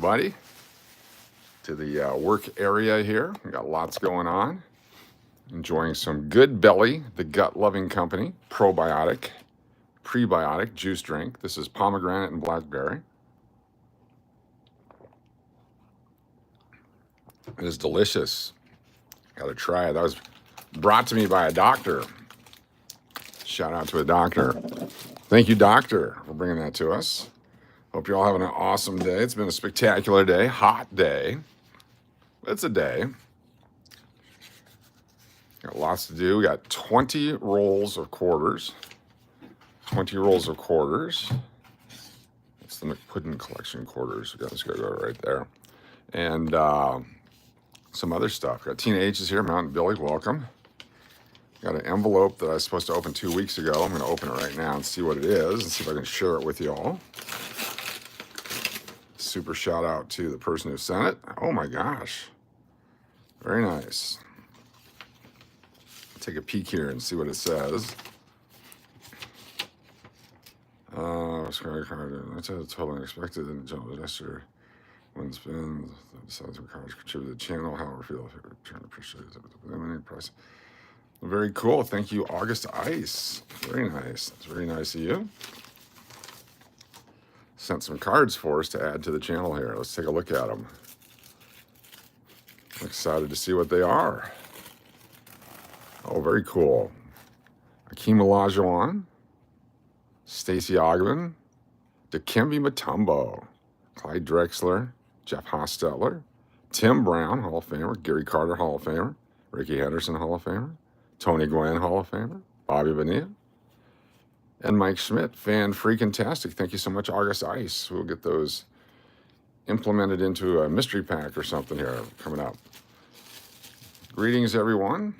everybody to the work area here. We got lots going on. Enjoying some Good Belly, the gut-loving company, probiotic, prebiotic juice drink. This is pomegranate and blackberry. It is delicious. Got to try it. That was brought to me by a doctor. Shout out to a doctor. Thank you, doctor, for bringing that to us. Hope you're all having an awesome day. It's been a spectacular day, hot day. It's a day. Got lots to do. We got 20 rolls of quarters. 20 rolls of quarters. That's the McPuddin collection quarters. We got this guy right there. And some other stuff. Got teenagers here. Mountain Billy, welcome. Got an envelope that I was supposed to open 2 weeks ago. I'm going to open it right now and see what it is and see if I can share it with you all. Super shout out to the person who sent it. Oh my gosh. Very nice. Take a peek here and see what it says. That's totally unexpected and general gesture. When spins, decides what college contributed to the channel, however, feel if you return appreciate it. Very cool. Thank you, August Ice. Very nice. That's very nice of you. Sent some cards for us to add to the channel here. Let's take a look at them. I'm excited to see what they are. Oh, very cool. Akeem Olajuwon, Stacey Ogman, Dikembe Mutombo, Clyde Drexler, Jeff Hostetler, Tim Brown, Hall of Famer, Gary Carter, Hall of Famer, Ricky Henderson, Hall of Famer, Tony Gwynn, Hall of Famer, Bobby Bonilla, and Mike Schmidt, fan-freaking-tastic. Thank you so much, August Ice. We'll get those implemented into a mystery pack or something here coming up. Greetings, everyone.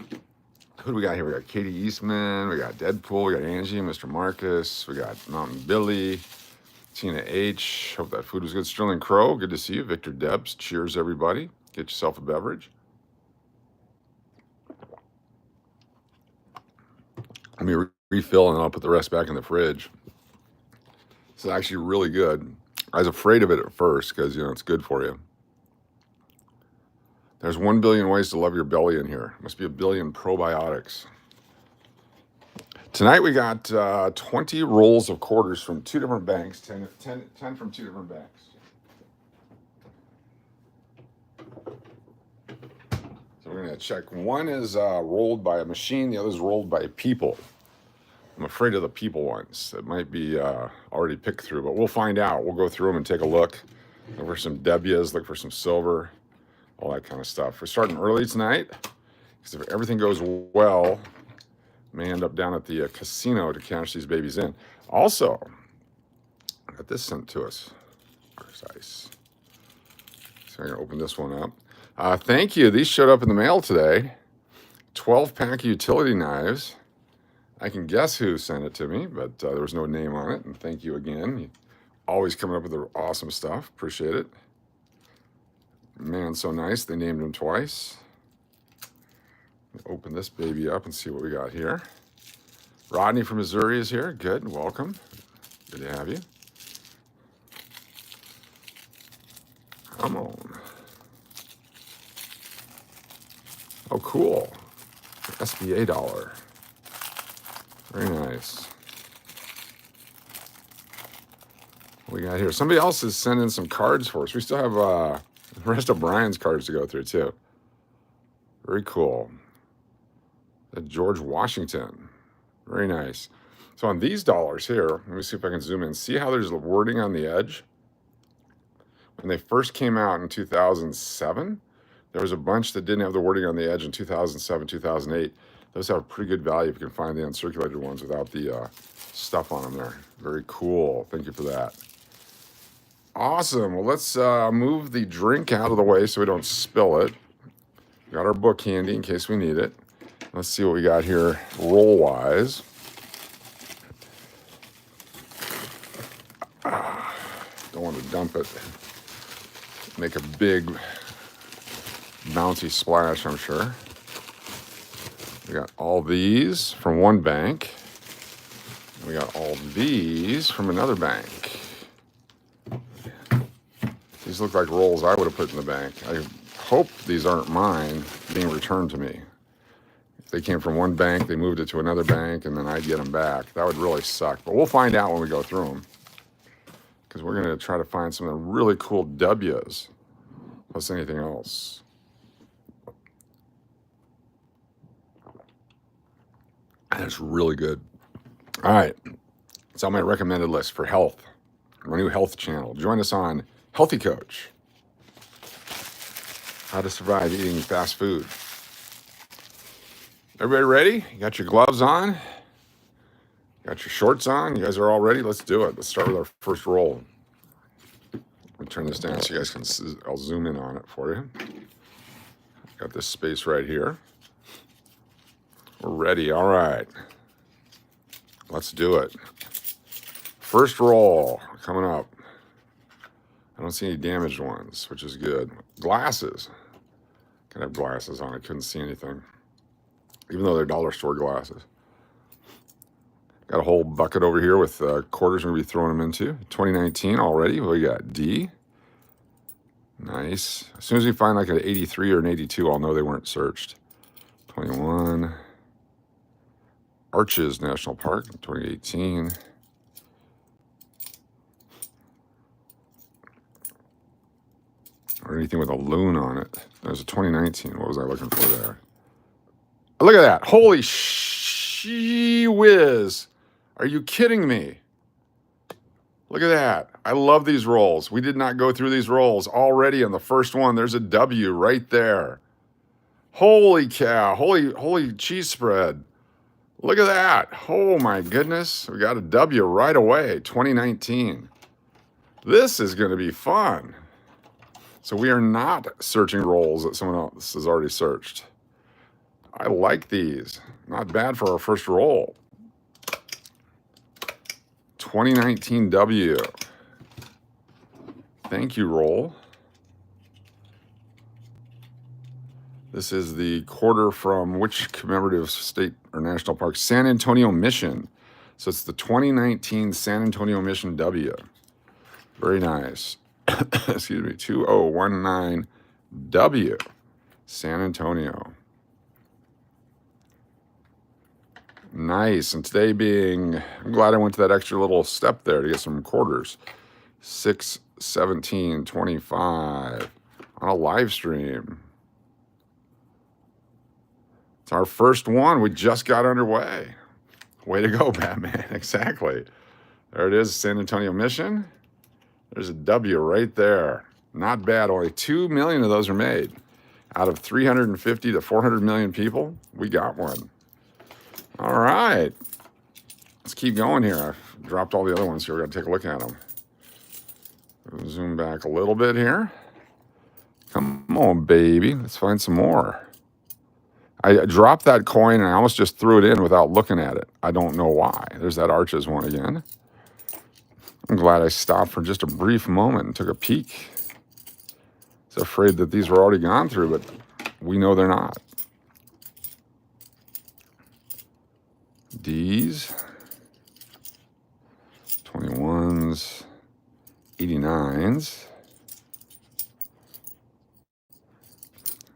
Who do we got here? We got Katie Eastman, we got Deadpool, we got Angie, Mr. Marcus, we got Mountain Billy, Tina H. Hope that food was good. Sterling Crow, good to see you. Victor Debs, cheers, everybody. Get yourself a beverage. Let me refill and I'll put the rest back in the fridge. This is actually really good. I was afraid of it at first because, you know, it's good for you. There's 1 billion ways to love your belly in here. Must be a billion probiotics. Tonight we got 20 rolls of quarters from 2 different banks, 10 from 2 different banks. So we're going to check. One is rolled by a machine, the other is rolled by people. I'm afraid of the people ones. It might be already picked through, but we'll find out. We'll go through them and take a look. Look for some Debias, look for some silver, all that kind of stuff. We're starting early tonight because if everything goes well, may end up down at the casino to cash these babies in. Also, I got this sent to us. Precise. So I'm going to open this one up. Thank you. These showed up in the mail today. 12-pack utility knives. I can guess who sent it to me, but there was no name on it. And thank you again. You're always coming up with the awesome stuff. Appreciate it. Man, so nice. They named him twice. Open this baby up and see what we got here. Rodney from Missouri is here. Good. Welcome. Good to have you. Come on. Oh, cool. SBA dollar. Very nice. What we got here? Somebody else is sending some cards for us. We still have the rest of Brian's cards to go through, too. Very cool. George Washington. Very nice. So on these dollars here, let me see if I can zoom in. See how there's the wording on the edge? When they first came out in 2007, there was a bunch that didn't have the wording on the edge in 2007, 2008. Those have pretty good value if you can find the uncirculated ones without the stuff on them there. Very cool. Thank you for that. Awesome. Well, let's move the drink out of the way so we don't spill it. Got our book handy in case we need it. Let's see what we got here roll-wise. Don't want to dump it. Make a big bouncy splash, I'm sure. We got all these from one bank. We got all these from another bank. These These look like rolls I would have put in the bank. I hope these aren't mine being returned to me. If they came from one bank, they moved it to another bank, and then I'd get them back. That would really suck. But we'll find out when we go through them. Because we're going to try to find some of the really cool W's, plus anything else. That's really good. All right. It's on my recommended list for health. My new health channel. Join us on Healthy Coach. How to survive eating fast food. Everybody ready? You got your gloves on? You got your shorts on? You guys are all ready? Let's do it. Let's start with our first roll. Let me turn this down so you guys can see. I'll zoom in on it for you. Got this space right here. We're ready. All right. Let's do it. First roll coming up. I don't see any damaged ones, which is good. Glasses. Can have glasses on. I couldn't see anything, even though they're dollar store glasses. Got a whole bucket over here with quarters we're going to be throwing them into. 2019 already. We got D. Nice. As soon as we find like an 83 or an 82, I'll know they weren't searched. 21. Arches National Park, 2018. Or anything with a loon on it. There's a 2019. What was I looking for there? Oh, look at that. Holy whiz. Are you kidding me? Look at that. I love these rolls. We did not go through these rolls already on the first one. There's a W right there. Holy cow. Holy cheese spread. Look at that. Oh my goodness. We got a W right away. 2019. This is going to be fun. So we are not searching rolls that someone else has already searched. I like these. Not bad for our first roll. 2019 W. Thank you, roll. This is the quarter from which commemorative state or national park? San Antonio Mission. So it's the 2019 San Antonio Mission W. Very nice. Excuse me, 2019 W. San Antonio. Nice. And today being, I'm glad I went to that extra little step there to get some quarters. 6/17/25 on a live stream. It's our first one. We just got underway. Way to go, Batman. Exactly. There it is, San Antonio Mission. There's a W right there. Not bad. Only 2 million of those are made. Out of 350 to 400 million people, we got one. All right. Let's keep going here. I've dropped all the other ones here. We're going to take a look at them. Zoom back a little bit here. Come on, baby. Let's find some more. I dropped that coin and I almost just threw it in without looking at it. I don't know why. There's that Arches one again. I'm glad I stopped for just a brief moment and took a peek. I was afraid that these were already gone through, but we know they're not. D's, 21s, 89s.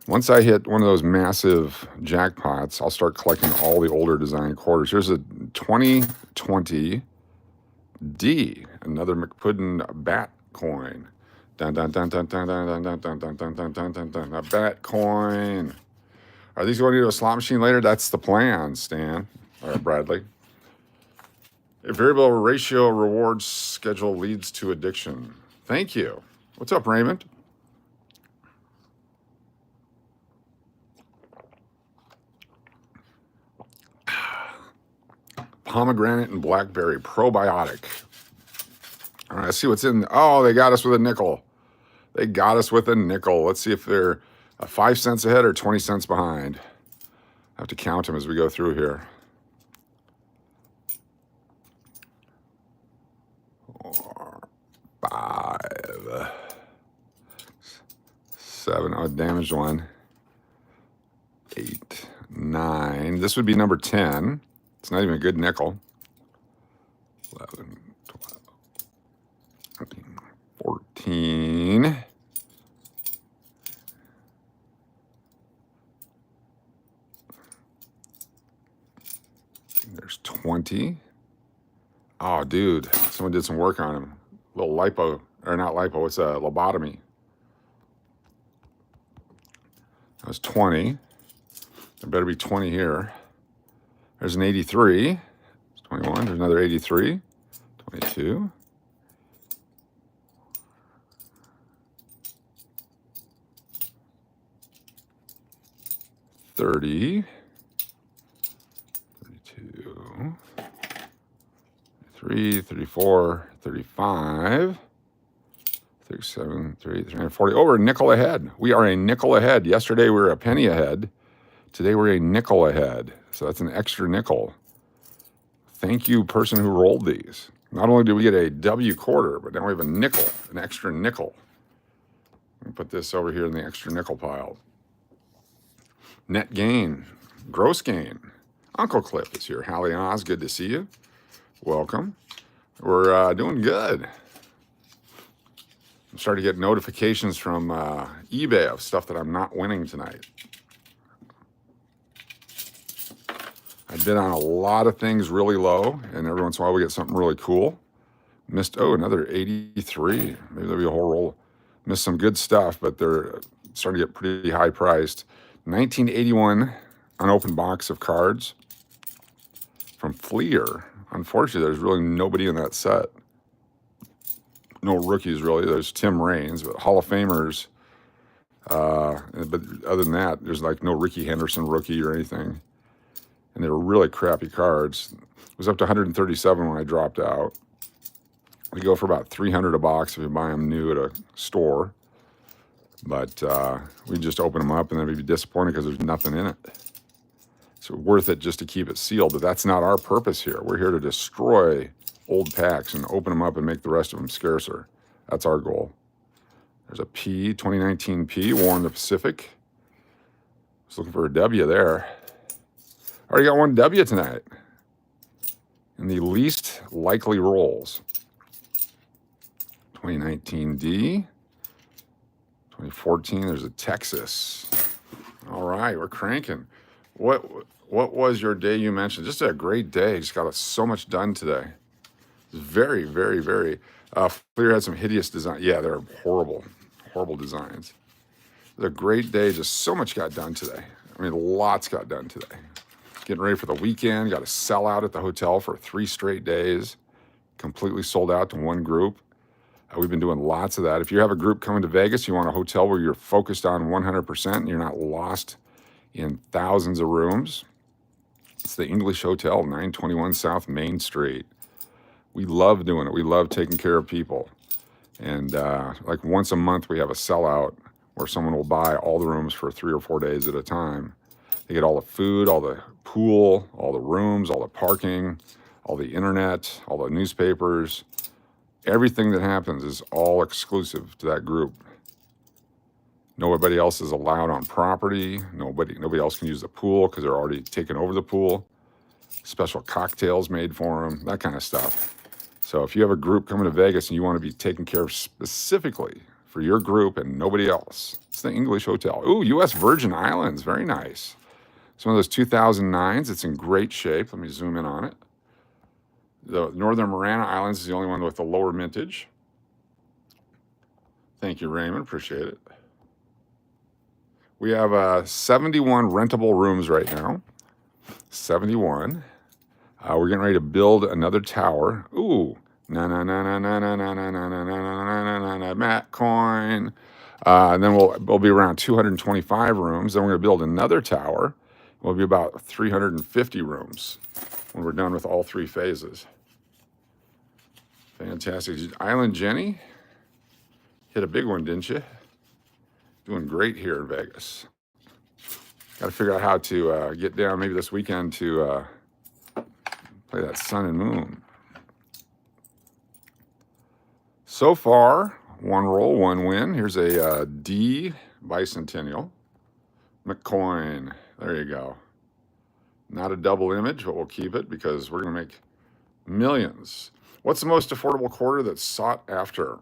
Once I hit one of those massive jackpots, I'll start collecting all the older design quarters. Here's a 2020 D, another McPuddin bat coin. Dun dun dun dun dun dun dun dun dun dun dun dun dun dun dun. A bat coin. Are these going to a slot machine later? That's the plan, Stan. Or Bradley. A variable ratio rewards schedule leads to addiction. Thank you. What's up, Raymond? Pomegranate and blackberry probiotic. All right, let's see what's in. Oh, they got us with a nickel. They got us with a nickel. Let's see if they're 5 cents ahead or 20 cents behind. I have to count them as we go through here. 4, 5, 7. Oh, damaged one. 8, 9. This would be number 10. It's not even a good nickel. 11, 12, 13, 14. 20. Oh, dude, someone did some work on him. A little lipo, or not lipo, it's a lobotomy. That was 20. There better be 20 here. There's an 83. It's 21. There's another 83. 22. 30. 32. 33, 34, 35. 37, 38, 40. Oh, we're a nickel ahead. We are a nickel ahead. Yesterday we were a penny ahead. Today we're a nickel ahead. So that's an extra nickel. Thank you, person who rolled these. Not only did we get a W quarter, but now we have a nickel, an extra nickel. Let me put this over here in the extra nickel pile. Net gain, gross gain. Uncle Cliff is here. Hallie Oz, good to see you. Welcome. We're doing good. I'm starting to get notifications from eBay of stuff that I'm not winning tonight. I bid on a lot of things really low, and every once in a while we get something really cool. Missed, oh, another 83. Maybe there'll be a whole roll. Missed some good stuff, but they're starting to get pretty high priced. 1981 unopened box of cards from Fleer. Unfortunately, there's really nobody in that set. No rookies, really. There's Tim Raines, but Hall of Famers. But other than that, there's like no Ricky Henderson rookie or anything. And they were really crappy cards. It was up to 137 when I dropped out. We go for about 300 a box if you buy them new at a store. But we just open them up and then we'd be disappointed because there's nothing in it. So worth it just to keep it sealed, but that's not our purpose here. We're here to destroy old packs and open them up and make the rest of them scarcer. That's our goal. There's a P, 2019 P, War in the Pacific. Just looking for a W there. Already got one W tonight. In the least likely rolls. 2019 D. 2014, there's a Texas. All right, we're cranking. What was your day you mentioned? Just a great day. Just got so much done today. Very, very, very. Fleer had some hideous design. Yeah, they're horrible, horrible designs. It was a great day. Just so much got done today. I mean, lots got done today. Getting ready for the weekend. Got a sellout at the hotel for 3 straight days. Completely sold out to one group. We've been doing lots of that. If you have a group coming to Vegas, you want a hotel where you're focused on 100% and you're not lost in thousands of rooms. It's the English Hotel, 921 South Main Street. We love doing it. We love taking care of people. And like once a month, we have a sellout where someone will buy all the rooms for 3 or 4 days at a time. They get all the food, all the pool, all the rooms, all the parking, all the internet, all the newspapers. Everything that happens is all exclusive to that group. Nobody else is allowed on property. Nobody else can use the pool because they're already taken over the pool. Special cocktails made for them, that kind of stuff. So if you have a group coming to Vegas and you want to be taken care of specifically for your group and nobody else, it's the English Hotel. Ooh, U.S. Virgin Islands, very nice. It's one of those 2009s. It's in great shape. Let me zoom in on it. The Northern Marana Islands is the only one with the lower mintage. Thank you, Raymond. Appreciate it. We have 71 rentable rooms right now. 71. We're getting ready to build another tower. Ooh. Matt coin. And then we'll be around 225 rooms. Then we're going to build another tower. We'll be about 350 rooms when we're done with all 3 phases. Fantastic. Island Jenny hit a big one, didn't you? Doing great here in Vegas. Got to figure out how to get down maybe this weekend to play that Sun and Moon. So far, 1 roll, 1 win. Here's a D Bicentennial. McCoin. There you go. Not a double image, but we'll keep it because we're going to make millions. What's the most affordable quarter that's sought after?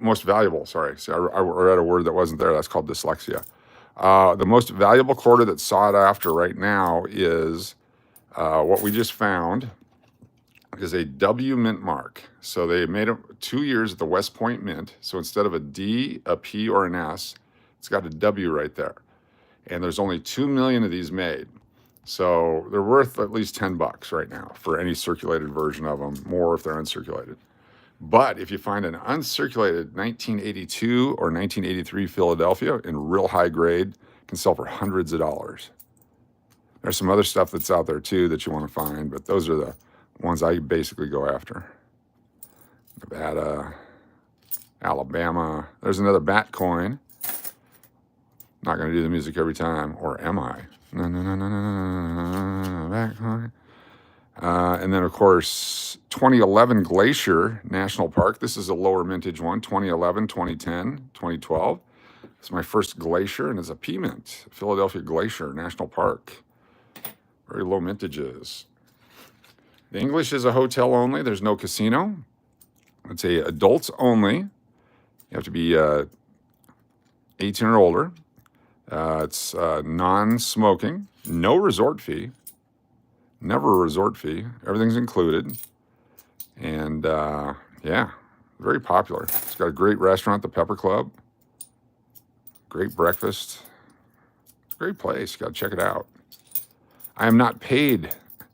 Most valuable, sorry. See, I read a word that wasn't there. That's called dyslexia. The most valuable quarter that's sought after right now is what we just found is a W mint mark. So they made it 2 years at the West Point Mint. So instead of a D, a P, or an S, it's got a W right there. And there's only 2 million of these made. So they're worth at least $10 right now for any circulated version of them, more if they're uncirculated. But if you find an uncirculated 1982 or 1983 Philadelphia in real high grade, it can sell for hundreds of dollars. There's some other stuff that's out there too that you want to find, but those are the ones I basically go after. Nevada, Alabama. There's another bat coin. Not going to do the music every time, or am I? No, no, no, no, no, no, no, no, bat coin. And then, of course, 2011 Glacier National Park. This is a lower mintage one, 2011, 2010, 2012. It's my first Glacier, and it's a P mint, Philadelphia Glacier National Park. Very low mintages. The English is a hotel only. There's no casino. It's a adults only. You have to be 18 or older. It's non-smoking. No resort fee. Never a resort fee. Everything's included. And yeah, very popular. It's got a great restaurant, the Pepper Club. Great breakfast. It's a great place. You got to check it out. I am not paid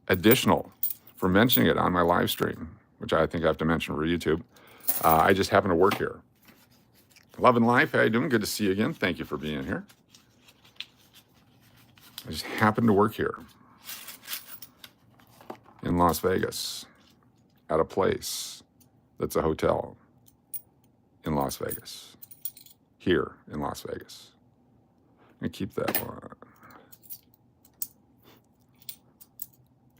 additional for mentioning it on my live stream, which I think I have to mention for YouTube. I just happen to work here. Love and life. How you doing? Good to see you again. Thank you for being here. I just happen to work here in Las Vegas at a place that's a hotel in Las Vegas. Here in Las Vegas. I'm going to keep that one.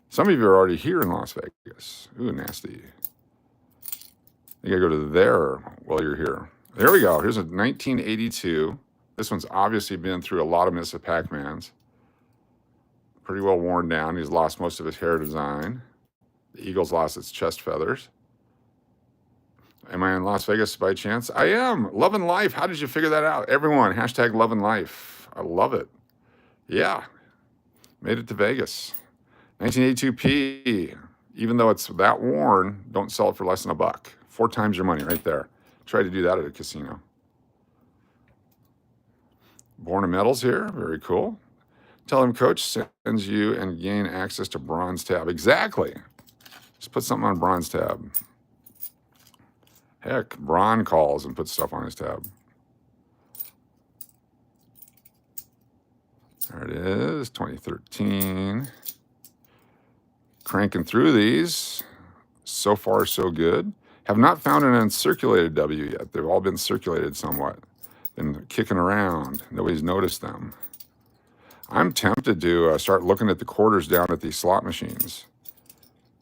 Some of you are already here in Las Vegas. Ooh, nasty. You gotta go to there while you're here. There we go. Here's a 1982. This one's obviously been through a lot of Mr. Pac-Mans. Pretty well worn down. He's lost most of his hair design. The Eagle's lost its chest feathers. Am I in Las Vegas by chance? I am. Love and life. How did you figure that out? Everyone, hashtag love and life. I love it. Yeah. Made it to Vegas. 1982P, even though it's that worn, don't sell it for less than $1. 4 times your money right there. Try to do that at a casino. Born of Metals here, very cool. Tell him coach sends you and gain access to bronze tab. Exactly. Just put something on bronze tab. Heck, Bron calls and puts stuff on his tab. There it is, 2013. Cranking through these. So far, so good. Have not found an uncirculated W yet. They've all been circulated somewhat. Been kicking around. Nobody's noticed them. I'm tempted to start looking at the quarters down at these slot machines.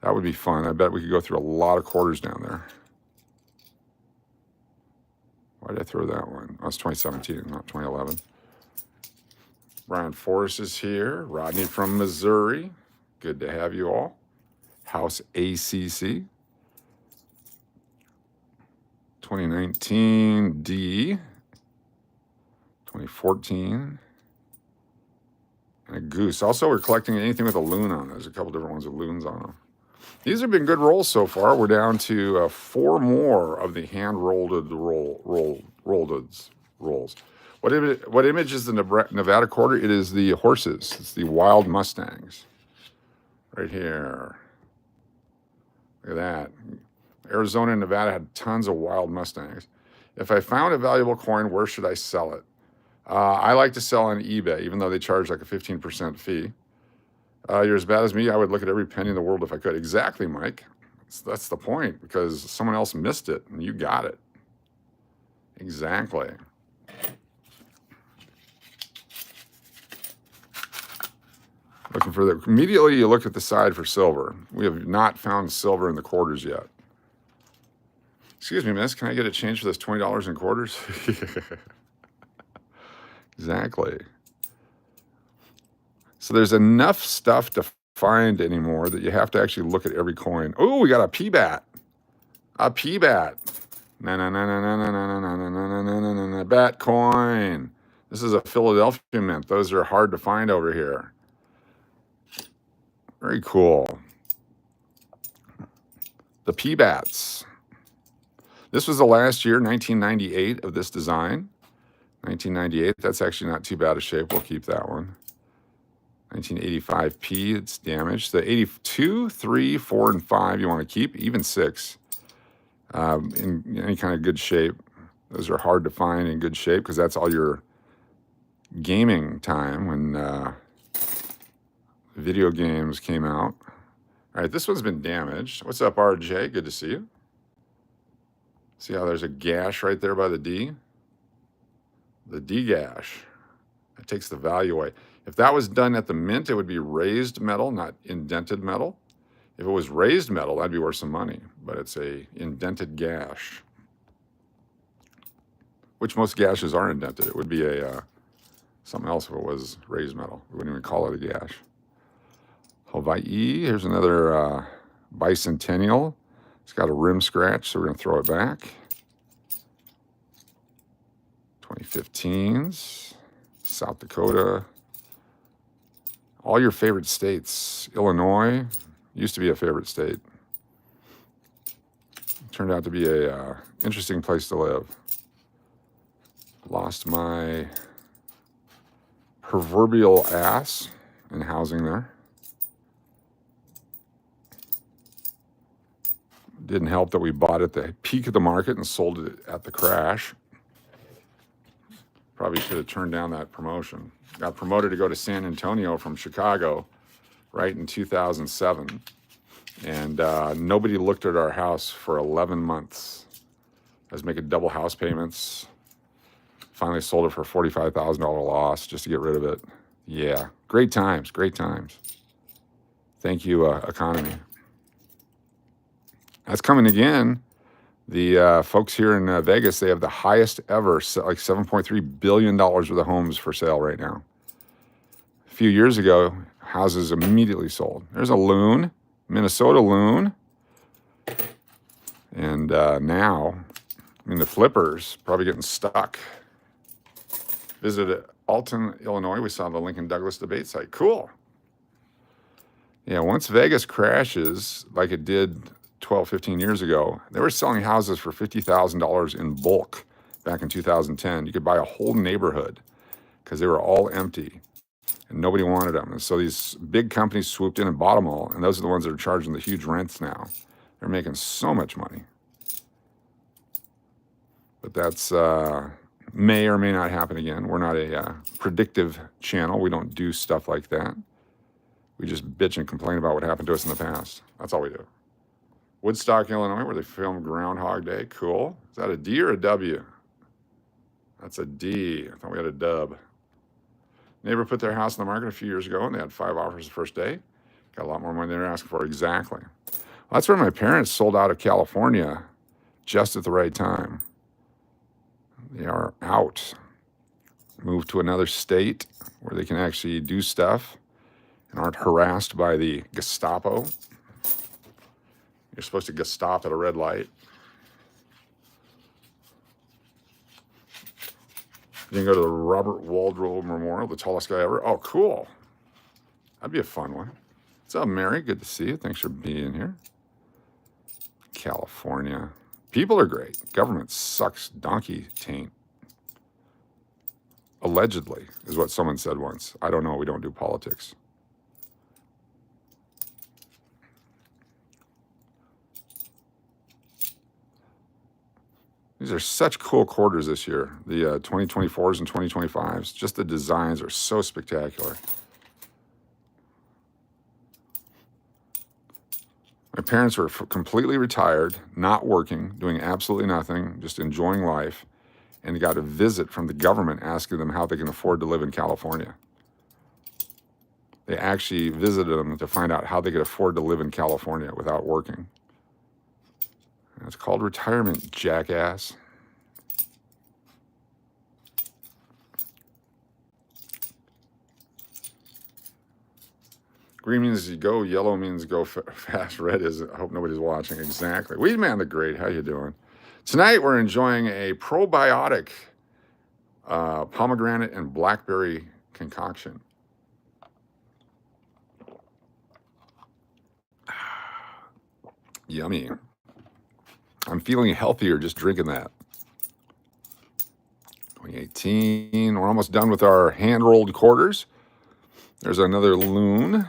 That would be fun. I bet we could go through a lot of quarters down there. Why did I throw that one? Oh, it's 2017, not 2011. Brian Forrest is here. Rodney from Missouri. Good to have you all. House ACC. 2019 D. 2014. And a goose. Also, we're collecting anything with a loon on it. There's a couple different ones with loons on them. These have been good rolls so far. We're down to 4 more of the hand-rolled rolls. What image is the Nevada quarter? It is the horses. It's the wild Mustangs. Right here. Look at that. Arizona and Nevada had tons of wild Mustangs. If I found a valuable coin, where should I sell it? I like to sell on eBay, even though they charge like a 15% fee. You're as bad as me. I would look at every penny in the world if I could. Exactly, Mike. That's the point, because someone else missed it and you got it. Exactly. Looking for the, immediately you look at the side for silver. We have not found silver in the quarters yet. Excuse me, miss, can I get a change for this $20 in quarters? Exactly. So there's enough stuff to find anymore that you have to actually look at every coin. Oh, we got a P-bat. A P-bat. Na bat coin. This is a Philadelphia mint. Those are hard to find over here. Very cool. The P-Bats. This was the last year, 1998, of this design. 1998, that's actually not too bad a shape. We'll keep that one. 1985P, it's damaged. The 82, 3, 4, and 5 you want to keep, even 6, in any kind of good shape. Those are hard to find in good shape because that's all your gaming time when video games came out. All right, this one's been damaged. What's up, RJ? Good to see you. See how there's a gash right there by the D? The D gash. That takes the value away. If that was done at the mint, it would be raised metal, not indented metal. If it was raised metal, that'd be worth some money, but it's a indented gash, which most gashes are indented. It would be a something else if it was raised metal. We wouldn't even call it a gash. Hawaii, here's another bicentennial. It's got a rim scratch, so we're going to throw it back. 2015s, South Dakota. All your favorite states. Illinois used to be a favorite state. Turned out to be a interesting place to live. Lost my proverbial ass in housing there. Didn't help that we bought at the peak of the market and sold it at the crash. Probably should have turned down that promotion. Got promoted to go to San Antonio from Chicago right in 2007. And nobody looked at our house for 11 months. I was making double house payments. Finally sold it for a $45,000 loss just to get rid of it. Yeah, great times, great times. Thank you, economy. That's coming again. The folks here in Vegas, they have the highest ever, like $7.3 billion worth of homes for sale right now. A few years ago, houses immediately sold. There's a loon, Minnesota loon. And now, I mean, the flippers probably getting stuck. Visited Alton, Illinois. We saw the Lincoln Douglas debate site. Cool. Yeah, once Vegas crashes, like it did 12, 15 years ago, they were selling houses for $50,000 in bulk back in 2010. You could buy a whole neighborhood because they were all empty and nobody wanted them. And so these big companies swooped in and bought them all, and those are the ones that are charging the huge rents now. They're making so much money. But that's may or may not happen again. We're not a predictive channel. We don't do stuff like that. We just bitch and complain about what happened to us in the past. That's all we do. Woodstock, Illinois, where they filmed Groundhog Day. Cool. Is that a D or a W? That's a D. I thought we had a dub. Neighbor put their house on the market a few years ago, and they had 5 offers the first day. Got a lot more money than they were asking for. Exactly. Well, that's where my parents sold out of California just at the right time. They are out. Moved to another state where they can actually do stuff and aren't harassed by the Gestapo. You're supposed to get stopped at a red light. You can go to the Robert Waldrow Memorial, the tallest guy ever. Oh, cool. That'd be a fun one. What's up, Mary? Good to see you. Thanks for being here. California. People are great. Government sucks donkey taint. Allegedly, is what someone said once. I don't know. We don't do politics. These are such cool quarters this year. The 2024s and 2025s. Just the designs are so spectacular. My parents were completely retired, not working, doing absolutely nothing, just enjoying life, and got a visit from the government asking them how they can afford to live in California. They actually visited them to find out how they could afford to live in California without working. It's called retirement, jackass. Green means you go, yellow means go fast, red is, I hope nobody's watching. Exactly. Weedman the Great, how you doing? Tonight we're enjoying a probiotic pomegranate and blackberry concoction. Yummy. I'm feeling healthier just drinking that. 2018. We're almost done with our hand-rolled quarters. There's another loon.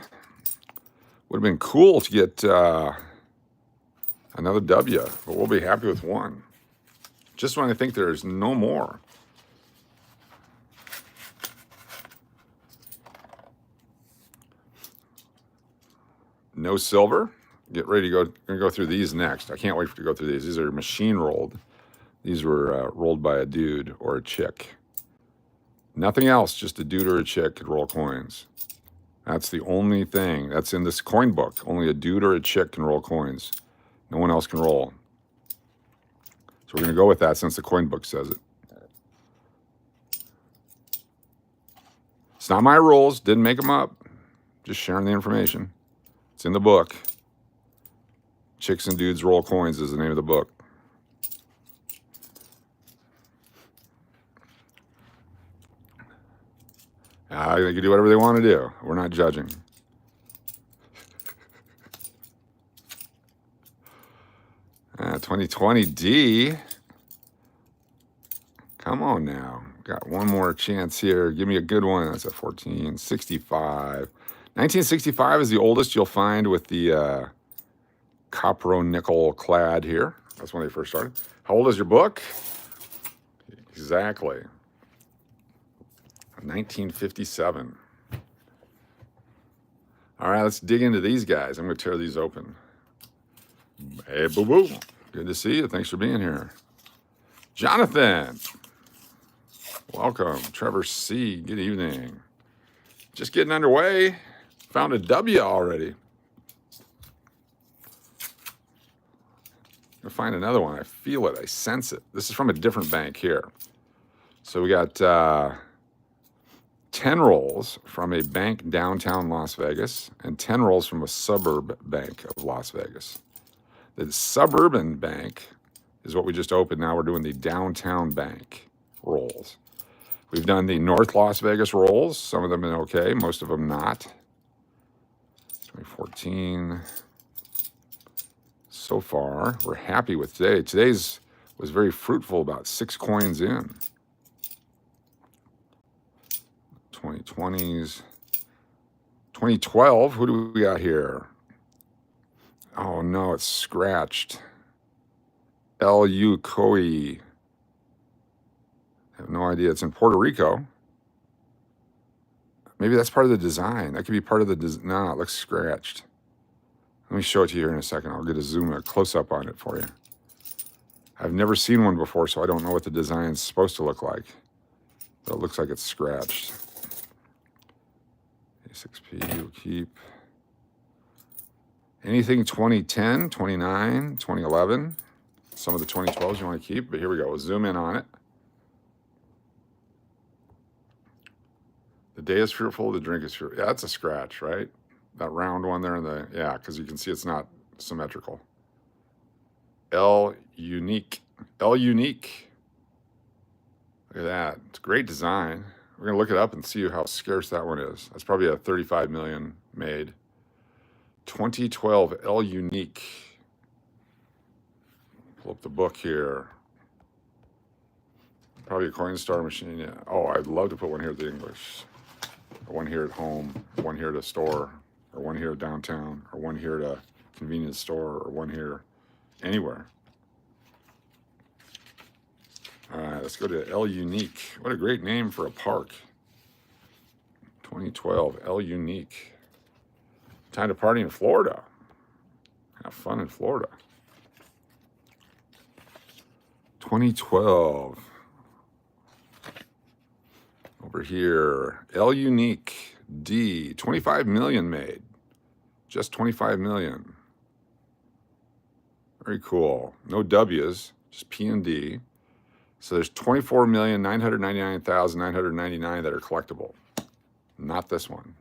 Would have been cool to get another W, but we'll be happy with one. Just when I think there's no more. No silver. Get ready to go. Gonna go through these next. I can't wait to go through these. These are machine rolled. These were rolled by a dude or a chick. Nothing else, just a dude or a chick could roll coins. That's the only thing that's in this coin book. Only a dude or a chick can roll coins. No one else can roll. So we're going to go with that since the coin book says it. It's not my rules. Didn't make them up. Just sharing the information. It's in the book. Chicks and Dudes Roll Coins is the name of the book. They can do whatever they want to do. We're not judging. 2020D. Come on now. Got one more chance here. Give me a good one. That's a 1465. 1965 is the oldest you'll find with the copper nickel clad here. That's when they first started. How old is your book? Exactly. 1957. All right, let's dig into these guys. I'm going to tear these open. Hey, boo-boo. Good to see you. Thanks for being here. Jonathan. Welcome. Trevor C. Good evening. Just getting underway. Found a W already. I'll find another one. I feel it. I sense it. This is from a different bank here. So we got 10 rolls from a bank downtown Las Vegas and 10 rolls from a suburb bank of Las Vegas. The suburban bank is what we just opened. Now we're doing the downtown bank rolls. We've done the North Las Vegas rolls. Some of them have been okay, most of them not. 2014. So far, we're happy with today. Today's was very fruitful, about 6 coins in. 2020s. 2012, who do we got here? Oh no, it's scratched. L.U. Koi. I have no idea. It's in Puerto Rico. Maybe that's part of the design. That could be part of the design. No, it looks scratched. Let me show it to you here in a second. I'll get a close-up on it for you. I've never seen one before, so I don't know what the design's supposed to look like. But it looks like it's scratched. A6P, you'll keep. Anything 2010, 29, 2011. Some of the 2012s you want to keep, but here we go. We'll zoom in on it. The day is fruitful, the drink is fruitful. Yeah, that's a scratch, right? That round one there in the, yeah, because you can see it's not symmetrical. L unique. L unique. Look at that. It's a great design. We're going to look it up and see how scarce that one is. That's probably a 35 million made. 2012 L unique. Pull up the book here. Probably a Coinstar machine. Yeah. Oh, I'd love to put one here at the English. Or one here at home. Or one here at a store. Or one here downtown. Or one here at a convenience store. Or one here anywhere. All right, let's go to L Unique. What a great name for a park. 2012 L Unique. Time to party in Florida. Have fun in Florida. 2012. Over here, L Unique D, 25 million made. Just 25 million. Very cool. No W's, just P and D. So there's 24,999,999 that are collectible. Not this one.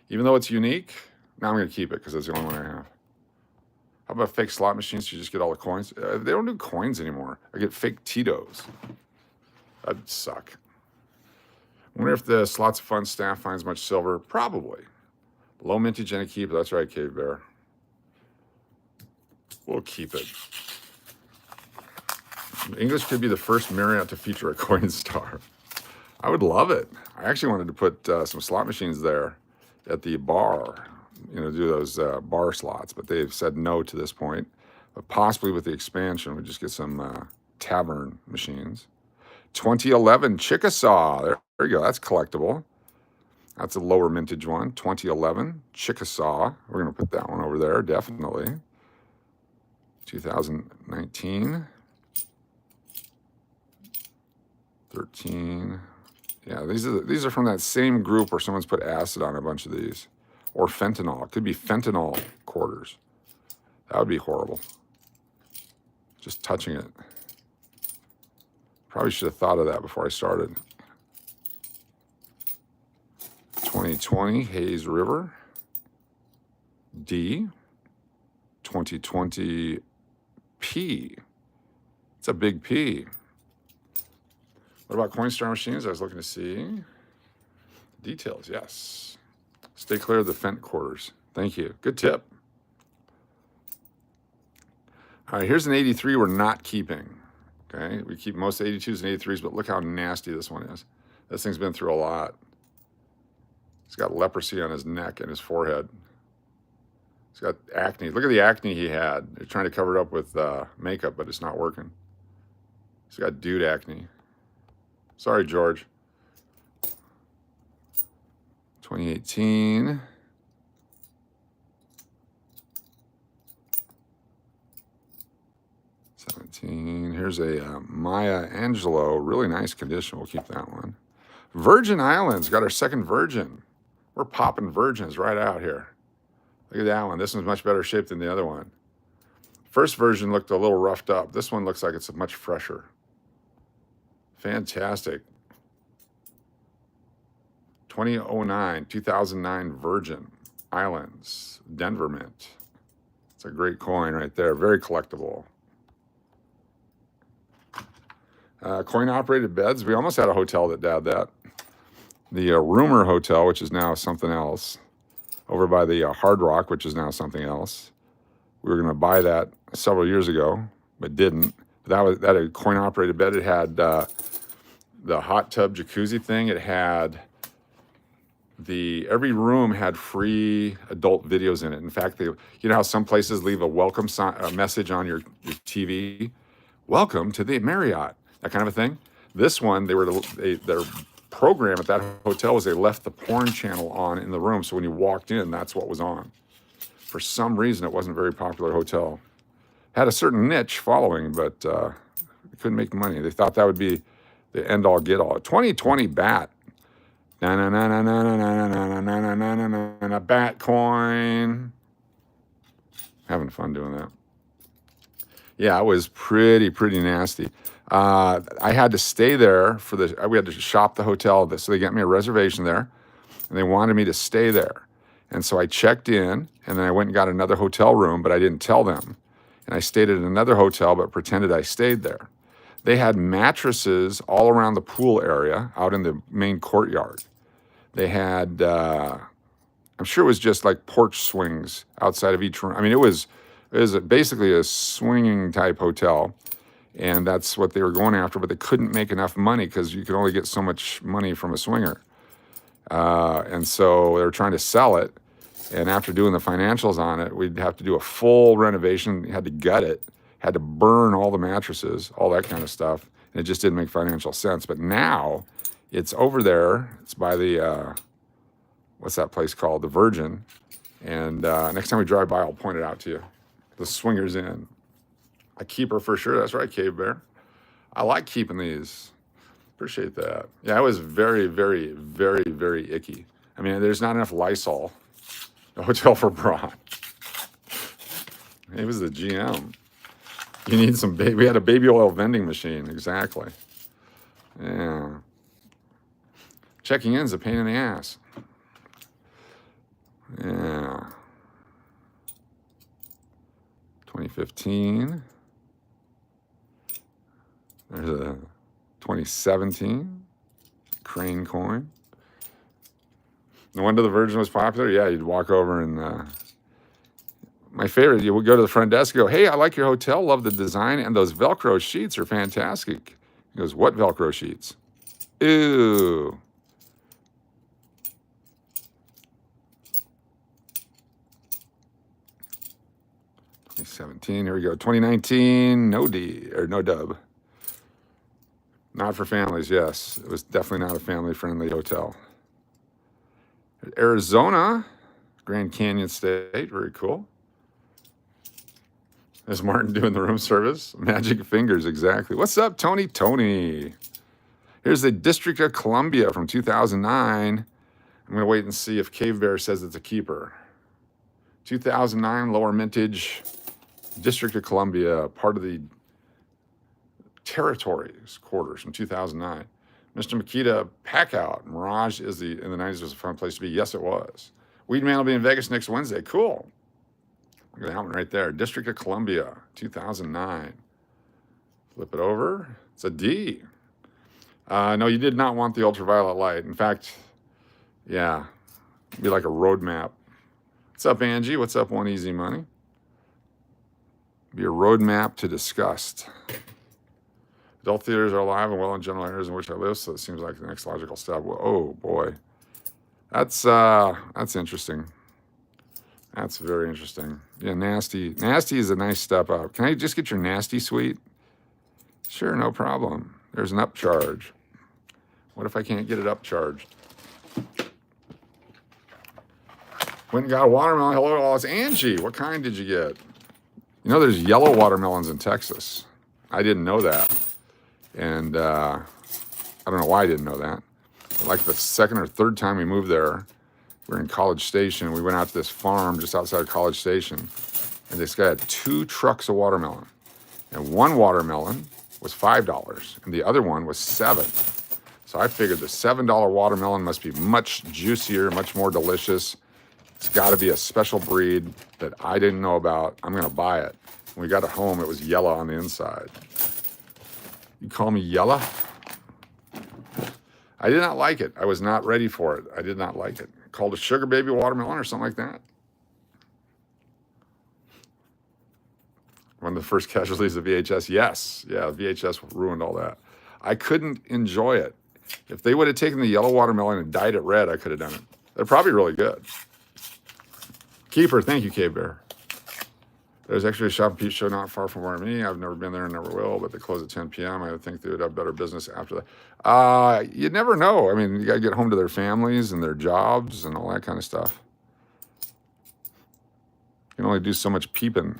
Even though it's unique, now I'm going to keep it because it's the only one I have. How about fake slot machines? You just get all the coins. They don't do coins anymore. I get fake Tito's. That'd suck. I wonder if the Slots of Fun staff finds much silver. Probably. Low mintage and a keep. That's right, Cave Bear. We'll keep it. English could be the first Marriott to feature a Coinstar. I would love it. I actually wanted to put some slot machines there at the bar, you know, do those bar slots, but they've said no to this point. But possibly with the expansion, we just get some tavern machines. 2011 Chickasaw. There you go. That's collectible. That's a lower mintage one. 2011 Chickasaw. We're going to put that one over there, definitely. 2019. 13. Yeah, these are from that same group where someone's put acid on a bunch of these. Or fentanyl. It could be fentanyl quarters. That would be horrible. Just touching it. Probably should have thought of that before I started. 2020 Hayes River. D. 2020 P. It's a big P. What about Coinstar machines? I was looking to see. Details, yes. Stay clear of the Fent quarters. Thank you. Good tip. All right, here's an 83 we're not keeping. Okay, we keep most 82s and 83s, but look how nasty this one is. This thing's been through a lot. He's got leprosy on his neck and his forehead. He's got acne. Look at the acne he had. They're trying to cover it up with makeup, but it's not working. He's got dude acne. Sorry, George. 2018. Here's a Maya Angelou, really nice condition. We'll keep that one. Virgin Islands, got our second Virgin. We're popping Virgins right out here. Look at that one. This one's much better shape than the other one. First version looked a little roughed up. This one looks like it's much fresher. Fantastic. 2009 Virgin Islands, Denver Mint. It's a great coin right there. Very collectible. Coin-operated beds. We almost had a hotel that had that. The Rumor Hotel, which is now something else. Over by the Hard Rock, which is now something else. We were going to buy that several years ago, but didn't. That had a coin-operated bed. It had the hot tub jacuzzi thing. It had every room had free adult videos in it. In fact, you know how some places leave a welcome message on your TV? Welcome to the Marriott. That kind of a thing. This one, their program at that hotel was they left the porn channel on in the room. So when you walked in, that's what was on. For some reason, it wasn't a very popular hotel. Had a certain niche following, but it couldn't make money. They thought that would be the end all get all. 2020 bat. Na na na na na na na na na na na na bat coin. Having fun doing that. Yeah, it was pretty nasty. I had to stay there we had to shop the hotel. So they got me a reservation there, and they wanted me to stay there. And so I checked in, and then I went and got another hotel room, but I didn't tell them. And I stayed at another hotel, but pretended I stayed there. They had mattresses all around the pool area, out in the main courtyard. They had, I'm sure it was just like porch swings outside of each room. I mean, it was basically a swinging type hotel. And that's what they were going after, but they couldn't make enough money because you could only get so much money from a swinger. And so they were trying to sell it. And after doing the financials on it, we'd have to do a full renovation. You had to gut it, had to burn all the mattresses, all that kind of stuff. And it just didn't make financial sense. But now it's over there. It's by the, what's that place called? The Virgin. And next time we drive by, I'll point it out to you. The Swingers Inn. I keep her for sure. That's right, Cave Bear. I like keeping these. Appreciate that. Yeah, it was very icky. I mean, there's not enough Lysol. A hotel for Braun. He was the GM. You need some baby. We had a baby oil vending machine. Exactly. Yeah. Checking in is a pain in the ass. Yeah. 2015. There's a 2017 Crane coin. No wonder the Virgin was popular. Yeah, you'd walk over and My favorite, you would go to the front desk and go, hey, I like your hotel. Love the design. And those Velcro sheets are fantastic. He goes, what Velcro sheets? Ew. '17, here we go. 2019, no D, or no dub. Not for families, yes. It was definitely not a family-friendly hotel. Arizona, Grand Canyon State, very cool. There's Martin doing the room service. Magic fingers, exactly. What's up, Tony? Tony. Here's the District of Columbia from 2009. I'm going to wait and see if Cave Bear says it's a keeper. 2009, lower mintage, District of Columbia, part of the Territories quarters from 2009. Mr. Makita, pack out. Mirage in the 90s was a fun place to be. Yes, it was. Weedman will be in Vegas next Wednesday. Cool. Look at that one right there. District of Columbia, 2009. Flip it over. It's a D. No, you did not want the ultraviolet light. In fact, yeah, it'd be like a road map. What's up, Angie? What's up, One Easy Money? Be a roadmap to disgust. Adult theaters are alive and well in general areas in which I live, so it seems like the next logical step. Oh boy, that's interesting. That's very interesting. Yeah, nasty. Nasty is a nice step up. Can I just get your nasty suite? Sure, no problem. There's an upcharge. What if I can't get it upcharged? Went and got a watermelon. Hello, it's Angie. What kind did you get? You know, there's yellow watermelons in Texas. I didn't know that. And I don't know why I didn't know that. Like the second or third time we moved there, we were in College Station. We went out to this farm just outside of College Station. And this guy had 2 trucks of watermelon. And one watermelon was $5. And the other one was $7. So I figured the $7 watermelon must be much juicier, much more delicious. It's got to be a special breed that I didn't know about. I'm going to buy it. When we got it home, it was yellow on the inside. You call me yellow? I did not like it. I was not ready for it. I did not like it. Called a sugar baby watermelon or something like that. One of the first casualties of VHS. Yes. Yeah, VHS ruined all that. I couldn't enjoy it. If they would have taken the yellow watermelon and dyed it red, I could have done it. They're probably really good. Keeper, thank you, Cave Bear. There's actually a Shop and Pete show not far from where I'm at. I've never been there and never will, but they close at 10 p.m. I would think they would have better business after that. You never know. I mean, you got to get home to their families and their jobs and all that kind of stuff. You can only do so much peeping.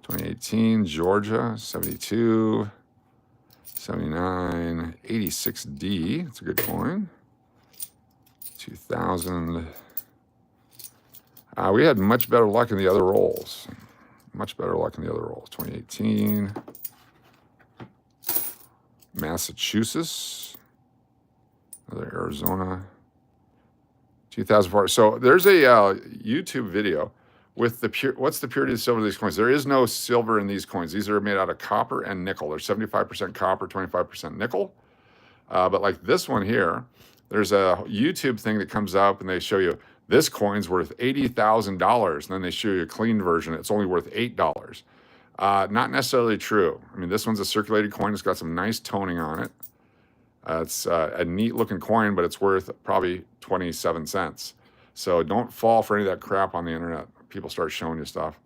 2018, Georgia, 72, 79, 86D. That's a good coin. 2000. We had much better luck in the other rolls. Much better luck in the other rolls. 2018. Massachusetts. Another Arizona. 2004. So there's a YouTube video with what's the purity of silver of these coins? There is no silver in these coins. These are made out of copper and nickel. They're 75% copper, 25% nickel. But like this one here, there's a YouTube thing that comes up and they show you this coin's worth $80,000. And then they show you a clean version. It's only worth $8. Not necessarily true. I mean, this one's a circulated coin. It's got some nice toning on it. It's a neat looking coin, but it's worth probably 27 cents. So don't fall for any of that crap on the internet. People start showing you stuff.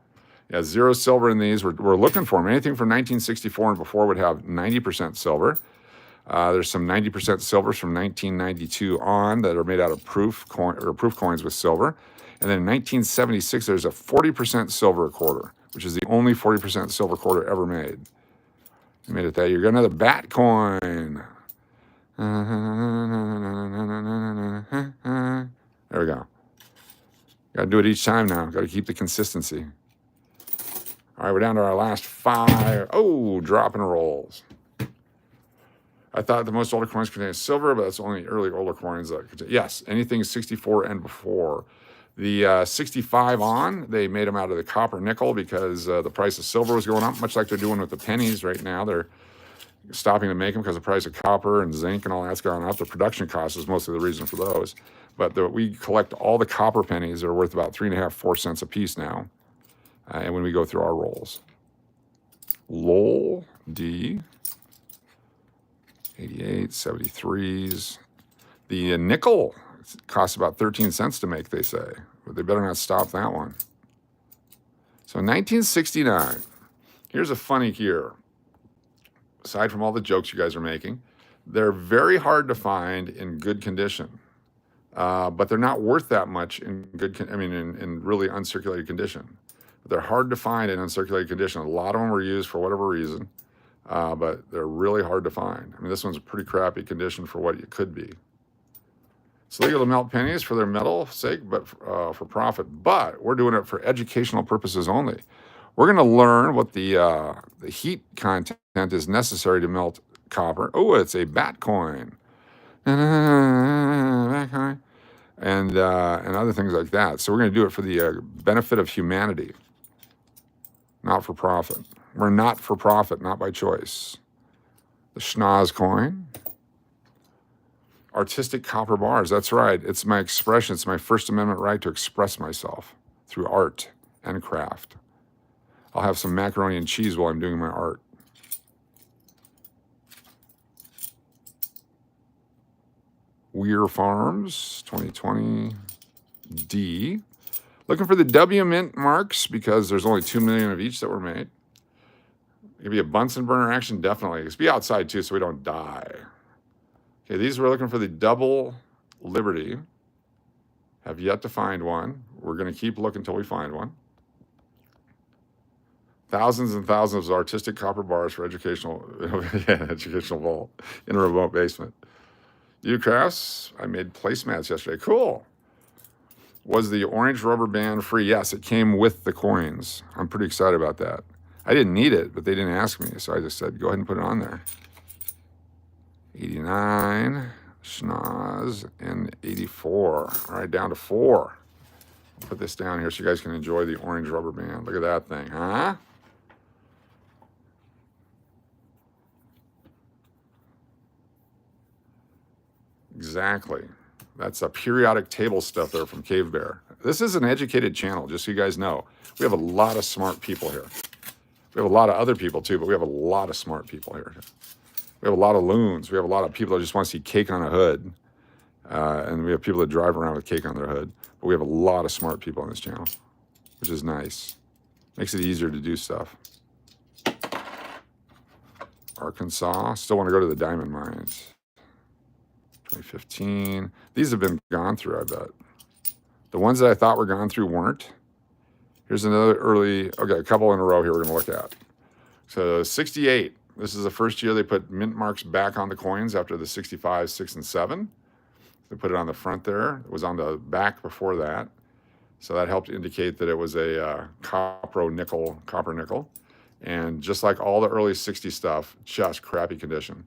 Yeah, 0 silver in these. We're looking for them. Anything from 1964 and before would have 90% silver. There's some 90% silvers from 1992 on that are made out of proof coins with silver. And then in 1976, there's a 40% silver quarter, which is the only 40% silver quarter ever made. You made it that year. Got another bat coin. There we go. Got to do it each time now. Got to keep the consistency. All right, we're down to our last 5. Oh, dropping rolls. I thought the most older coins contained silver, but that's only early older coins that contain. Yes, anything 64 and before. The 65 on, they made them out of the copper nickel because the price of silver was going up, much like they're doing with the pennies right now. They're stopping to make them because the price of copper and zinc and all that's gone up. The production cost is mostly the reason for those. But we collect all the copper pennies that are worth about 3.5, 4 cents a piece now. And when we go through our rolls. Lol D. 88, 73s. The nickel costs about 13 cents to make, they say. But they better not stop that one. So 1969. Here's a funny year. Aside from all the jokes you guys are making, they're very hard to find in good condition. But they're not worth that much in in really uncirculated condition. They're hard to find in uncirculated condition. A lot of them were used for whatever reason, but they're really hard to find. I mean, this one's a pretty crappy condition for what it could be. It's legal to melt pennies for their metal sake, but for profit. But we're doing it for educational purposes only. We're going to learn what the heat content is necessary to melt copper. Oh, it's a bat coin. Bat coin. And other things like that. So we're going to do it for the benefit of humanity, not for profit. We're not for profit, not by choice. The schnoz coin. Artistic copper bars. That's right. It's my expression. It's my First Amendment right to express myself through art and craft. I'll have some macaroni and cheese while I'm doing my art. Weir Farms, 2020 D. Looking for the W mint marks because there's only 2 million of each that were made. Maybe a Bunsen burner action, definitely. Let's be outside too so we don't die. Okay, these we're looking for the double Liberty. Have yet to find one. We're going to keep looking until we find one. Thousands and thousands of artistic copper bars for educational vault in a remote basement. You crafts, I made placemats yesterday. Cool. Was the orange rubber band free? Yes, it came with the coins. I'm pretty excited about that. I didn't need it, but they didn't ask me, so I just said, go ahead and put it on there. 89, schnoz, and 84. All right, down to 4. I'll put this down here so you guys can enjoy the orange rubber band. Look at that thing, huh? Exactly. That's a periodic table stuff there from Cave Bear. This is an educated channel, just so you guys know. We have a lot of smart people here. We have a lot of other people too, but we have a lot of smart people here. We have a lot of loons. We have a lot of people that just want to see cake on a hood. And we have people that drive around with cake on their hood. But we have a lot of smart people on this channel, which is nice. Makes it easier to do stuff. Arkansas. Still want to go to the diamond mines. 2015. These have been gone through, I bet. The ones that I thought were gone through weren't. Here's another early, okay, a couple in a row here we're going to look at. So 68. This is the first year they put mint marks back on the coins after the 65, 6, and 7. They put it on the front there. It was on the back before that. So that helped indicate that it was a copper nickel. And just like all the early 60 stuff, just crappy condition.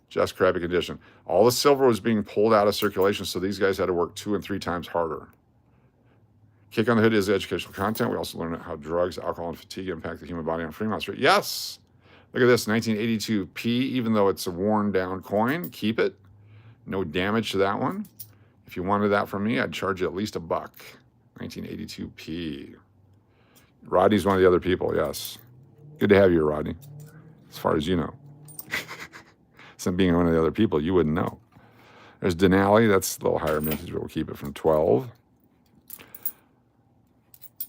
Just crappy condition. All the silver was being pulled out of circulation, so these guys had to work 2 and 3 times harder. Cake on the Hood is educational content. We also learn how drugs, alcohol, and fatigue impact the human body on Fremont Street. Yes! Look at this, 1982p, even though it's a worn down coin, keep it. No damage to that one. If you wanted that from me, I'd charge you at least $1. 1982p. Rodney's one of the other people, yes. Good to have you, Rodney, as far as you know. Since being one of the other people, you wouldn't know. There's Denali, that's a little higher mintage, but we'll keep it from 12.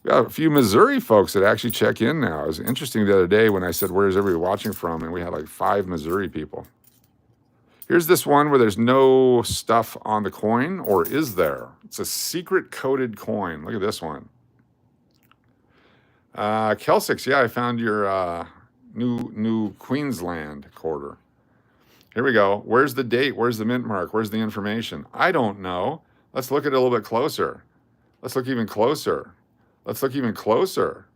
We got a few Missouri folks that actually check in now. It was interesting the other day when I said, where's everybody watching from? And we had like 5 Missouri people. Here's this one where there's no stuff on the coin, or is there? It's a secret coded coin. Look at this one. Kelsix, yeah, I found your new Queensland quarter. Here we go. Where's the date? Where's the mint mark? Where's the information? I don't know. Let's look at it a little bit closer. Let's look even closer. Let's look even closer.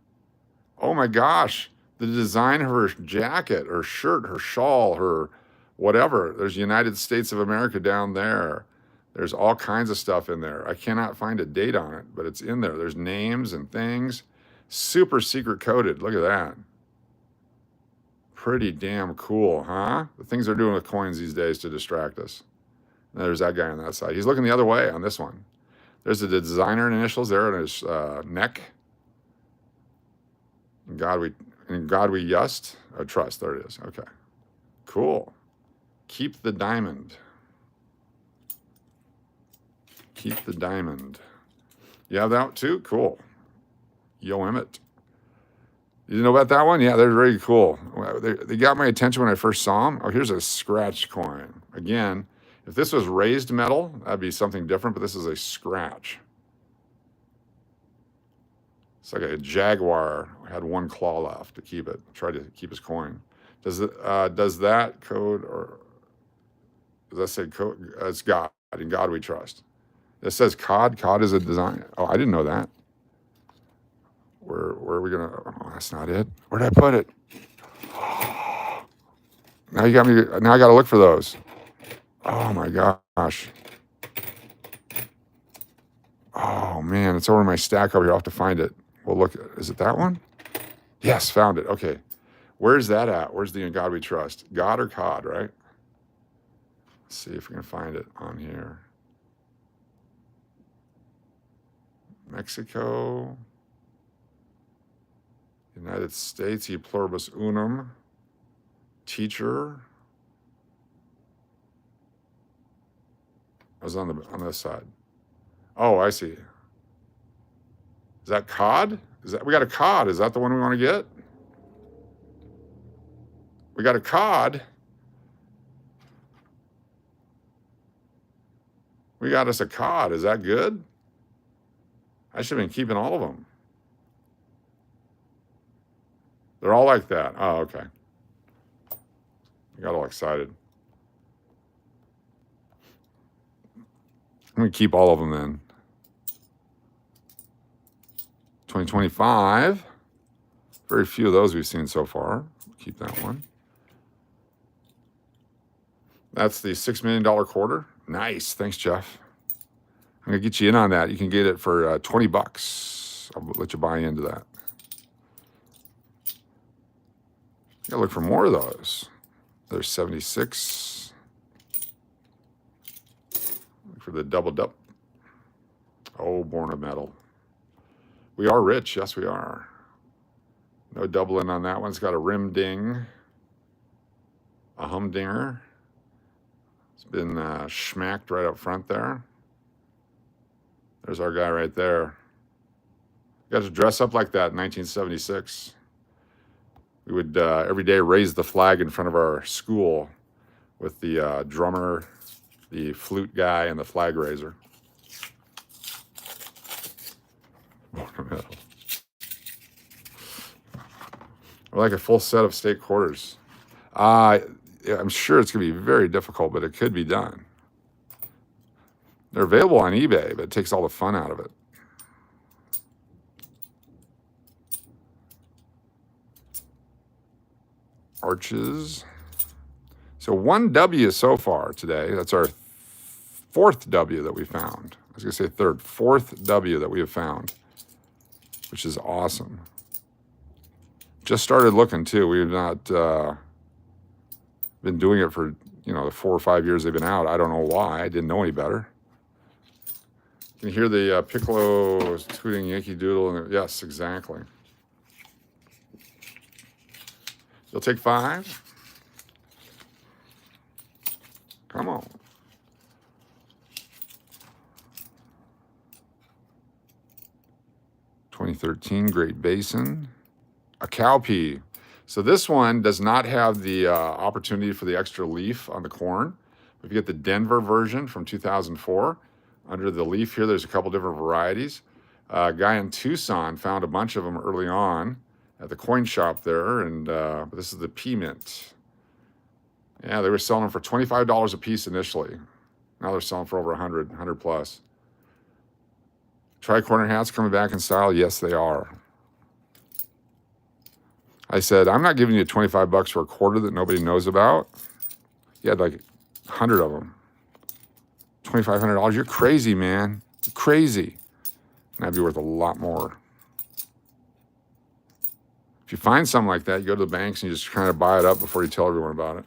Oh my gosh. The design of her jacket, her shirt, her shawl, her whatever. There's United States of America down there. There's all kinds of stuff in there. I cannot find a date on it, but it's in there. There's names and things. Super secret coded. Look at that. Pretty damn cool, huh? The things they're doing with coins these days to distract us. And there's that guy on that side. He's looking the other way on this one. There's the designer initials there on his neck. In God we trust. There it is. Okay. Cool. Keep the diamond. Keep the diamond. You have that too? Cool. Yo, Emmett. You know about that one? Yeah, they're very cool. They got my attention when I first saw them. Oh, here's a scratch coin. Again, if this was raised metal, that'd be something different, but this is a scratch. It's like a jaguar had one claw left to keep it, try to keep his coin. Does that code, or does that say code? It's God. In God we trust. It says COD. COD is a design. Oh, I didn't know that. Where are we gonna? Oh, that's not it. Where did I put it? Now you got me. Now I got to look for those. Oh my gosh. Oh man, it's over in my stack over here. I'll have to find it. Well, look. Is it that one? Yes, found it. Okay. Where's that at? Where's the In God We Trust? God or COD, right? Let's see if we can find it on here. Mexico. United States, e pluribus unum, teacher. I was on this side. Oh, I see. Is that COD? We got a COD? Is that the one we want to get? We got a COD. We got us a COD. Is that good? I should have been keeping all of them. They're all like that. Oh, okay. I got all excited. I'm going to keep all of them then. 2025. Very few of those we've seen so far. Keep that one. That's the $6 million quarter. Nice. Thanks, Jeff. I'm going to get you in on that. You can get it for 20 bucks. I'll let you buy into that. You gotta look for more of those. There's 76. Look for the doubled up. Oh, born of metal. We are rich. Yes, we are. No doubling on that one. It's got a rim ding. A humdinger. It's been schmacked right up front there. There's our guy right there. Got to dress up like that in 1976. We would every day raise the flag in front of our school with the drummer, the flute guy, and the flag raiser. We're like a full set of state quarters. I'm sure it's going to be very difficult, but it could be done. They're available on eBay, but it takes all the fun out of it. Arches. So 1 W so far today. That's our 4th W that we found. I was going to say third. 4th W that we have found, which is awesome. Just started looking too. We have not been doing it for, the 4 or 5 years they've been out. I don't know why. I didn't know any better. You can hear the piccolo tooting Yankee Doodle. Yes, exactly. You'll take 5? Come on. $2013 Great Basin. A cowpea. So this one does not have the opportunity for the extra leaf on the corn. If you get the Denver version from 2004, under the leaf here, there's a couple different varieties. A guy in Tucson found a bunch of them early on at the coin shop there, and this is the pea mint. Yeah, they were selling them for $25 a piece initially. Now they're selling for over 100 plus. Tri-corner hats coming back in style? Yes, they are. I said, I'm not giving you 25 bucks for a quarter that nobody knows about. You had like 100 of them. $2,500. You're crazy, man. You're crazy. And that'd be worth a lot more. If you find something like that, you go to the banks and you just kind of buy it up before you tell everyone about it.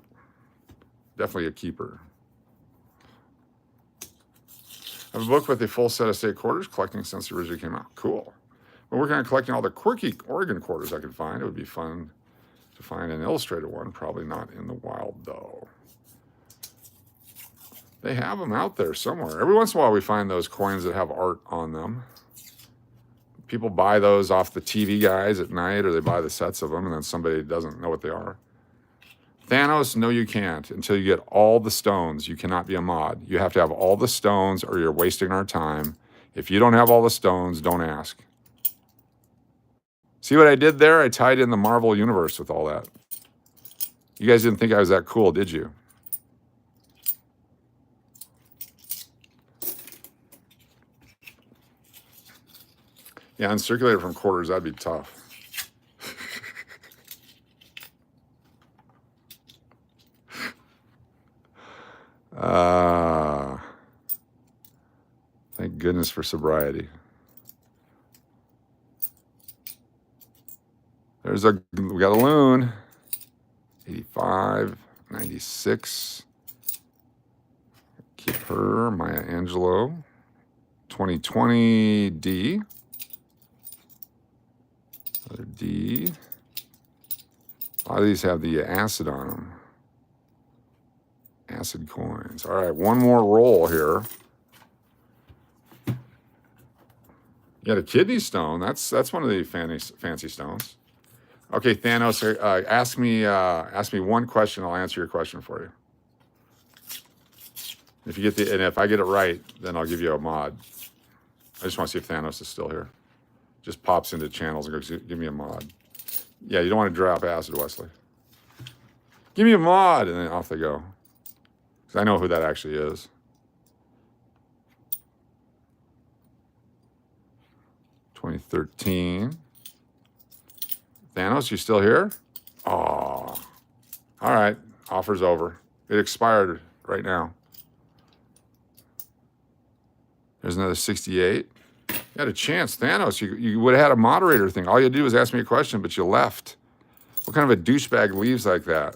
Definitely a keeper. I have a book with a full set of state quarters, collecting since it originally came out. Cool. We're working on collecting all the quirky Oregon quarters I could find. It would be fun to find an illustrated one. Probably not in the wild, though. They have them out there somewhere. Every once in a while, we find those coins that have art on them. People buy those off the TV guys at night, or they buy the sets of them, and then somebody doesn't know what they are. Thanos, no, you can't. Until you get all the stones, you cannot be a mod. You have to have all the stones, or you're wasting our time. If you don't have all the stones, don't ask. See what I did there? I tied in the Marvel universe with all that. You guys didn't think I was that cool, did you? Yeah, uncirculated from quarters, that'd be tough. Thank goodness for sobriety. We got a loon. 85, 96. Keep her, Maya Angelou. 2020 D. Another D. A lot of these have the acid on them. Acid coins. All right, one more roll here. You got a kidney stone. That's one of the fancy stones. Okay, Thanos, ask me one question. I'll answer your question for you. If I get it right, then I'll give you a mod. I just want to see if Thanos is still here. Just pops into channels and goes, give me a mod. Yeah, you don't want to drop acid, Wesley. Give me a mod, and then off they go. Because I know who that actually is. $2013. Thanos, you still here? Oh, all right. Offer's over. It expired right now. There's another 68. You had a chance, Thanos. You would have had a moderator thing. All you had to do was ask me a question, but you left. What kind of a douchebag leaves like that?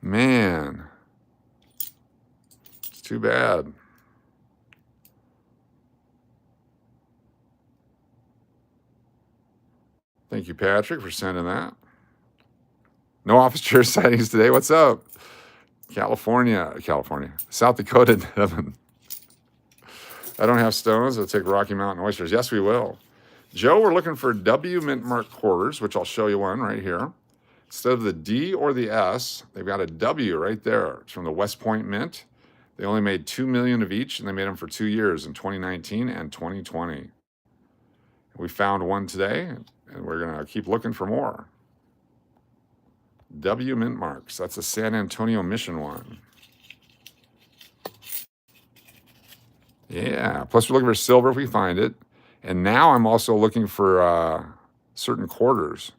Man. It's too bad. Thank you, Patrick, for sending that. No office chair sightings today. What's up? California. South Dakota, Devin. I don't have stones. I'll take Rocky Mountain oysters. Yes, we will. Joe, we're looking for W mint mark quarters, which I'll show you one right here. Instead of the D or the S, they've got a W right there. It's from the West Point Mint. They only made 2 million of each, and they made them for 2 years in 2019 and 2020. We found one today, and we're going to keep looking for more. W mint marks. That's a San Antonio Mission one. Yeah. Plus, we're looking for silver if we find it. And now I'm also looking for certain quarters.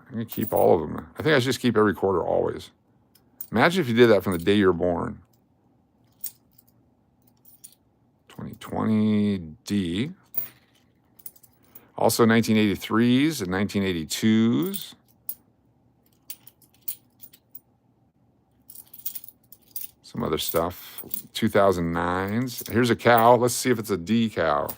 I'm going to keep all of them. I think I should just keep every quarter always. Imagine if you did that from the day you're born. 2020 D. Also 1983s and 1982s. Some other stuff. 2009s. Here's a cow. Let's see if it's a D cow.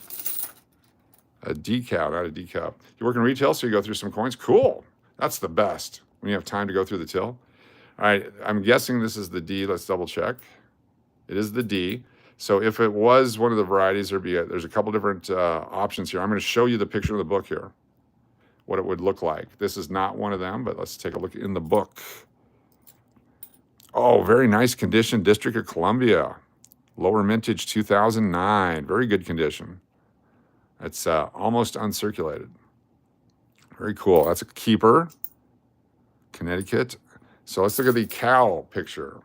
A D cow, not a D cup. You work in retail, so you go through some coins. Cool. That's the best when you have time to go through the till. All right, I'm guessing this is the D. Let's double check. It is the D. So if it was one of the varieties, there's a couple different options here. I'm going to show you the picture of the book here, what it would look like. This is not one of them, but let's take a look in the book. Oh, very nice condition, District of Columbia. Lower mintage 2009. Very good condition. It's almost uncirculated. Very cool. That's a keeper. Connecticut. So let's look at the cow picture.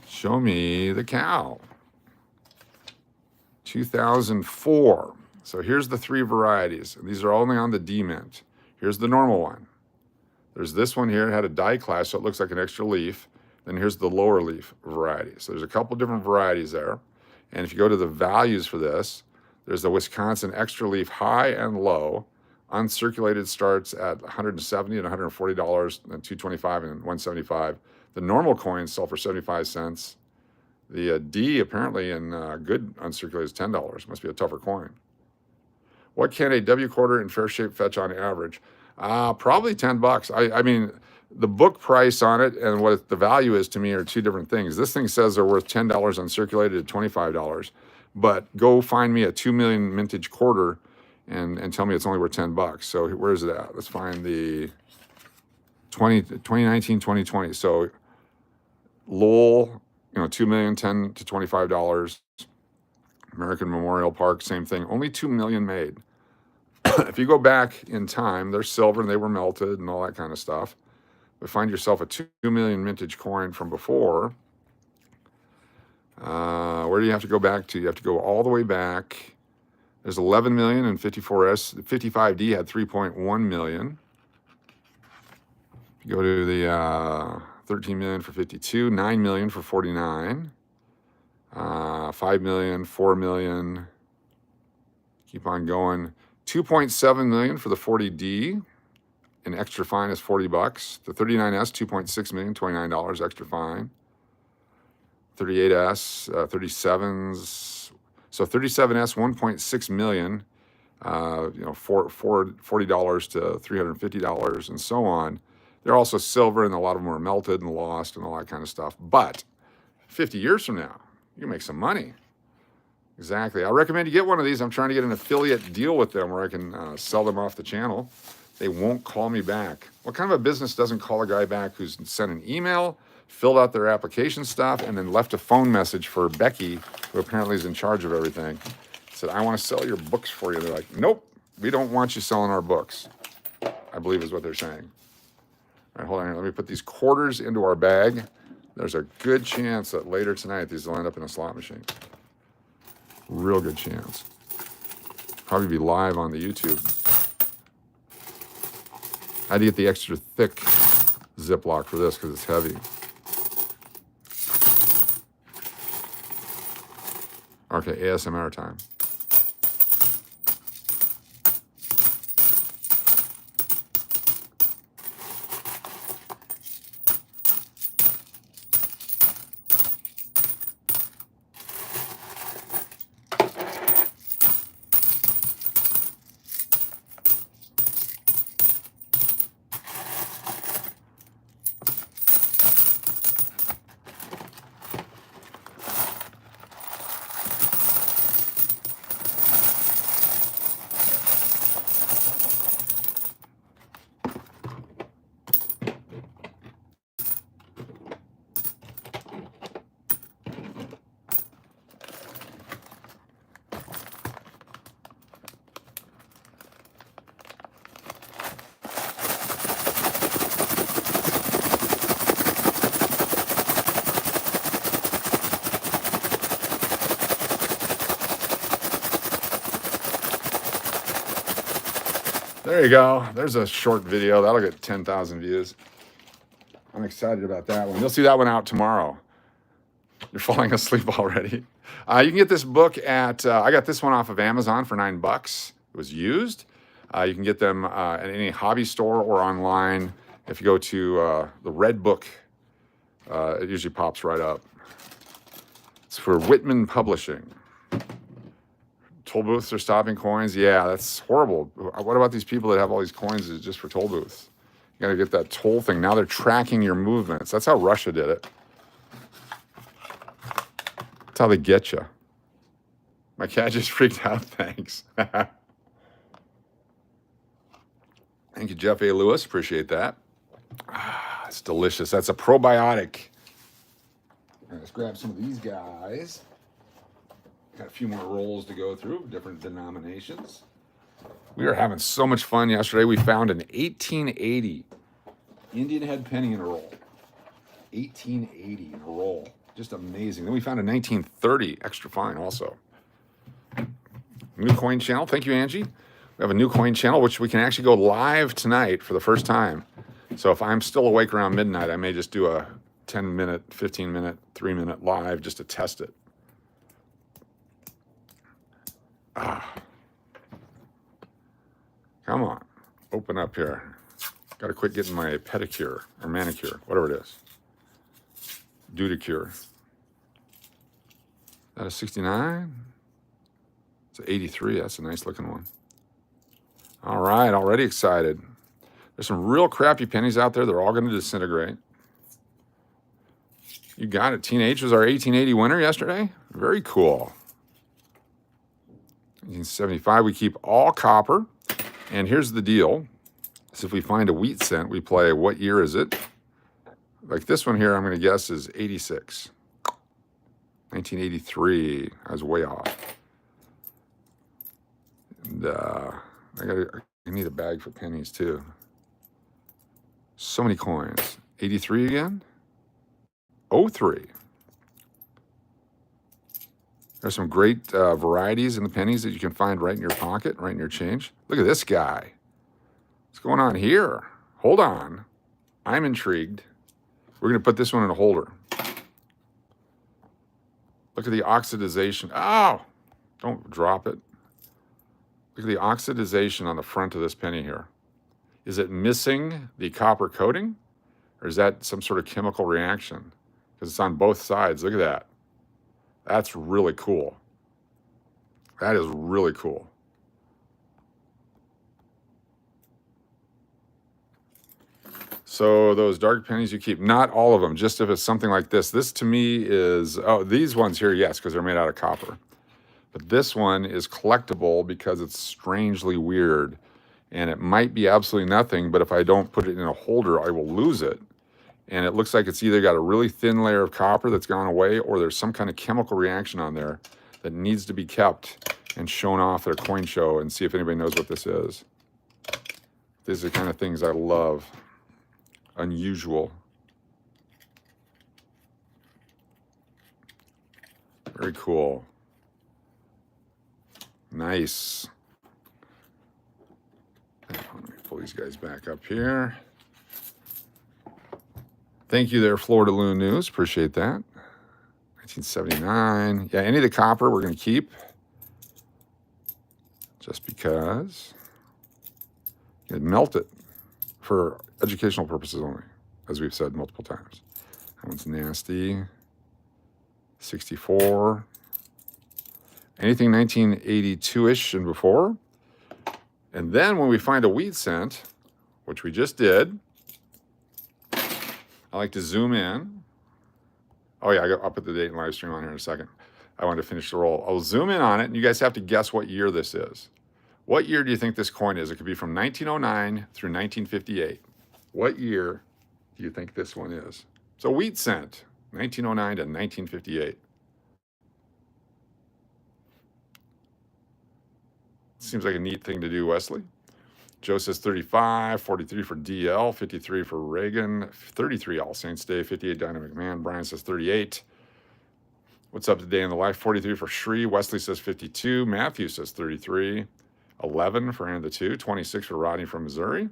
Show me the cow. 2004. So here's the 3 varieties. These are only on the D mint. Here's the normal one. There's this one here. It had a die class, so it looks like an extra leaf. Then here's the lower leaf variety. So there's a couple different varieties there. And if you go to the values for this, There's the Wisconsin Extra Leaf High and Low. Uncirculated starts at $170 and $140, and $225 and $175. The normal coins sell for 75 cents. The D apparently in good uncirculated is $10. Must be a tougher coin. What can a W quarter in fair shape fetch on average? Probably $10. I mean, the book price on it and what the value is to me are two different things. This thing says they're worth $10 uncirculated at $25, but go find me a 2 million mintage quarter and tell me it's only worth $10. So where is it at? Let's find the 2019, 2020. So Lowell, 2 million, $10 to $25. American Memorial Park, same thing. Only 2 million made. If you go back in time, they're silver and they were melted and all that kind of stuff. But find yourself a 2 million mintage coin from before. Where do you have to go back to? You have to go all the way back. There's 11 million and 54S. The 55D had 3.1 million. You go to the 13 million for 52, 9 million for 49, 5 million, 4 million. Keep on going. 2.7 million for the 40D. An extra fine is $40. The 39S, 2.6 million, $29 extra fine. 38S, 37s. So 37S, 1.6 million. $40 to $350 and so on. They're also silver, and a lot of them are melted and lost and all that kind of stuff. But 50 years from now, you can make some money. Exactly. I recommend you get one of these. I'm trying to get an affiliate deal with them where I can sell them off the channel. They won't call me back. What kind of a business doesn't call a guy back who's sent an email, filled out their application stuff, and then left a phone message for Becky, who apparently is in charge of everything? Said, I want to sell your books for you. They're like, nope, we don't want you selling our books, I believe is what they're saying. All right, hold on here. Let me put these quarters into our bag. There's a good chance that later tonight these will end up in a slot machine. Real good chance. Probably be live on the YouTube. I had to get the extra thick Ziploc for this because it's heavy. Okay, ASMR time. There you go. There's a short video. That'll get 10,000 views. I'm excited about that one. You'll see that one out tomorrow. You're falling asleep already. You can get this book at, I got this one off of Amazon for $9. It was used. You can get them at any hobby store or online. If you go to the Red Book, it usually pops right up. It's for Whitman Publishing. Toll booths are stopping coins. Yeah, that's horrible. What about these people that have all these coins just for toll booths? You got to get that toll thing. Now they're tracking your movements. That's how Russia did it. That's how they get you. My cat just freaked out. Thanks. Thank you, Jeff A. Lewis. Appreciate that. It's delicious. That's a probiotic. All right, let's grab some of these guys. Got a few more rolls to go through, different denominations. We were having so much fun yesterday. We found an 1880 Indian head penny in a roll. 1880 in a roll. Just amazing. Then we found a 1930 extra fine also. New coin channel. Thank you, Angie. We have a new coin channel, which we can actually go live tonight for the first time. So if I'm still awake around midnight, I may just do a 10-minute, 15-minute, 3-minute live just to test it. Come on. Open up here. Got to quit getting my pedicure or manicure, whatever it is. Dudicure. Is that a 69? It's an 83. That's a nice looking one. All right, already excited. There's some real crappy pennies out there. They're all going to disintegrate. You got it. Teenage was our 1880 winner yesterday. Very cool. 1975, we keep all copper. And here's the deal. So if we find a wheat cent, we play what year is it? Like this one here, I'm going to guess is 86. 1983. I was way off. And I need a bag for pennies too. So many coins. 83 again? 03. There's some great varieties in the pennies that you can find right in your pocket, right in your change. Look at this guy. What's going on here? Hold on. I'm intrigued. We're going to put this one in a holder. Look at the oxidization. Oh, don't drop it. Look at the oxidization on the front of this penny here. Is it missing the copper coating? Or is that some sort of chemical reaction? Because it's on both sides. Look at that. That's really cool. That is really cool. So those dark pennies you keep, not all of them, just if it's something like this. This to me is, oh, these ones here, yes, because they're made out of copper. But this one is collectible because it's strangely weird. And it might be absolutely nothing, but if I don't put it in a holder, I will lose it. And it looks like it's either got a really thin layer of copper that's gone away, or there's some kind of chemical reaction on there that needs to be kept and shown off at a coin show and see if anybody knows what this is. These are the kind of things I love. Unusual. Very cool. Nice. Let me pull these guys back up here. Thank you there, Florida Loon News. Appreciate that. 1979. Yeah, any of the copper we're going to keep. Just because. You can melt it for educational purposes only, as we've said multiple times. That one's nasty. 64. Anything 1982-ish and before. And then when we find a wheat cent, which we just did, I like to zoom in. Oh yeah, I'll put the date and live stream on here in a second. I want to finish the roll. I'll zoom in on it, and you guys have to guess what year this is. What year do you think this coin is? It could be from 1909 through 1958. What year do you think this one is? So wheat cent, 1909 to 1958. Seems like a neat thing to do, Wesley. Joe says 35, 43 for DL, 53 for Reagan, 33 All Saints Day, 58 Dynamic Man. Brian says 38. What's up today in the life? 43 for Shree. Wesley says 52. Matthew says 33. 11 for Anna the 2. 26 for Rodney from Missouri.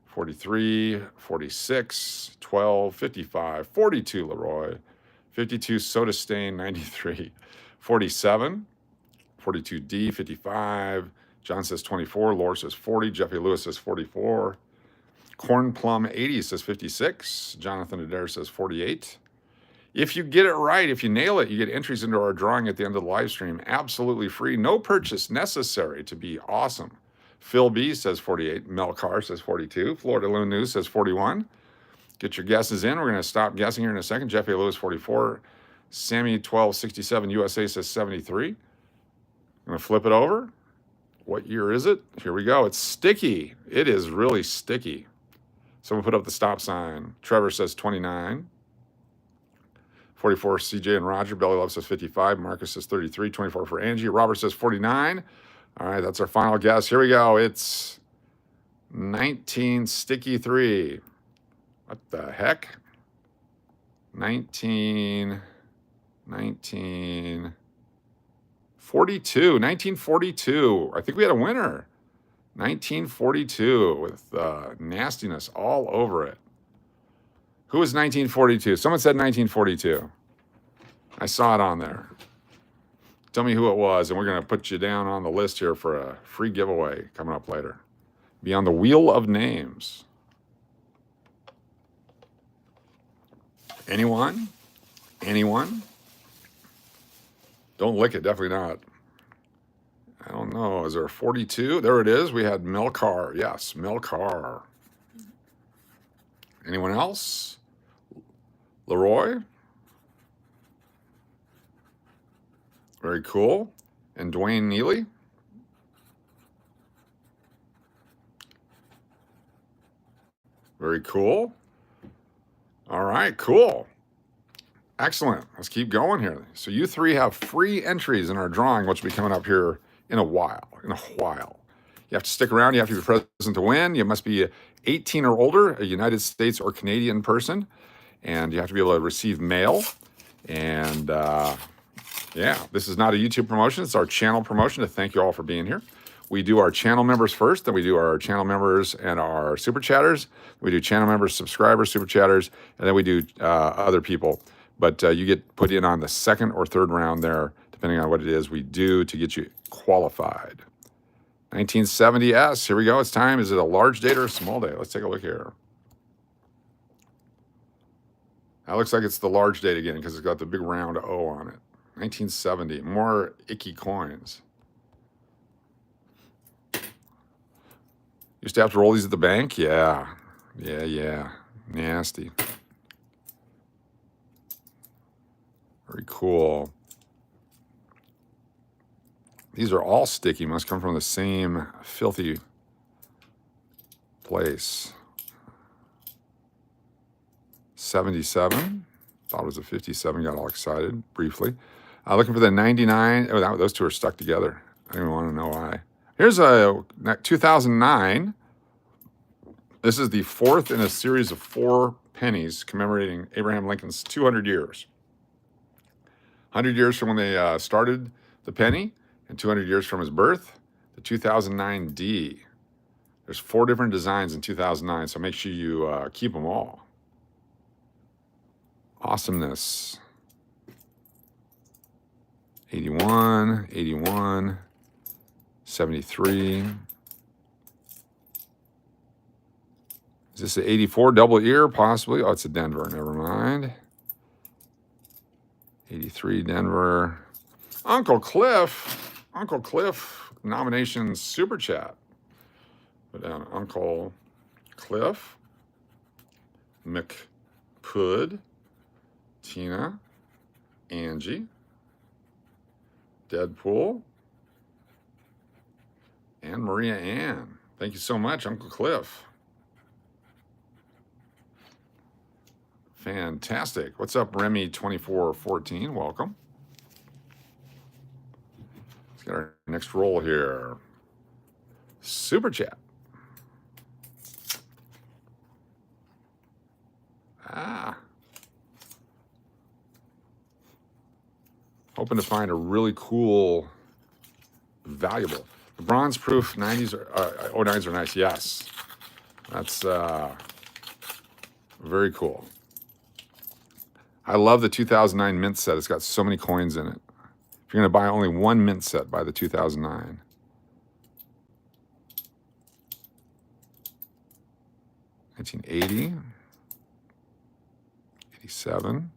43, 46, 12, 55, 42 Leroy. 52 Soda Stain, 93. 47, 42D, 55. John says 24. Laura says 40. Jeffy Lewis says 44. Corn Plum 80 says 56. Jonathan Adair says 48. If you get it right, if you nail it, you get entries into our drawing at the end of the live stream. Absolutely free. No purchase necessary to be awesome. Phil B says 48. Mel Carr says 42. Florida Loon News says 41. Get your guesses in. We're going to stop guessing here in a second. Jeffy Lewis 44. Sammy 1267 USA says 73. I'm going to flip it over. What year is it? Here we go. It's sticky. It is really sticky. Someone put up the stop sign. Trevor says 29. 44 CJ and Roger. Belly Love says 55. Marcus says 33. 24 for Angie. Robert says 49. All right, that's our final guess. Here we go. It's 19 sticky 3. What the heck? 1942. I think we had a winner. 1942 with nastiness all over it. Who was 1942? Someone said 1942. I saw it on there. Tell me who it was, and we're going to put you down on the list here for a free giveaway coming up later. Be on the wheel of names. Anyone? Anyone? Don't lick it, definitely not. I don't know. Is there a 42? There it is. We had Melcar. Yes, Melcar. Anyone else? Leroy? Very cool. And Dwayne Neely? Very cool. All right, cool. Excellent. Let's keep going here. So you three have free entries in our drawing, which will be coming up here in a while. You have to stick around. You have to be present to win. You must be 18 or older, a United States or Canadian person, and you have to be able to receive mail. And yeah, this is not a YouTube promotion. It's our channel promotion to thank you all for being here. We do our channel members first, then we do our channel members and our super chatters. We do channel members, subscribers, super chatters, and then we do other people. But you get put in on the second or third round there, depending on what it is we do to get you qualified. 1970S, here we go. It's time. Is it a large date or a small date? Let's take a look here. That looks like it's the large date again because it's got the big round O on it. 1970, more icky coins. Used to have to roll these at the bank? Yeah. Nasty. Very cool. These are all sticky. Must come from the same filthy place. 77. Thought it was a 57. Got all excited briefly. Looking for the 99. Oh, those two are stuck together. I don't even want to know why. Here's a 2009. This is the fourth in a series of 4 pennies commemorating Abraham Lincoln's 200 years. 100 years from when they started the penny and 200 years from his birth. The 2009 D. There's 4 different designs in 2009, so make sure you keep them all. Awesomeness. 81, 81, 73. Is this an 84 double ear? Possibly. Oh, it's a Denver. Never mind. 83 Denver. Uncle Cliff. Uncle Cliff nomination super chat. Put down Uncle Cliff. McPood. Tina. Angie. Deadpool. And Maria Ann. Thank you so much, Uncle Cliff. Fantastic. What's up, Remy2414? Welcome. Let's get our next roll here. Super chat. Hoping to find a really cool, valuable. The bronze proof 90s or 09s are nice. Yes. That's very cool. I love the 2009 mint set. It's got so many coins in it. If you're going to buy only one mint set, buy the 2009. $1980, 87.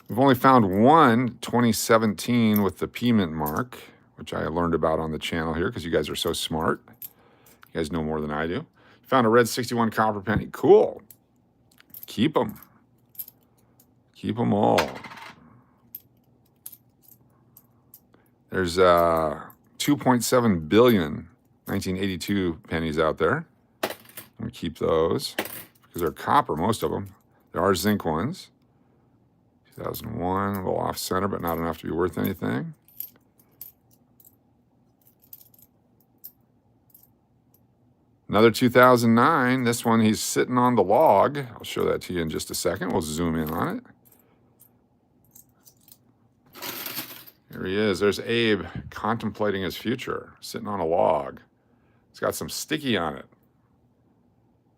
We've only found one 2017 with the P mint mark, which I learned about on the channel here because you guys are so smart. You guys know more than I do. Found a red 61 copper penny. Cool. Keep them. Keep them all. There's 2.7 billion 1982 pennies out there. I'm going to keep those because they're copper, most of them. There are zinc ones. 2001, a little off center, but not enough to be worth anything. Another 2009. This one, he's sitting on the log. I'll show that to you in just a second. We'll zoom in on it. Here he is. There's Abe contemplating his future, sitting on a log. It's got some sticky on it.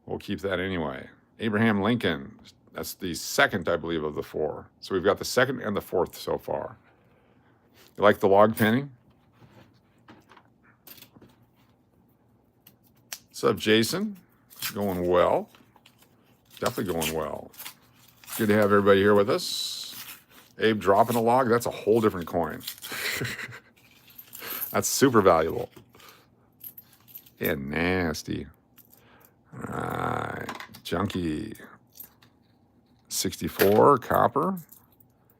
We'll keep that anyway. Abraham Lincoln. That's the second, I believe, of the 4. So we've got the second and the 4th so far. You like the log penny? What's up, Jason? Going well. Definitely going well. Good to have everybody here with us. Abe dropping a log, that's a whole different coin. That's super valuable. Yeah, nasty. All right, Junkie. 64, copper.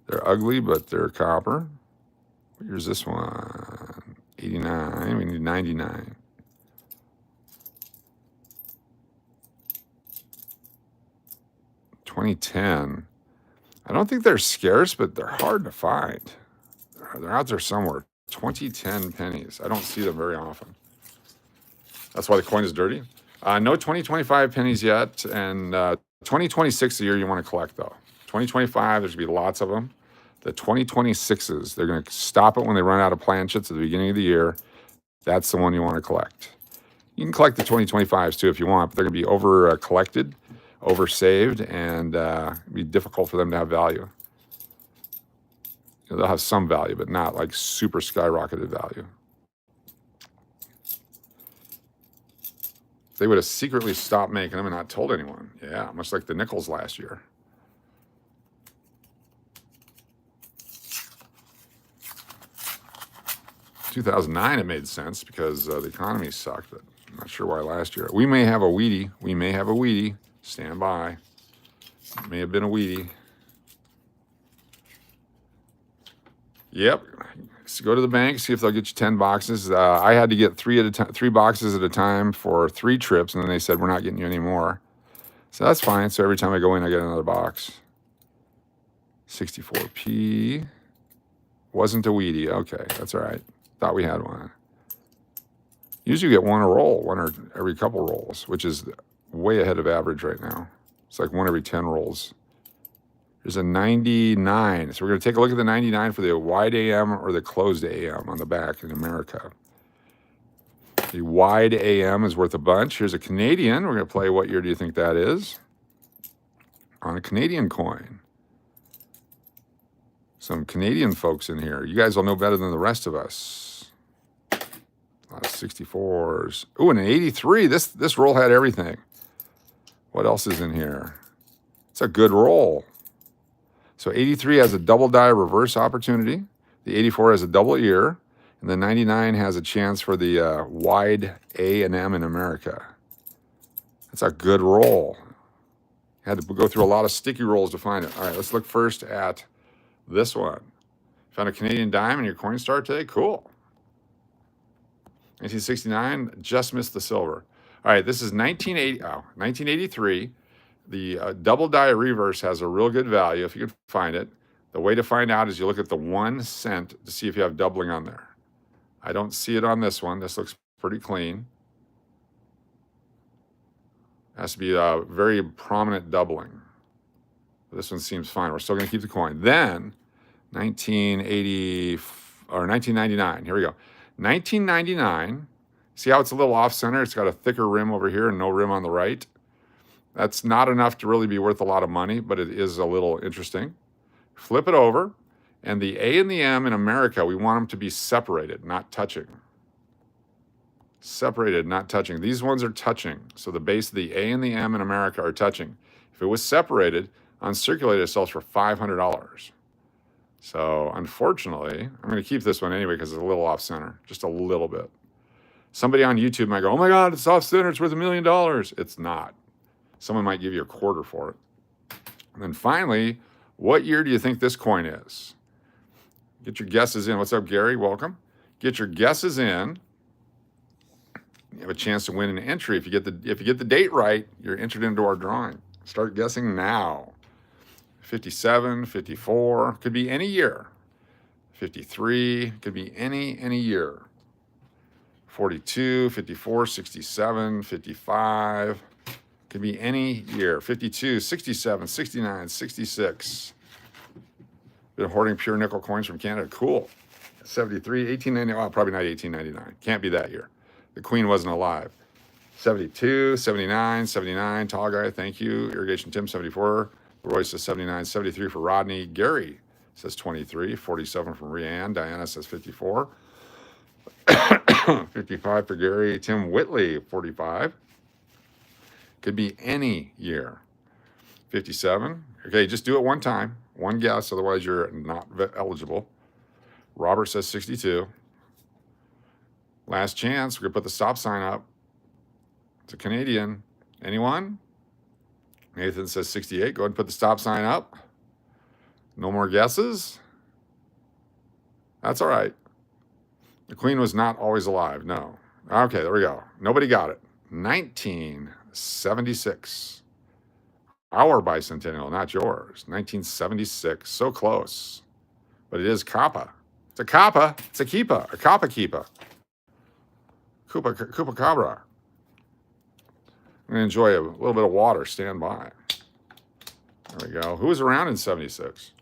They're ugly, but they're copper. Here's this one. 89, we need 99. $20.10. I don't think they're scarce, but they're hard to find. They're out there somewhere. 2010 pennies. I don't see them very often. That's why the coin is dirty. No 2025 pennies yet, and 2026 is the year you want to collect, though. 2025, there's going to be lots of them. The 2026s, they're going to stop it when they run out of planchets at the beginning of the year. That's the one you want to collect. You can collect the 2025s, too, if you want, but they're going to be over-collected, over-saved, and it'll be difficult for them to have value. They'll have some value, but not like super skyrocketed value. They would have secretly stopped making them and not told anyone. Yeah, much like the nickels last year. In 2009, it made sense because the economy sucked, but I'm not sure why last year. We may have a Wheatie. We may have a Wheatie. Stand by. It may have been a Wheatie. Yep. So go to the bank, see if they'll get you 10 boxes. I had to get three boxes at a time for 3 trips, and then they said, we're not getting you any more. So that's fine. So every time I go in, I get another box. 64p. Wasn't a Wheatie. Okay, that's all right. Thought we had one. Usually you get one a roll, one or every couple rolls, which is way ahead of average right now. It's like 1 every 10 rolls. There's a 99. So we're going to take a look at the 99 for the wide AM or the closed AM on the back in America. The wide AM is worth a bunch. Here's a Canadian. We're going to play what year do you think that is? On a Canadian coin. Some Canadian folks in here. You guys will know better than the rest of us. A lot of 64s. Ooh, and an 83. This roll had everything. What else is in here? It's a good roll. So 83 has a double die reverse opportunity. The 84 has a double ear. And the 99 has a chance for the wide A and M in America. That's a good roll. Had to go through a lot of sticky rolls to find it. All right, let's look first at this one. Found a Canadian dime in your Coinstar today? Cool. 1969, just missed the silver. All right, this is 1983. The double die reverse has a real good value if you can find it. The way to find out is you look at the 1 cent to see if you have doubling on there. I don't see it on this one. This looks pretty clean. Has to be a very prominent doubling. This one seems fine. We're still going to keep the coin. Then 1999. Here we go. 1999. See how it's a little off center? It's got a thicker rim over here and no rim on the right. That's not enough to really be worth a lot of money, but it is a little interesting. Flip it over, and the A and the M in America, we want them to be separated, not touching. Separated, not touching. These ones are touching, so the base of the A and the M in America are touching. If it was separated, uncirculated, it sells for $500. So unfortunately, I'm going to keep this one anyway because it's a little off center, just a little bit. Somebody on YouTube might go, oh my God, it's off center, it's worth $1 million. It's not. Someone might give you a quarter for it. And then finally, what year do you think this coin is? Get your guesses in. What's up, Gary? Welcome. Get your guesses in. You have a chance to win an entry. If you get the date right, you're entered into our drawing. Start guessing now. 57, 54, could be any year. 53, could be any year. 42, 54, 67, 55. Could be any year. 52, 67, 69, 66. Been hoarding pure nickel coins from Canada. Cool. 73, 1899. Well, probably not 1899. Can't be that year. The Queen wasn't alive. 72, 79, 79. Tall guy, thank you. Irrigation Tim, 74. Royce is 79, 73 for Rodney. Gary, says 23. 47 from Rianne. Diana says 54. 55 for Gary. Tim Whitley, 45. Could be any year. 57. Okay, just do it one time. One guess, otherwise you're not eligible. Robert says 62. Last chance. We're going to put the stop sign up. It's a Canadian. Anyone? Nathan says 68. Go ahead and put the stop sign up. No more guesses? That's all right. The Queen was not always alive. No. Okay, there we go. Nobody got it. 1976. Our bicentennial, not yours. 1976. So close. But it is Kappa. It's a Kappa. It's a Keepa. A Kappa Keepa. Koopa Cabra. I'm going to enjoy a little bit of water. Stand by. There we go. Who was around in 76?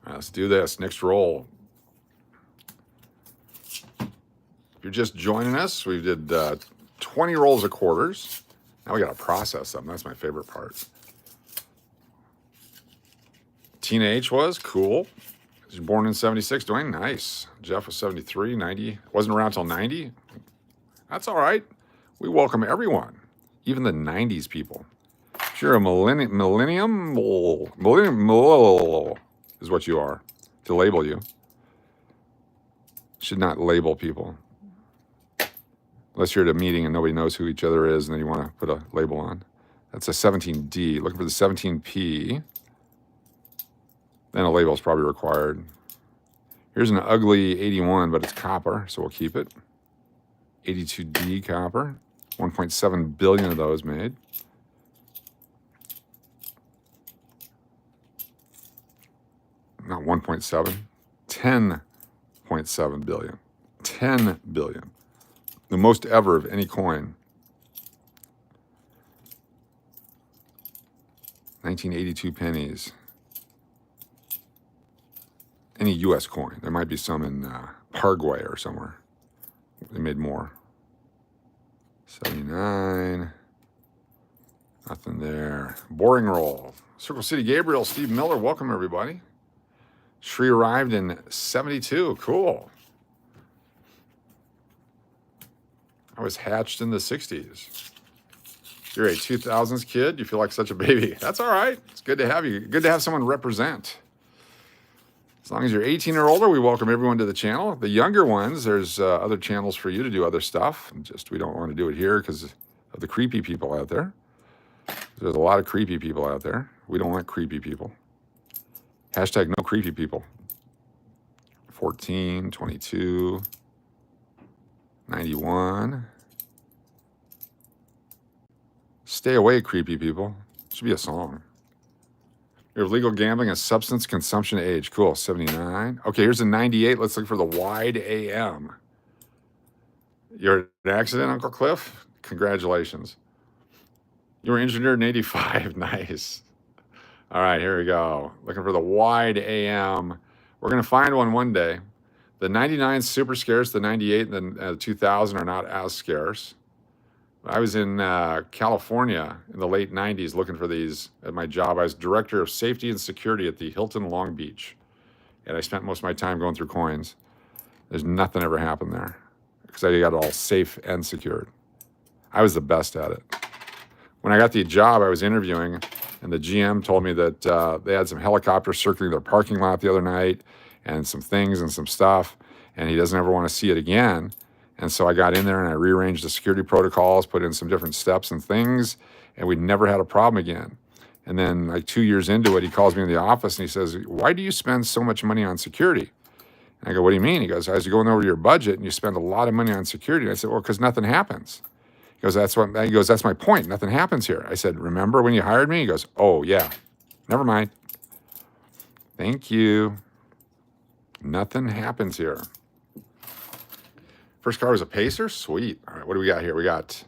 Let's do this. Next roll. If you're just joining us, we did 20 rolls of quarters. Now we got to process them. That's my favorite part. Tina H was cool. She was born in 76. Dwayne, nice. Jeff was 73, 90. Wasn't around till 90. That's all right. We welcome everyone, even the 90s people. If you're a millennium is what you are, to label you. Should not label people. Unless you're at a meeting and nobody knows who each other is and then you want to put a label on. That's a 17D. Looking for the 17P. Then a label is probably required. Here's an ugly 81, but it's copper, so we'll keep it. 82D copper. 1.7 billion of those made. Not 1.7, 10.7 billion. 10 billion. The most ever of any coin. 1982 pennies. Any U.S. coin. There might be some in Paraguay or somewhere. They made more. 79. Nothing there. Boring roll. Circle City Gabriel, Steve Miller. Welcome, everybody. Shri arrived in 72. Cool. I was hatched in the 60s. You're a 2000s kid. You feel like such a baby. That's all right. It's good to have you. Good to have someone represent. As long as you're 18 or older, we welcome everyone to the channel. The younger ones, there's other channels for you to do other stuff. Just we don't want to do it here because of the creepy people out there. There's a lot of creepy people out there. We don't want creepy people. Hashtag no creepy people. 14, 22, 91. Stay away, creepy people. Should be a song. You're legal gambling and substance consumption age. Cool. 79. Okay, here's a 98. Let's look for the wide AM. You're in an accident, Uncle Cliff? Congratulations. You were engineered in 85. Nice. All right, here we go. Looking for the wide AM. We're going to find one day. The 99 is super scarce. The 98 and the 2000 are not as scarce. I was in California in the late 90s looking for these at my job. I was director of safety and security at the Hilton Long Beach. And I spent most of my time going through coins. There's nothing ever happened there because I got it all safe and secured. I was the best at it. When I got the job, I was interviewing, and the GM told me that they had some helicopters circling their parking lot the other night and some things and some stuff, and he doesn't ever want to see it again. And so I got in there and I rearranged the security protocols, put in some different steps and things, and we never had a problem again. And then like 2 years into it, he calls me in the office and he says, "Why do you spend so much money on security?" And I go, "What do you mean?" He goes, "I was going over your budget and you spend a lot of money on security." And I said, "Well, because nothing happens." He goes, "That's my point. Nothing happens here." I said, "Remember when you hired me?" He goes, "Oh, yeah. Never mind. Thank you. Nothing happens here." First car was a Pacer? Sweet. All right, what do we got here? We got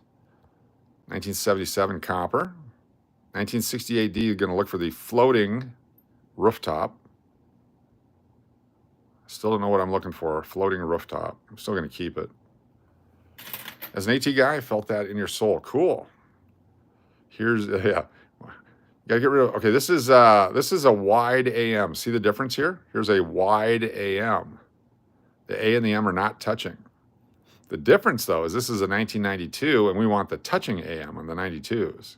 1977 copper. 1968 D, you're going to look for the floating rooftop. Still don't know what I'm looking for. Floating rooftop. I'm still going to keep it. As an AT guy, I felt that in your soul. Cool. Here's, yeah. Gotta get rid of, okay, this is a wide AM. See the difference here? Here's a wide AM. The A and the M are not touching. The difference though is this is a 1992 and we want the touching AM on the 92s.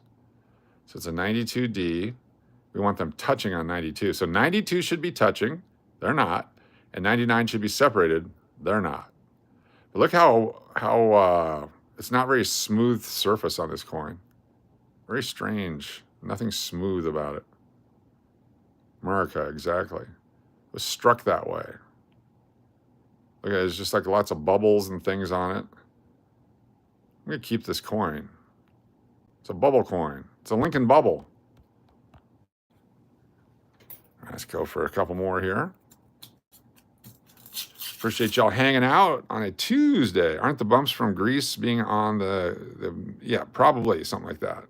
So it's a 92D. We want them touching on 92. So 92 should be touching. They're not. And 99 should be separated. They're not. But look how it's not very smooth surface on this coin. Very strange. Nothing smooth about it. America, exactly. It was struck that way. Look at it, it's just like lots of bubbles and things on it. I'm going to keep this coin. It's a bubble coin. It's a Lincoln bubble. Let's go for a couple more here. Appreciate y'all hanging out on a Tuesday. Aren't the bumps from Greece being on the yeah, probably something like that.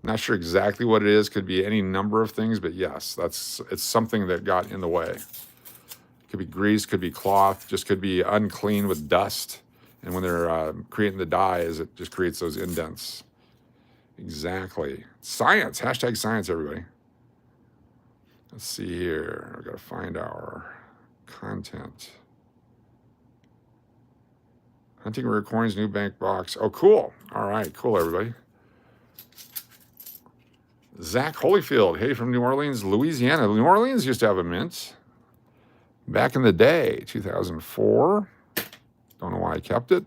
Not sure exactly what it is. Could be any number of things, but yes, it's something that got in the way. Could be grease, could be cloth, just could be unclean with dust. And when they're creating the dyes, it just creates those indents. Exactly. Science, hashtag science, everybody. Let's see here. I've got to find our content. Hunting rare coins, new bank box. Oh, cool. All right, cool, everybody. Zach Holyfield, hey, from New Orleans, Louisiana. New Orleans used to have a mint back in the day, 2004. Don't know why I kept it.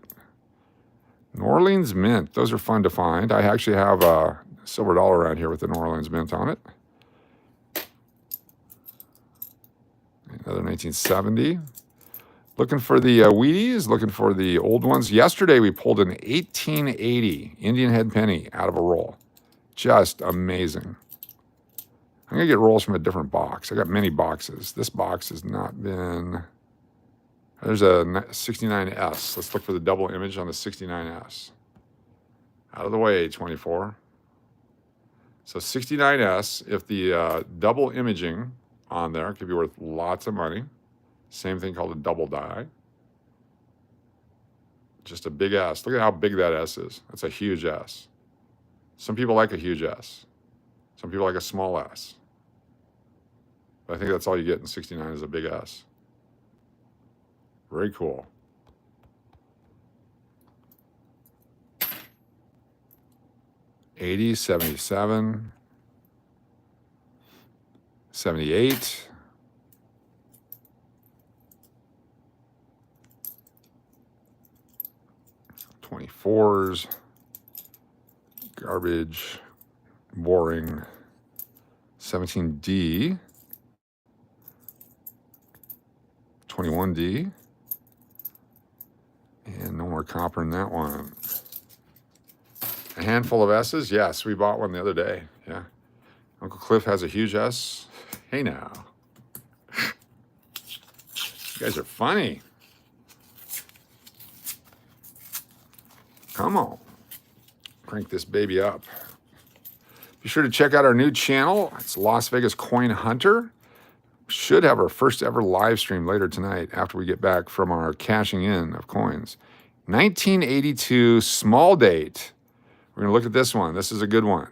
New Orleans mint, those are fun to find. I actually have a silver dollar around here with the New Orleans mint on it. Another 1970. Looking for the Wheaties, looking for the old ones. Yesterday we pulled an 1880 Indian head penny out of a roll. Just amazing. I'm gonna get rolls from a different box. I got many boxes. This box has not been, there's a 69S. Let's look for the double image on the 69S. Out of the way, 24. So 69S, if the double imaging on there could be worth lots of money. Same thing called a double die. Just a big S. Look at how big that S is. That's a huge S. Some people like a huge S. Some people like a small S. But I think that's all you get in 69 is a big S. Very cool. '80, 77, 78. 24s, garbage, boring, 17D, 21D, and no more copper in that one. A handful of S's, yes, we bought one the other day, yeah. Uncle Cliff has a huge S. Hey now. You guys are funny. Come on, crank this baby up. Be sure to check out our new channel. It's Las Vegas Coin Hunter. Should have our first ever live stream later tonight after we get back from our cashing in of coins. 1982 small date. We're gonna look at this one. This is a good one.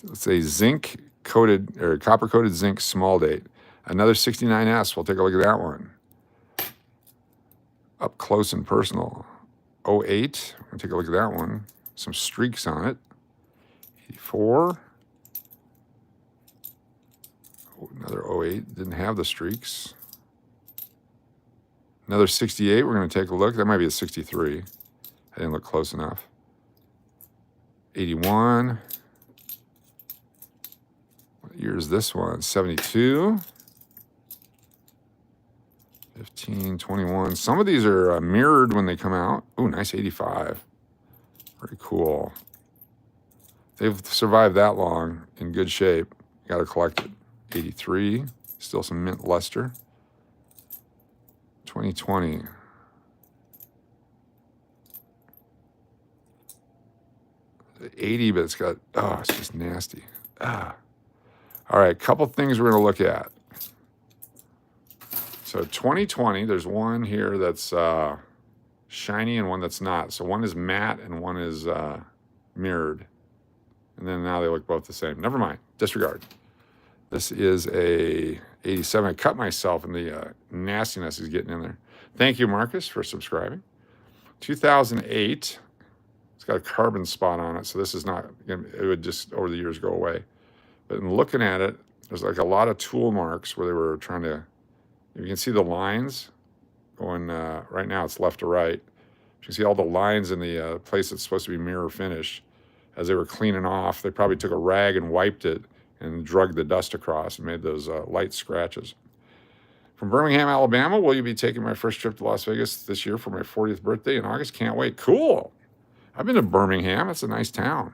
It's a zinc coated or copper coated zinc small date. Another 69S. We'll take a look at that one. Up close and personal. 08, we're gonna take a look at that one. Some streaks on it. 84. Oh, another 08, didn't have the streaks. Another 68, we're gonna take a look. That might be a 63. I didn't look close enough. 81. What year is this one? 72. 15, 21. Some of these are mirrored when they come out. Oh, nice 85. Very cool. They've survived that long in good shape. Got to collect it. 83. Still some mint luster. 2020. $80, but it's got, oh, it's just nasty. Ah. All right, couple things we're going to look at. So 2020, there's one here that's shiny and one that's not. So one is matte and one is mirrored. And then now they look both the same. Never mind. Disregard. This is a 87. I cut myself in the nastiness he's getting in there. Thank you, Marcus, for subscribing. 2008. It's got a carbon spot on it, so this is not, it would just over the years go away. But in looking at it, there's like a lot of tool marks where they were trying to, you can see the lines going, right now it's left to right. You can see all the lines in the place that's supposed to be mirror finish. As they were cleaning off, they probably took a rag and wiped it and drugged the dust across and made those light scratches. From Birmingham, Alabama, will you be taking my first trip to Las Vegas this year for my 40th birthday in August? Can't wait. Cool. I've been to Birmingham. It's a nice town.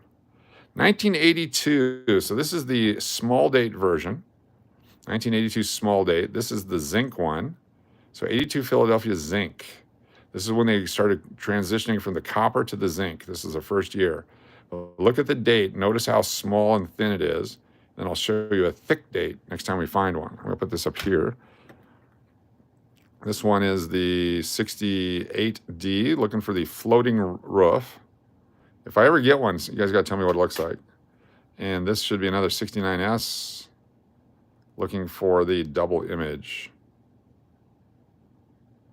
1982. So this is the small date version. 1982 small date. This is the zinc one. So 82 Philadelphia zinc. This is when they started transitioning from the copper to the zinc. This is the first year. Look at the date. Notice how small and thin it is. Then I'll show you a thick date next time we find one. I'm going to put this up here. This one is the 68D, looking for the floating roof. If I ever get one, you guys got to tell me what it looks like. And this should be another 69S, looking for the double image.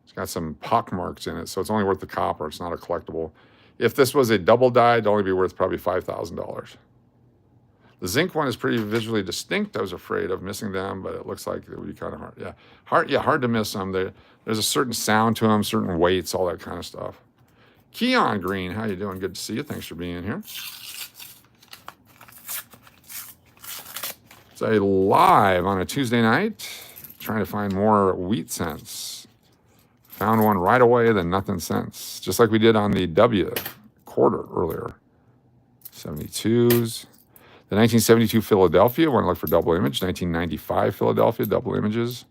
It's got some pock marks in it, so it's only worth the copper. It's not a collectible. If this was a double die, it'd only be worth probably $5,000. The zinc one is pretty visually distinct. I was afraid of missing them, but it looks like it would be kind of hard. Yeah, hard to miss them. There's a certain sound to them, certain weights, all that kind of stuff. Keon Green, how you doing? Good to see you. Thanks for being here. It's a live on a Tuesday night, trying to find more wheat cents. Found one right away, then nothing cents, just like we did on the W quarter earlier. 72s. The 1972 Philadelphia, want to look for double image. 1995 Philadelphia, double images.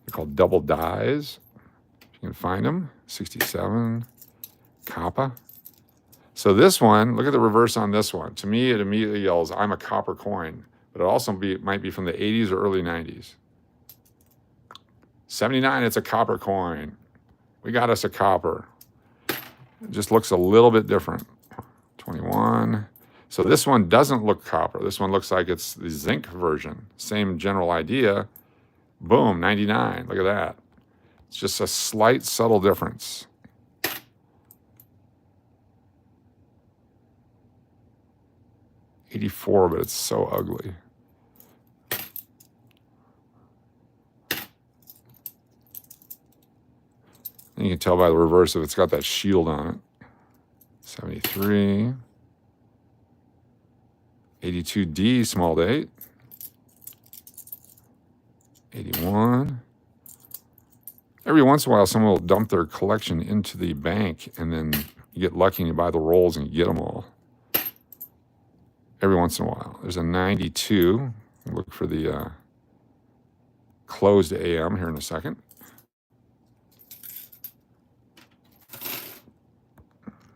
They're called double dies. If you can find them. 67. Copper. So this one, look at the reverse on this one. To me, it immediately yells, I'm a copper coin. But it also might be from the 80s or early 90s. 79, it's a copper coin. We got us a copper. It just looks a little bit different. 21. So this one doesn't look copper. This one looks like it's the zinc version. Same general idea. Boom, 99. Look at that. It's just a slight, subtle difference. $84, but it's so ugly. And you can tell by the reverse if it's got that shield on it. 73. 82D, small date. 81. Every once in a while, someone will dump their collection into the bank, and then you get lucky and you buy the rolls and you get them all. Every once in a while. There's a 92. Look for the closed AM here in a second.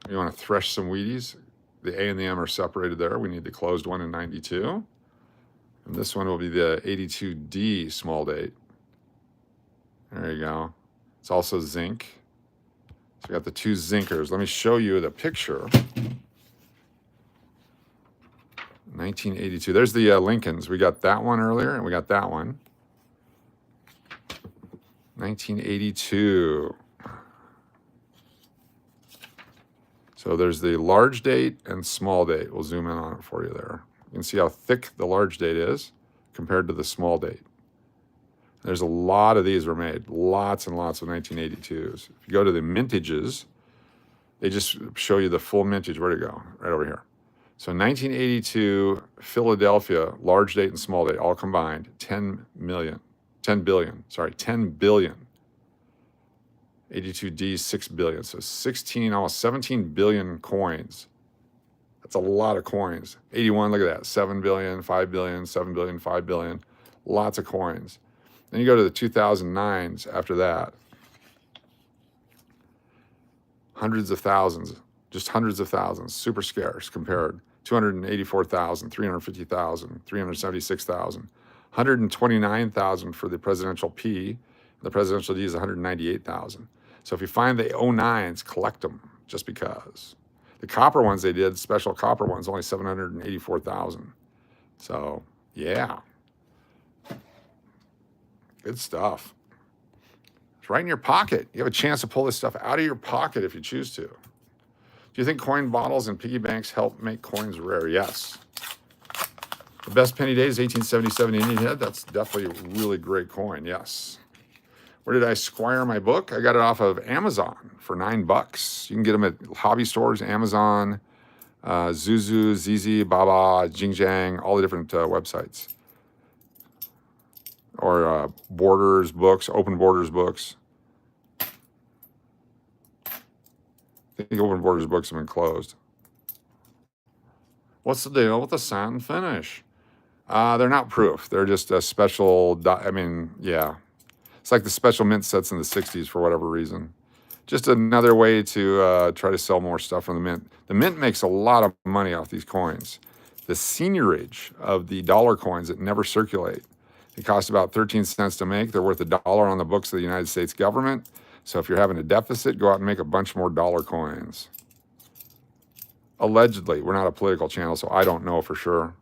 You want to thresh some Wheaties? The A and the M are separated there. We need the closed one in 92. And this one will be the 82D small date. There you go. It's also zinc. So we got the two zinkers. Let me show you the picture. 1982. There's the Lincolns. We got that one earlier, and we got that one. 1982. So there's the large date and small date. We'll zoom in on it for you there. You can see how thick the large date is compared to the small date. There's a lot of these were made. Lots and lots of 1982s. If you go to the mintages, they just show you the full mintage. Where'd it go? Right over here. So 1982 Philadelphia, large date and small date, all combined, 10 billion. 82D, 6 billion. So 16, almost 17 billion coins. That's a lot of coins. 81, look at that. 7 billion, 5 billion, 7 billion, 5 billion. Lots of coins. Then you go to the 2009s after that. Hundreds of thousands, just hundreds of thousands, super scarce compared. 284,000, 350,000, 376,000. 129,000 for the presidential P. The presidential D is 198,000. So if you find the 09s, collect them just because. The copper ones they did, special copper ones, only 784,000. So, yeah. Good stuff. It's right in your pocket. You have a chance to pull this stuff out of your pocket if you choose to. Do you think coin bottles and piggy banks help make coins rare? Yes. The best penny day is 1877 Indian head. That's definitely a really great coin, yes. Where did I squire my book? I got it off of Amazon for $9. You can get them at hobby stores, Amazon, Zuzu, ZZ, Baba, Jingjiang, all the different websites. Or Borders books, Open Borders books. I think Open Borders books have been closed. What's the deal with the satin finish? They're not proof. They're just a special, I mean, yeah. It's like the special mint sets in the 60s for whatever reason. Just another way to try to sell more stuff from the mint. The mint makes a lot of money off these coins. The seniorage of the dollar coins that never circulate. It costs about 13 cents to make. They're worth $1 on the books of the United States government. So if you're having a deficit, go out and make a bunch more dollar coins. Allegedly, we're not a political channel, so I don't know for sure.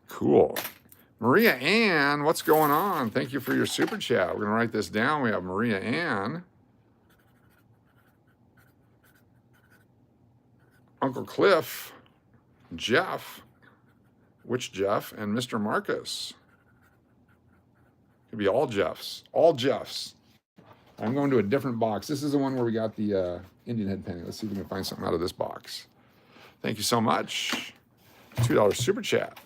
Cool. Maria Ann, what's going on? Thank you for your super chat. We're going to write this down. We have Maria Ann, Uncle Cliff, Jeff, which Jeff, and Mr. Marcus. Could be all Jeffs. All Jeffs. I'm going to a different box. This is the one where we got the Indian head penny. Let's see if we can find something out of this box. Thank you so much. $2 super chat.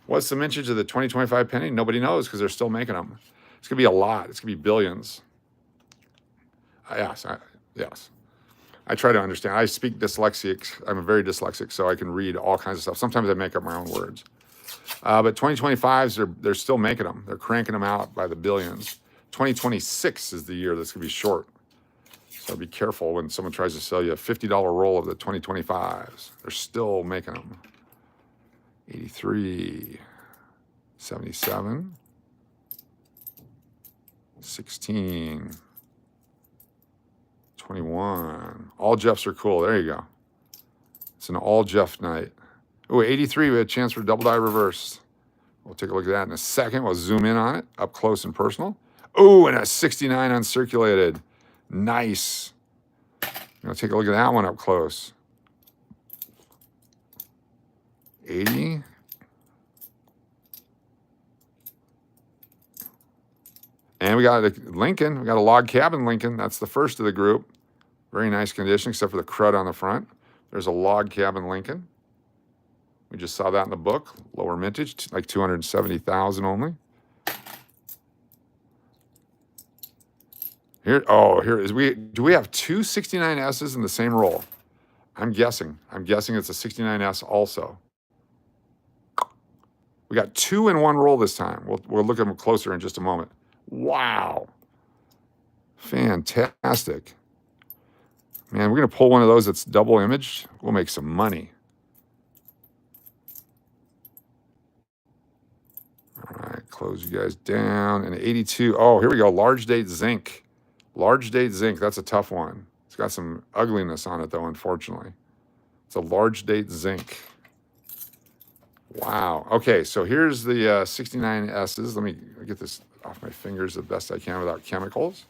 What's the mintage of the 2025 penny? Nobody knows because they're still making them. It's going to be a lot. It's going to be billions. Yes. I try to understand. I speak dyslexic. I'm a very dyslexic, so I can read all kinds of stuff. Sometimes I make up my own words. But 2025s, they're still making them. They're cranking them out by the billions. 2026 is the year that's going to be short. So be careful when someone tries to sell you a $50 roll of the 2025s. They're still making them. 83, 77, 16, 21. All Jeffs are cool. There you go. It's an all Jeff night. Oh, 83, we had a chance for double die reverse. We'll take a look at that in a second. We'll zoom in on it, up close and personal. Oh, and a 69 uncirculated. Nice. We'll take a look at that one up close. 80. And we got a Lincoln. We got a log cabin Lincoln. That's the first of the group. Very nice condition, except for the crud on the front. There's a log cabin Lincoln. We just saw that in the book. Lower mintage, like 270,000 only. Here is do we have two 69S's in the same roll? I'm guessing it's a 69S also. We got two in one roll this time. We'll look at them closer in just a moment. Wow. Fantastic. Man, we're going to pull one of those that's double imaged. We'll make some money. All right, close you guys down. And 82. Oh, here we go. Large date zinc. Large date zinc. That's a tough one. It's got some ugliness on it, though, unfortunately. It's a large date zinc. Wow. Okay, so here's the 69S's. Let me get this off my fingers the best I can without chemicals.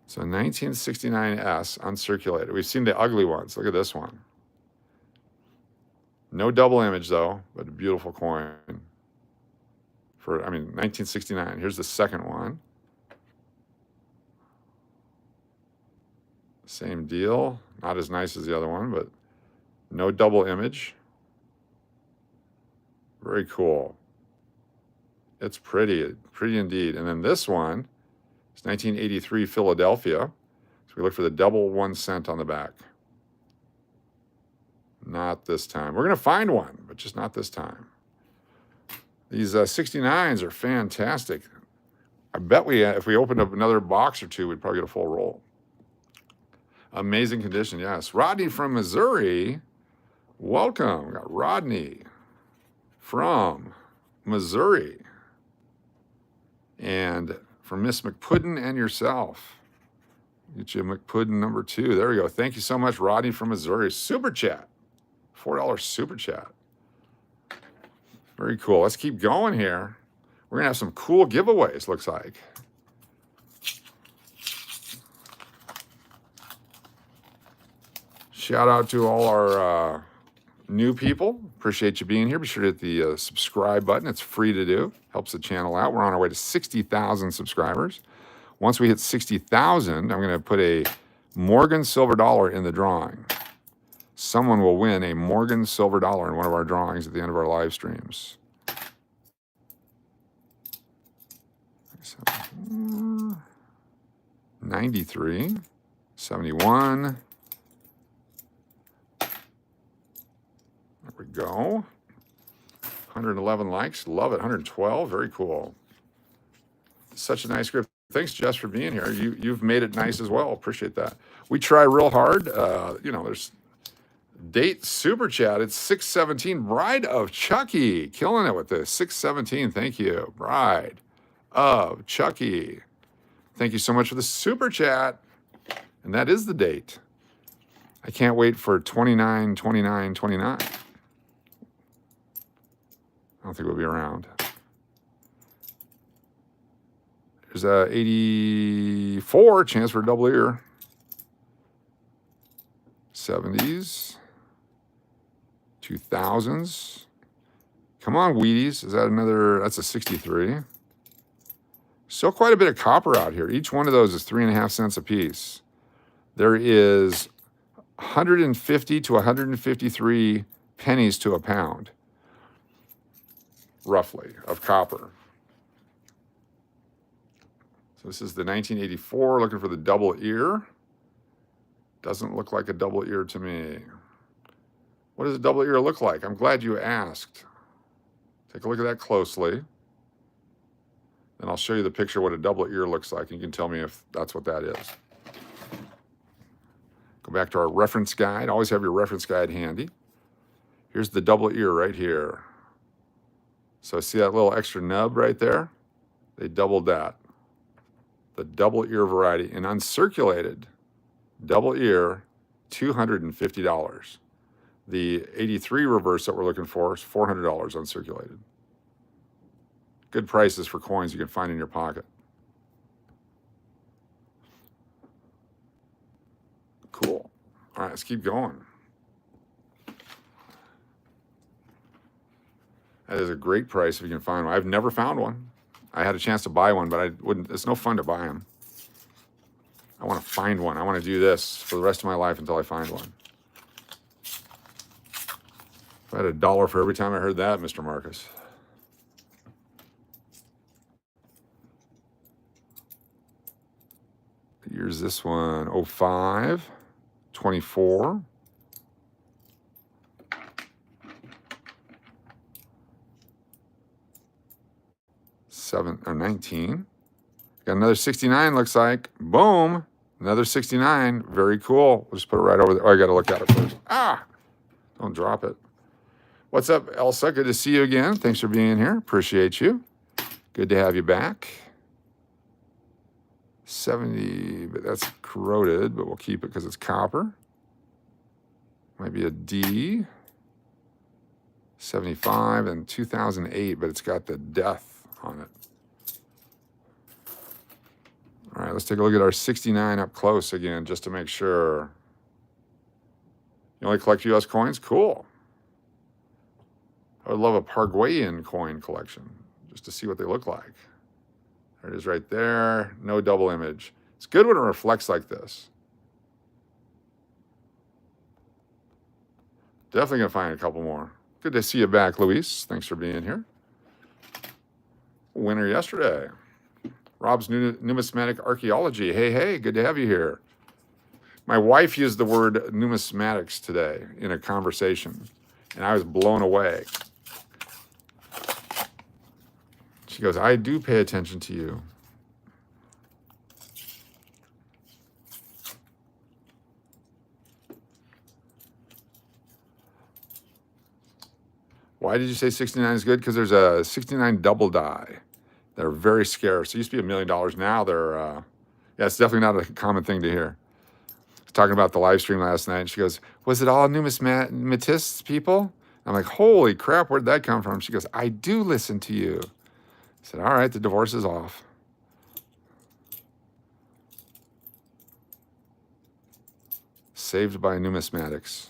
So 1969S uncirculated. We've seen the ugly ones. Look at this one. No double image, though, but a beautiful coin. 1969. Here's the second one. Same deal. Not as nice as the other one, but no double image. Very cool. It's pretty indeed. And then this one is 1983 Philadelphia. So we look for the double 1 cent on the back. Not this time. We're going to find one, but just not this time. These 69s are fantastic. I bet if we opened up another box or two, we'd probably get a full roll. Amazing condition, yes. Rodney from Missouri. Welcome. We got Rodney from Missouri. And for Miss McPuddin and yourself, get you McPuddin number 2. There we go. Thank you so much, Rodney from Missouri. Super chat. $4 super chat. Very cool. Let's keep going here. We're going to have some cool giveaways, looks like. Shout out to all our new people. Appreciate you being here. Be sure to hit the subscribe button. It's free to do. Helps the channel out. We're on our way to 60,000 subscribers. Once we hit 60,000, I'm going to put a Morgan silver dollar in the drawing. Someone will win a Morgan silver dollar in one of our drawings at the end of our live streams. 93, 71. There we go. 111 likes. Love it. 112. Very cool. Such a nice group. Thanks, Jess, for being here. You've made it nice as well. Appreciate that. We try real hard. There's date super chat. It's 617. Bride of Chucky. Killing it with this. 617. Thank you. Bride of Chucky. Thank you so much for the super chat. And that is the date. I can't wait for 29, 29, 29. I don't think we'll be around. There's a 84 chance for a double ear. 70s. 2000s. Come on, Wheaties. Is that another? That's a 63. So quite a bit of copper out here. Each one of those is 3.5 cents a piece. There is 150 to 153 pennies to a pound, roughly, of copper. So this is the 1984, looking for the double ear. Doesn't look like a double ear to me. What does a double ear look like? I'm glad you asked. Take a look at that closely. Then I'll show you the picture of what a double ear looks like, and you can tell me if that's what that is. Go back to our reference guide. Always have your reference guide handy. Here's the double ear right here. So see that little extra nub right there? They doubled that. The double ear variety. And uncirculated double ear, $250. The 83 reverse that we're looking for is $400 uncirculated. Good prices for coins you can find in your pocket. Cool. All right, let's keep going. That is a great price if you can find one. I've never found one. I had a chance to buy one, but I wouldn't. It's no fun to buy them. I want to find one. I want to do this for the rest of my life until I find one. If I had $1 for every time I heard that, Mr. Marcus. Here's this one, 05, 24. Or 19. Got another 69, looks like. Boom. Another 69. Very cool. We'll just put it right over there. Oh, I got to look at it first. Ah! Don't drop it. What's up, Elsa? Good to see you again. Thanks for being here. Appreciate you. Good to have you back. 70, but that's corroded, but we'll keep it because it's copper. Might be a D. 75 and 2008, but it's got the death on it. All right, let's take a look at our 69 up close again, just to make sure. You only collect U.S. coins? Cool. I would love a Paraguayan coin collection, just to see what they look like. There it is right there. No double image. It's good when it reflects like this. Definitely going to find a couple more. Good to see you back, Luis. Thanks for being here. Winner yesterday. Rob's Numismatic Archaeology. Hey, hey, good to have you here. My wife used the word numismatics today in a conversation, and I was blown away. She goes, I do pay attention to you. Why did you say 69 is good? Because there's a 69 double die They're very scarce. It used to be $1 million. Now they're, yeah, it's definitely not a common thing to hear. I was talking about the live stream last night, and she goes, was it all numismatists people? I'm like, holy crap, where'd that come from? She goes, I do listen to you. I said, all right, the divorce is off. Saved by numismatics.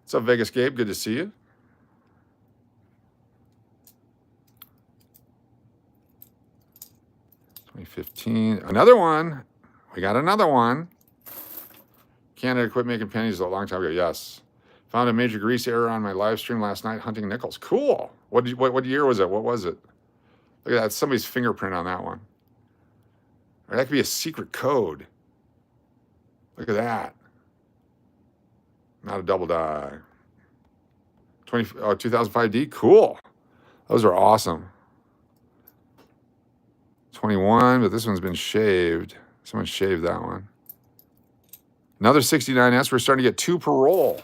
What's up, Vegas Gabe? Good to see you. $20.15. Another one. We got another one. Canada quit making pennies a long time ago. Yes. Found a major grease error on my live stream last night hunting nickels. Cool. What year was it? What was it? Look at that. Somebody's fingerprint on that one. Or that could be a secret code. Look at that. Not a double die. 2005D. Cool. Those are awesome. 21, but this one's been shaved. Someone shaved that one. Another 69S. We're starting to get 2 per roll.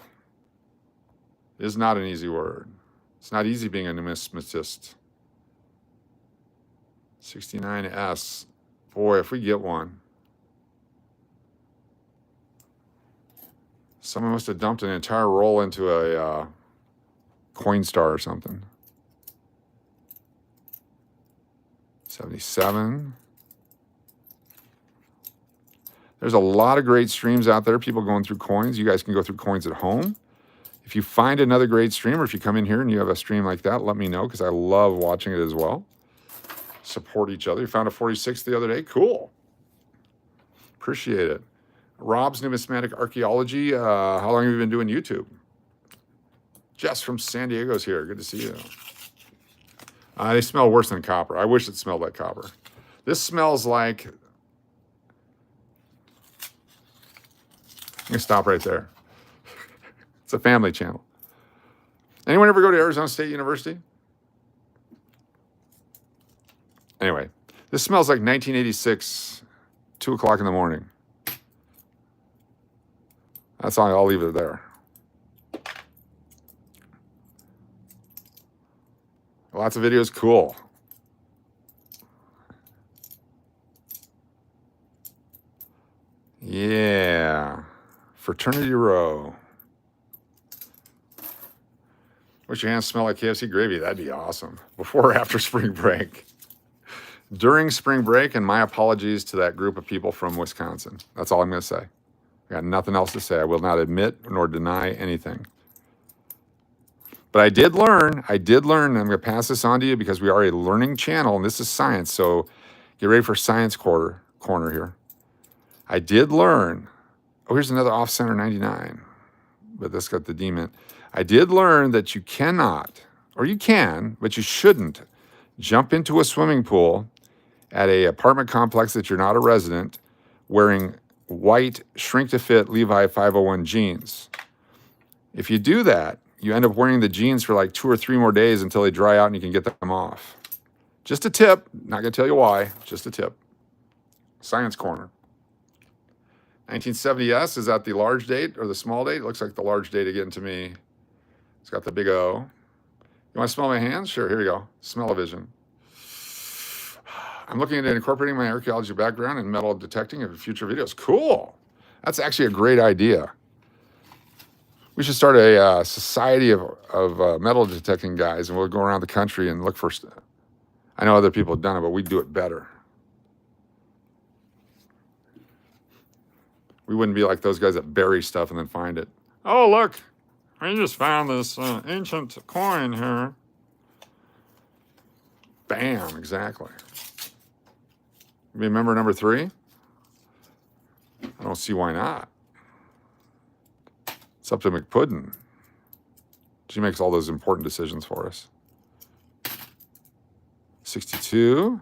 It is not an easy word. It's not easy being a numismatist. 69S. Boy, if we get one. Someone must have dumped an entire roll into a Coinstar or something. 77. There's a lot of great streams out there. People going through coins. You guys can go through coins at home. If you find another great stream, or if you come in here and you have a stream like that, let me know, because I love watching it as well. Support each other. You found a 46 the other day. Cool. Appreciate it. Rob's Numismatic Archaeology. How long have you been doing YouTube? Jess from San Diego's here. Good to see you. They smell worse than copper. I wish it smelled like copper. This smells like... I'm going to stop right there. It's a family channel. Anyone ever go to Arizona State University? Anyway, this smells like 1986, 2 o'clock in the morning. That's all. I'll leave it there. Lots of videos. Cool. Yeah. Fraternity Row. Wish your hands smell like KFC gravy. That'd be awesome. Before or after spring break? During spring break, and my apologies to that group of people from Wisconsin. That's all I'm going to say. I got nothing else to say. I will not admit nor deny anything. But I did learn, and I'm going to pass this on to you because we are a learning channel, and this is science, so get ready for science corner here. I did learn, oh, here's another off-center 99, but this got the demon. I did learn that you cannot, or you can, but you shouldn't, jump into a swimming pool at a apartment complex that you're not a resident wearing white shrink-to-fit Levi 501 jeans. If you do that, you end up wearing the jeans for like 2 or 3 more days until they dry out and you can get them off. Just a tip. Not going to tell you why. Just a tip. Science corner. 1970S, is that the large date or the small date? It looks like the large date again to me. It's got the big O. You want to smell my hands? Sure, here you go. Smell-o-vision. I'm looking at incorporating my archaeology background and metal detecting in future videos. Cool. That's actually a great idea. We should start a society of metal detecting guys, and we'll go around the country and look for... I know other people have done it, but we do it better. We wouldn't be like those guys that bury stuff and then find it. Oh, look. I just found this ancient coin here. Bam, exactly. Remember number 3? I don't see why not. It's up to McPuddin. She makes all those important decisions for us. 62.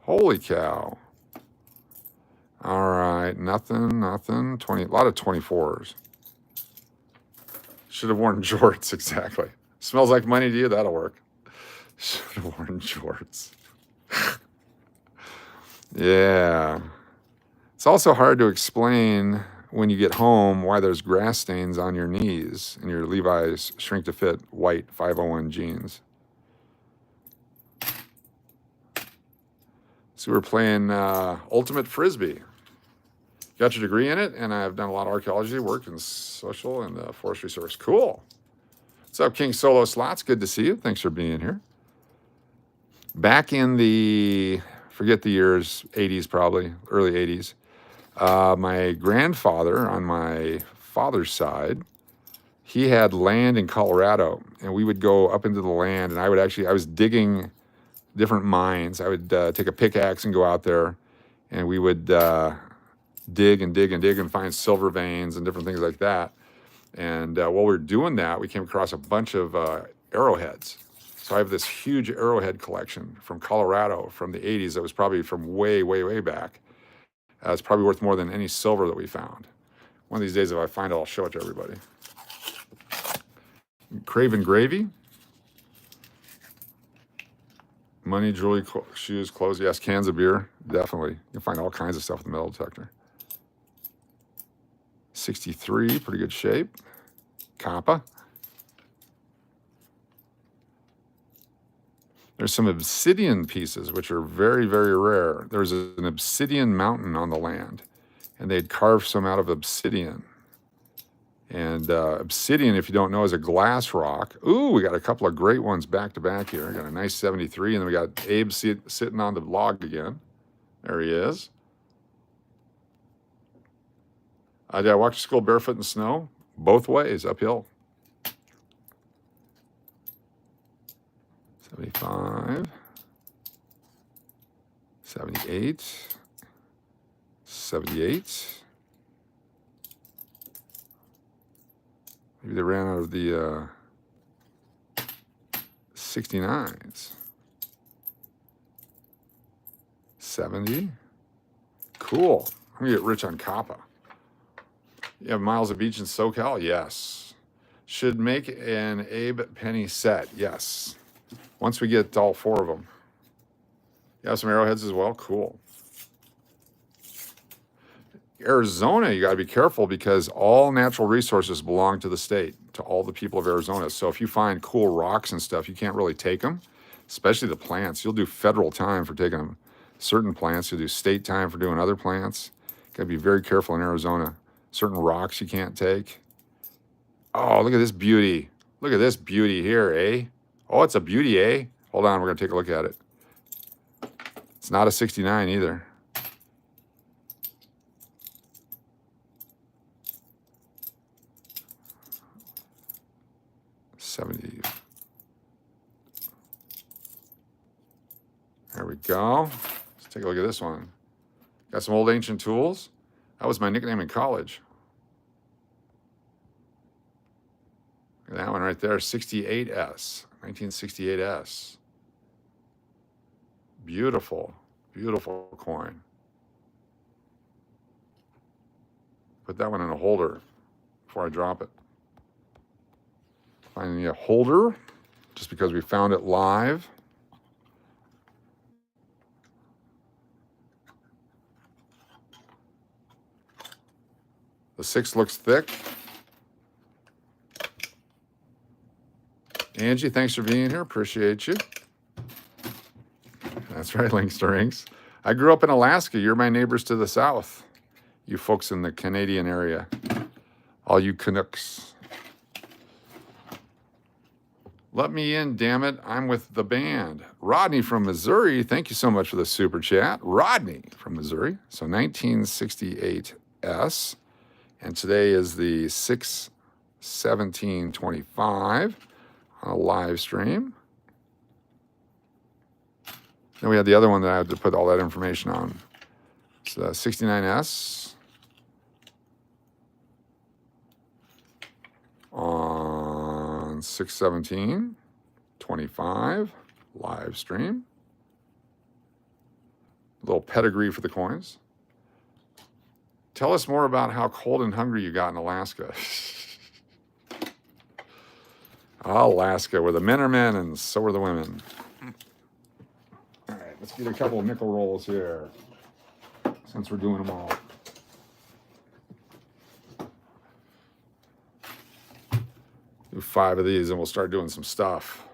Holy cow. All right, nothing. 20, a lot of 24s. Should have worn jorts, exactly. Smells like money to you, that'll work. Should have worn jorts. Yeah. It's also hard to explain when you get home why there's grass stains on your knees in your Levi's shrink-to-fit white 501 jeans. So we're playing Ultimate Frisbee. Got your degree in it, and I've done a lot of archaeology work in social and the forestry service. Cool. What's up, King Solo Slots? Good to see you. Thanks for being here. Back in the, forget the years, 80s probably, early 80s, my grandfather on my father's side, he had land in Colorado, and we would go up into the land, and I was digging different mines. I would take a pickaxe and go out there, and we would dig and dig and dig and find silver veins and different things like that. And while we were doing that, we came across a bunch of arrowheads. So I have this huge arrowhead collection from Colorado from the 80s that was probably from way, way, way back. It's probably worth more than any silver that we found. One of these days, if I find it, I'll show it to everybody. Craven Gravy. Money, jewelry, shoes, clothes. Yes, cans of beer. Definitely. You can find all kinds of stuff with the metal detector. 63, pretty good shape. Kappa. There's some obsidian pieces, which are very, very rare. There's an obsidian mountain on the land, and they'd carved some out of obsidian. And obsidian, if you don't know, is a glass rock. Ooh, we got a couple of great ones back to back here. We got a nice 73, and then we got Abe sitting on the log again. There he is. Did I walk to school barefoot in the snow? Both ways, uphill. 75, 78, 78. Maybe they ran out of the 69s. 70. Cool. I'm going to get rich on Kappa. You have miles of beach in SoCal? Yes. Should make an Abe Penny set? Yes. Once we get all four of them. You have some arrowheads as well? Cool. Arizona, you got to be careful because all natural resources belong to the state, to all the people of Arizona. So if you find cool rocks and stuff, you can't really take them, especially the plants. You'll do federal time for taking them. Certain plants, you'll do state time for doing other plants. Got to be very careful in Arizona. Certain rocks you can't take. Oh, look at this beauty. Look at this beauty here, eh? Oh, it's a beauty, eh? Hold on, we're going to take a look at it. It's not a 69 either. There we go. Let's take a look at this one. Got some old ancient tools. That was my nickname in college. Look at that one right there, 68S, 1968S. Beautiful, beautiful coin. Put that one in a holder before I drop it. Finding a holder, just because we found it live. The 6 looks thick. Angie, thanks for being here. Appreciate you. That's right, Links to Rinks. I grew up in Alaska. You're my neighbors to the south. You folks in the Canadian area. All you Canucks. Let me in, damn it. I'm with the band. Rodney from Missouri. Thank you so much for the super chat. Rodney from Missouri. So 1968S. And today is the 6/17/25 on a live stream. Then we had the other one that I had to put all that information on. It's the 69S on 6/17/25 live stream. A little pedigree for the coins. Tell us more about how cold and hungry you got in Alaska. Alaska, where the men are men and so are the women. All right, let's get a couple of nickel rolls here, since we're doing them all. Do 5 of these and we'll start doing some stuff.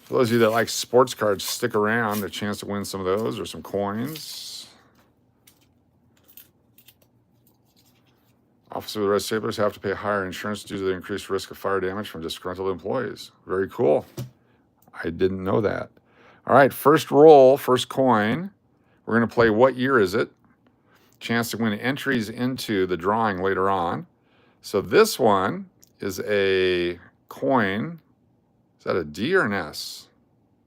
For For those of you that like sports cards, stick around. A chance to win some of those or some coins. Officer of the Red Sablers have to pay higher insurance due to the increased risk of fire damage from disgruntled employees. Very cool. I didn't know that. All right, first roll, first coin. We're going to play What Year Is It? Chance to win entries into the drawing later on. So this one is a coin. Is that a D or an S?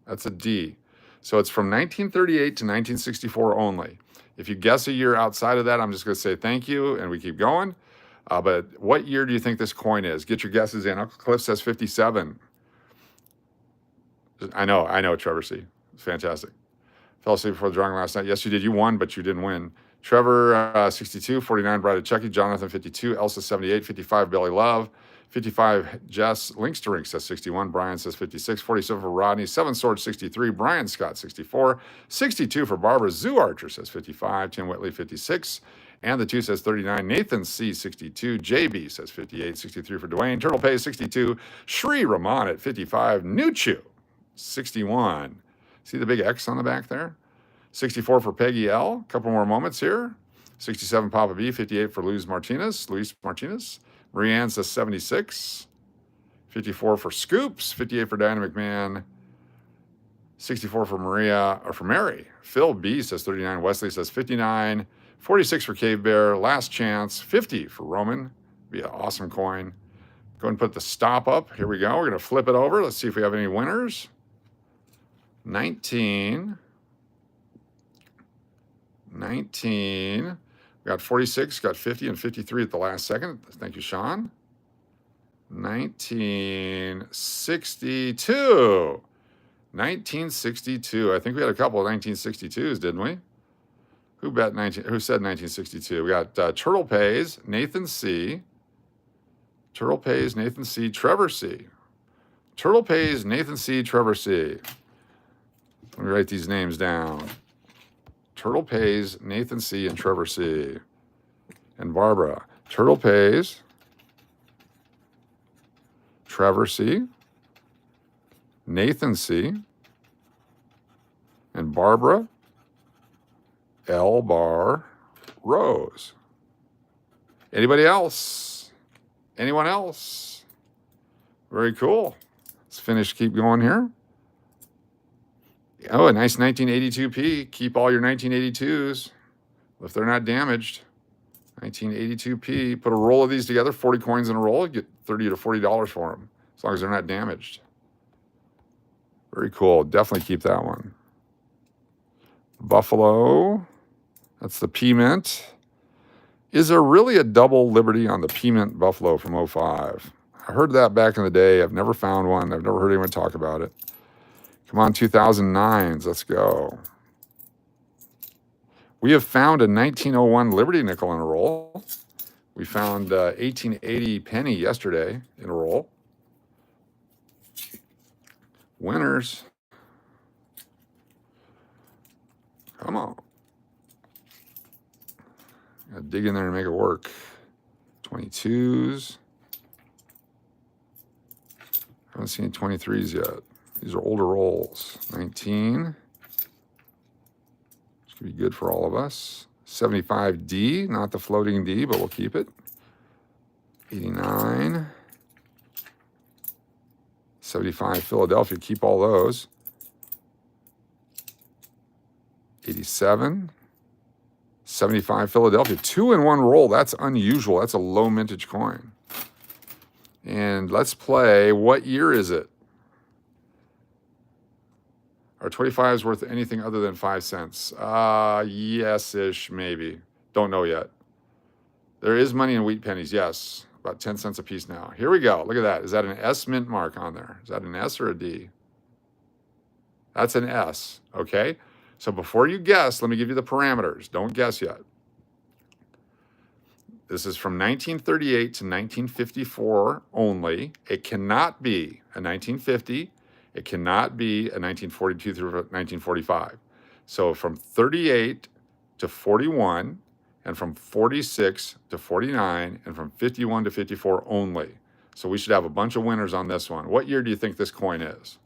That's a D. So it's from 1938 to 1964 only. If you guess a year outside of that, I'm just going to say thank you, and we keep going. But what year do you think this coin is? Get your guesses in. Uncle Cliff says 57. I know, Trevor C. It's fantastic. Fell asleep before the drawing last night. Yes, you did. You won, but you didn't win. Trevor, 62, 49, Bride of Chucky, Johnathon, 52, Elsa, 78, 55, Billy Love, 55, Jess, Links to Rink says 61, Brian says 56, 47 for Rodney, Seven Swords, 63, Brian Scott, 64, 62 for Barbara, Zoo Archer says 55, Tim Whitley, 56, and the 2 says 39, Nathan C, 62, JB says 58, 63 for Dwayne, Turtle Pay, 62, Shri Rahman at 55, Nuchu, 61. See the big X on the back there? 64 for Peggy L. A couple more moments here. 67 Papa B. 58 for Luis Martinez. Marie Ann says 76. 54 for Scoops. 58 for Diana McMahon. 64 for Mary. Phil B says 39. Wesley says 59. 46 for Cave Bear. Last chance. 50 for Roman. Be an awesome coin. Go ahead and put the stop up. Here we go. We're going to flip it over. Let's see if we have any winners. 19. We got 46, got 50, and 53 at the last second. Thank you, Sean. 1962. 1962. I think we had a couple of 1962s, didn't we? Who said 1962? We got Turtle Pays, Nathan C. Trevor C. Turtle Pays, Nathan C. Trevor C. Let me write these names down. Turtle Pays, Nathan C. and Trevor C. And Barbara. Turtle Pays, Trevor C. Nathan C. and Barbara L. Bar Rose. Anybody else? Anyone else? Very cool. Let's finish. Keep going here. Oh, a nice 1982p. Keep all your 1982s if they're not damaged. 1982p. Put a roll of these together, 40 coins in a roll. Get $30 to $40 for them, as long as they're not damaged. Very cool. Definitely keep that one. Buffalo. That's the P-Mint. Is there really a double Liberty on the P-Mint Buffalo from 05? I heard that back in the day. I've never found one. I've never heard anyone talk about it. Come on, 2009s. Let's go. We have found a 1901 Liberty nickel in a roll. We found 1880 penny yesterday in a roll. Winners. Come on. Gotta dig in there and make it work. 22s. Haven't seen 23s yet. These are older rolls. 19. This could be good for all of us. 75D, not the floating D, but we'll keep it. 89. 75 Philadelphia, keep all those. 87. 75 Philadelphia, 2-in-1 roll. That's unusual. That's a low mintage coin. And let's play, what year is it? Are 25s worth anything other than 5 cents? Yes-ish, maybe. Don't know yet. There is money in wheat pennies, yes. About 10 cents a piece now. Here we go. Look at that. Is that an S mint mark on there? Is that an S or a D? That's an S, okay? So before you guess, let me give you the parameters. Don't guess yet. This is from 1938 to 1954 only. It cannot be a 1950. It cannot be a 1942 through 1945. So from 38 to 41, and from 46 to 49, and from 51 to 54 only. So we should have a bunch of winners on this one. What year do you think this coin is?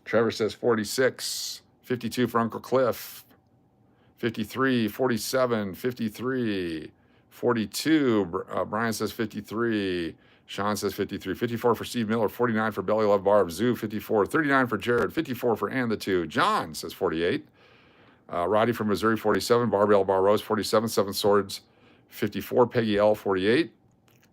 Trevor says 46. 52 for Uncle Cliff. 53, 47, 53, 42. Brian says 53. Sean says 53. 54 for Steve Miller. 49 for Belly Love Barb. Zoo 54. 39 for Jared. 54 for Ann the Two. John says 48. Roddy from Missouri 47. Barbell Bar Rose 47. Seven Swords 54. Peggy L 48.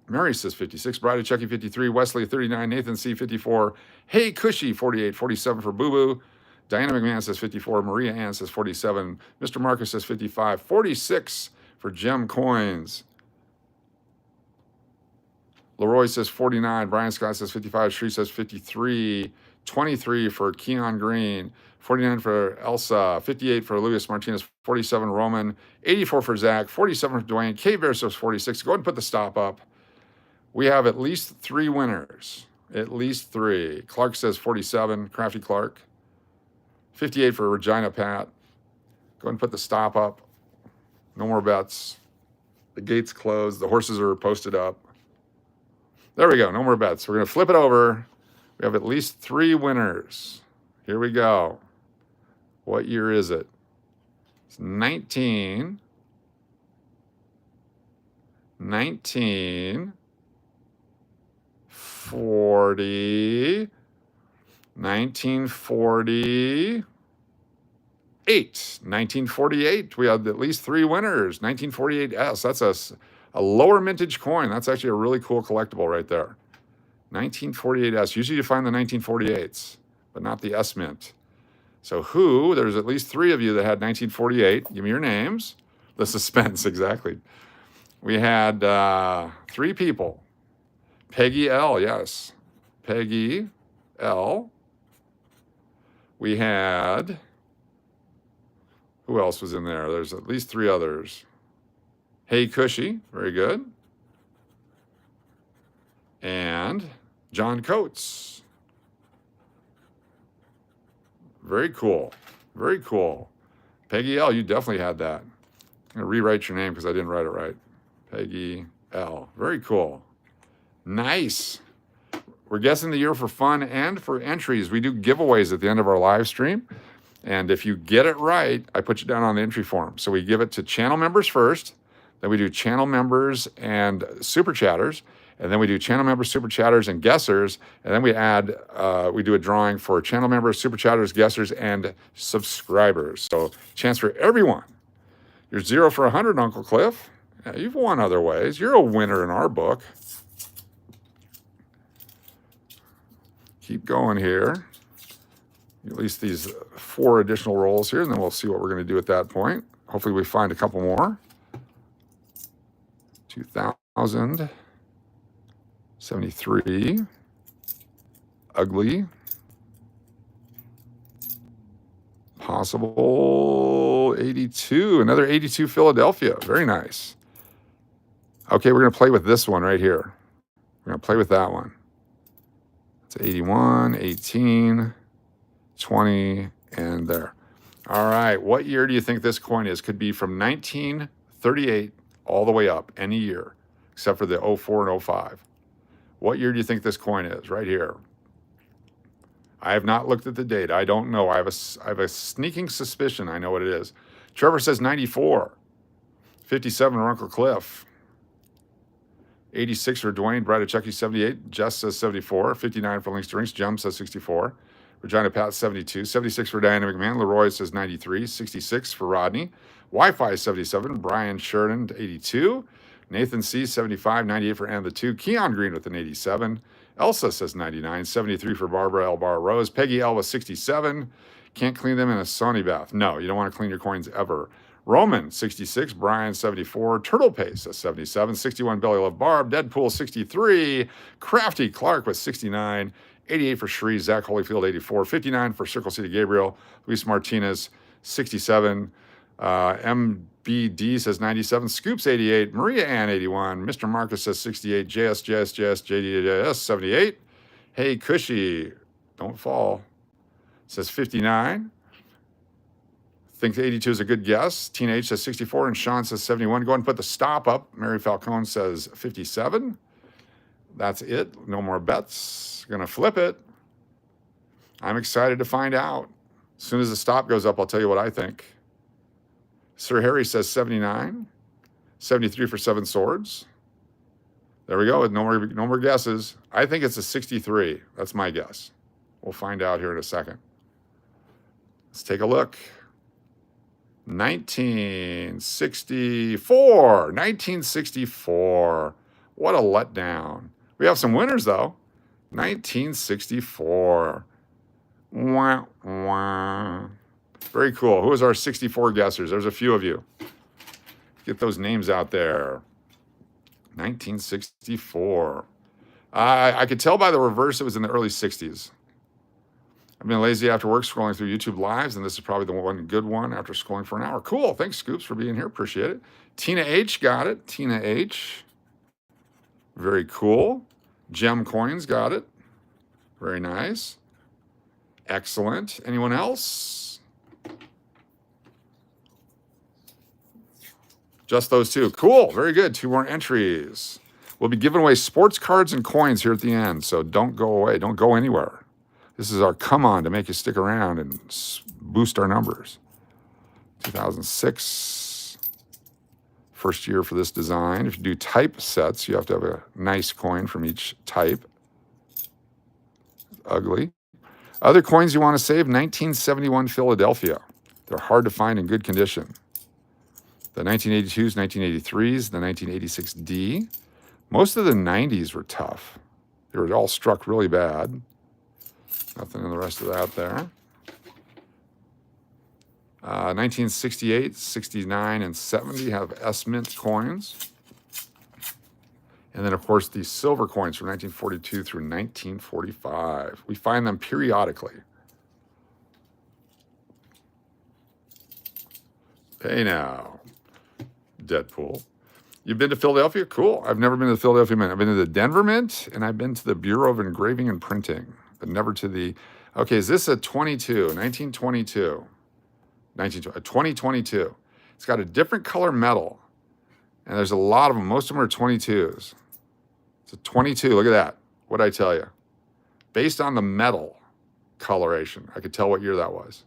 Mary says 56. Bride of Chucky 53. Wesley 39. Nathan C 54. Hey Cushy 48. 47 for Boo Boo. Diana McMahon says 54. Maria Ann says 47. Mr. Marcus says 55. 46 for Gem Coins. Leroy says 49. Brian Scott says 55. Shree says 53. 23 for Keon Green. 49 for Elsa. 58 for Luis Martinez. 47 Roman. 84 for Zach. 47 for Dwayne. K Bear says 46. Go ahead and put the stop up. We have at least 3 winners. At least 3. Clark says 47. Crafty Clark. 58 for Regina Pat. Go ahead and put the stop up. No more bets. The gate's closed. The horses are posted up. There we go. No more bets. We're going to flip it over. We have at least 3 winners. Here we go. What year is it? It's 19, 40, 1948. 1948. We had at least 3 winners. 1948S. That's a lower mintage coin. That's actually a really cool collectible right there. 1948S. Usually you find the 1948s, but not the S mint. So there's at least 3 of you that had 1948. Give me your names. The suspense, exactly. We had 3 people. Peggy L, yes. Peggy L. We had, who else was in there? There's at least 3 others. Hey Cushy, very good. And John Coates. Very cool. Very cool. Peggy L, you definitely had that. I'm going to rewrite your name because I didn't write it right. Peggy L. Very cool. Nice. We're guessing the year for fun and for entries. We do giveaways at the end of our live stream. And if you get it right, I put you down on the entry form. So we give it to channel members first. Then we do channel members and super chatters. And then we do channel members, super chatters, and guessers. And then we do a drawing for channel members, super chatters, guessers, and subscribers. So chance for everyone. You're 0 for 100, Uncle Cliff. Yeah, you've won other ways. You're a winner in our book. Keep going here. At least these 4 additional rolls here, and then we'll see what we're going to do at that point. Hopefully we find a couple more. 2073. Ugly. Possible 82. Another 82 Philadelphia. Very nice. Okay, we're going to play with this one right here. We're going to play with that one. It's 81, 18, 20, and there. All right, what year do you think this coin is? Could be from 1938 all the way up, any year, except for the 04 and 05. What year do you think this coin is? Right here. I have not looked at the date. I don't know. I have a sneaking suspicion I know what it is. Trevor says 94. 57 for Uncle Cliff. 86 for Dwayne. Bride of Chucky, 78. Jess says 74. 59 for Links to Rinks. Jum says 64. Regina Pat, 72. 76 for Diana McMahon. Leroy says 93. 66 for Rodney. Wi-Fi, 77. Brian Sheridan, 82. Nathan C, 75. 98 for Ann the Two. Keon Green with an 87. Elsa says 99. 73 for Barbara L. Bar Rose. Peggy L with 67. Can't clean them in a sauna bath. No, you don't want to clean your coins ever. Roman, 66. Brian, 74. Turtle Pace, 77. 61, Belly Love Barb. Deadpool, 63. Crafty Clark with 69. 88 for Shree. Zach Holyfield, 84. 59 for Circle City Gabriel. Luis Martinez, 67. MBD says 97. Scoops, 88. Maria Ann, 81. Mr. Marcus says 68. JD, 78. Hey, Cushy, don't fall, says 59. Think 82 is a good guess. Tina H says 64, and Sean says 71. Go ahead and put the stop up. Mary Falcone says 57. That's it. No more bets. Gonna flip it. I'm excited to find out. As soon as the stop goes up, I'll tell you what I think. Sir Harry says 79. 73 for 7 swords. There we go. No more guesses. I think it's a 63. That's my guess. We'll find out here in a second. Let's take a look. 1964. 1964. What a letdown. We have some winners, though. 1964. Wah, wah. Very cool. Who is our 64 guessers? There's a few of you. Get those names out there. 1964. I could tell by the reverse it was in the early 60s. I've been lazy after work scrolling through YouTube Lives, and this is probably the one good one after scrolling for an hour. Cool. Thanks, Scoops, for being here. Appreciate it. Tina H got it. Tina H. Very cool. Gem Coins got it. Very nice. Excellent. Anyone else? Just those two. Cool. Very good. 2 more entries. We'll be giving away sports cards and coins here at the end, so don't go away. Don't go anywhere. This is our come on to make you stick around and boost our numbers. 2006. First year for this design. If you do type sets, you have to have a nice coin from each type. Ugly. Other coins you want to save, 1971 Philadelphia. They're hard to find in good condition. The 1982s, 1983s, the 1986 D. Most of the 90s were tough. They were all struck really bad. Nothing in the rest of that there. 1968, 69, and 70 have S-Mint coins. And then, of course, the silver coins from 1942 through 1945. We find them periodically. Hey now, Deadpool. You've been to Philadelphia? Cool. I've never been to the Philadelphia Mint. I've been to the Denver Mint, and I've been to the Bureau of Engraving and Printing, but never to the... Okay, is this a 22? 1922. 2022. It's got a different color metal, and there's a lot of them. Most of them are 22s. It's a 22. Look at that. What'd I tell you? Based on the metal coloration, I could tell what year that was.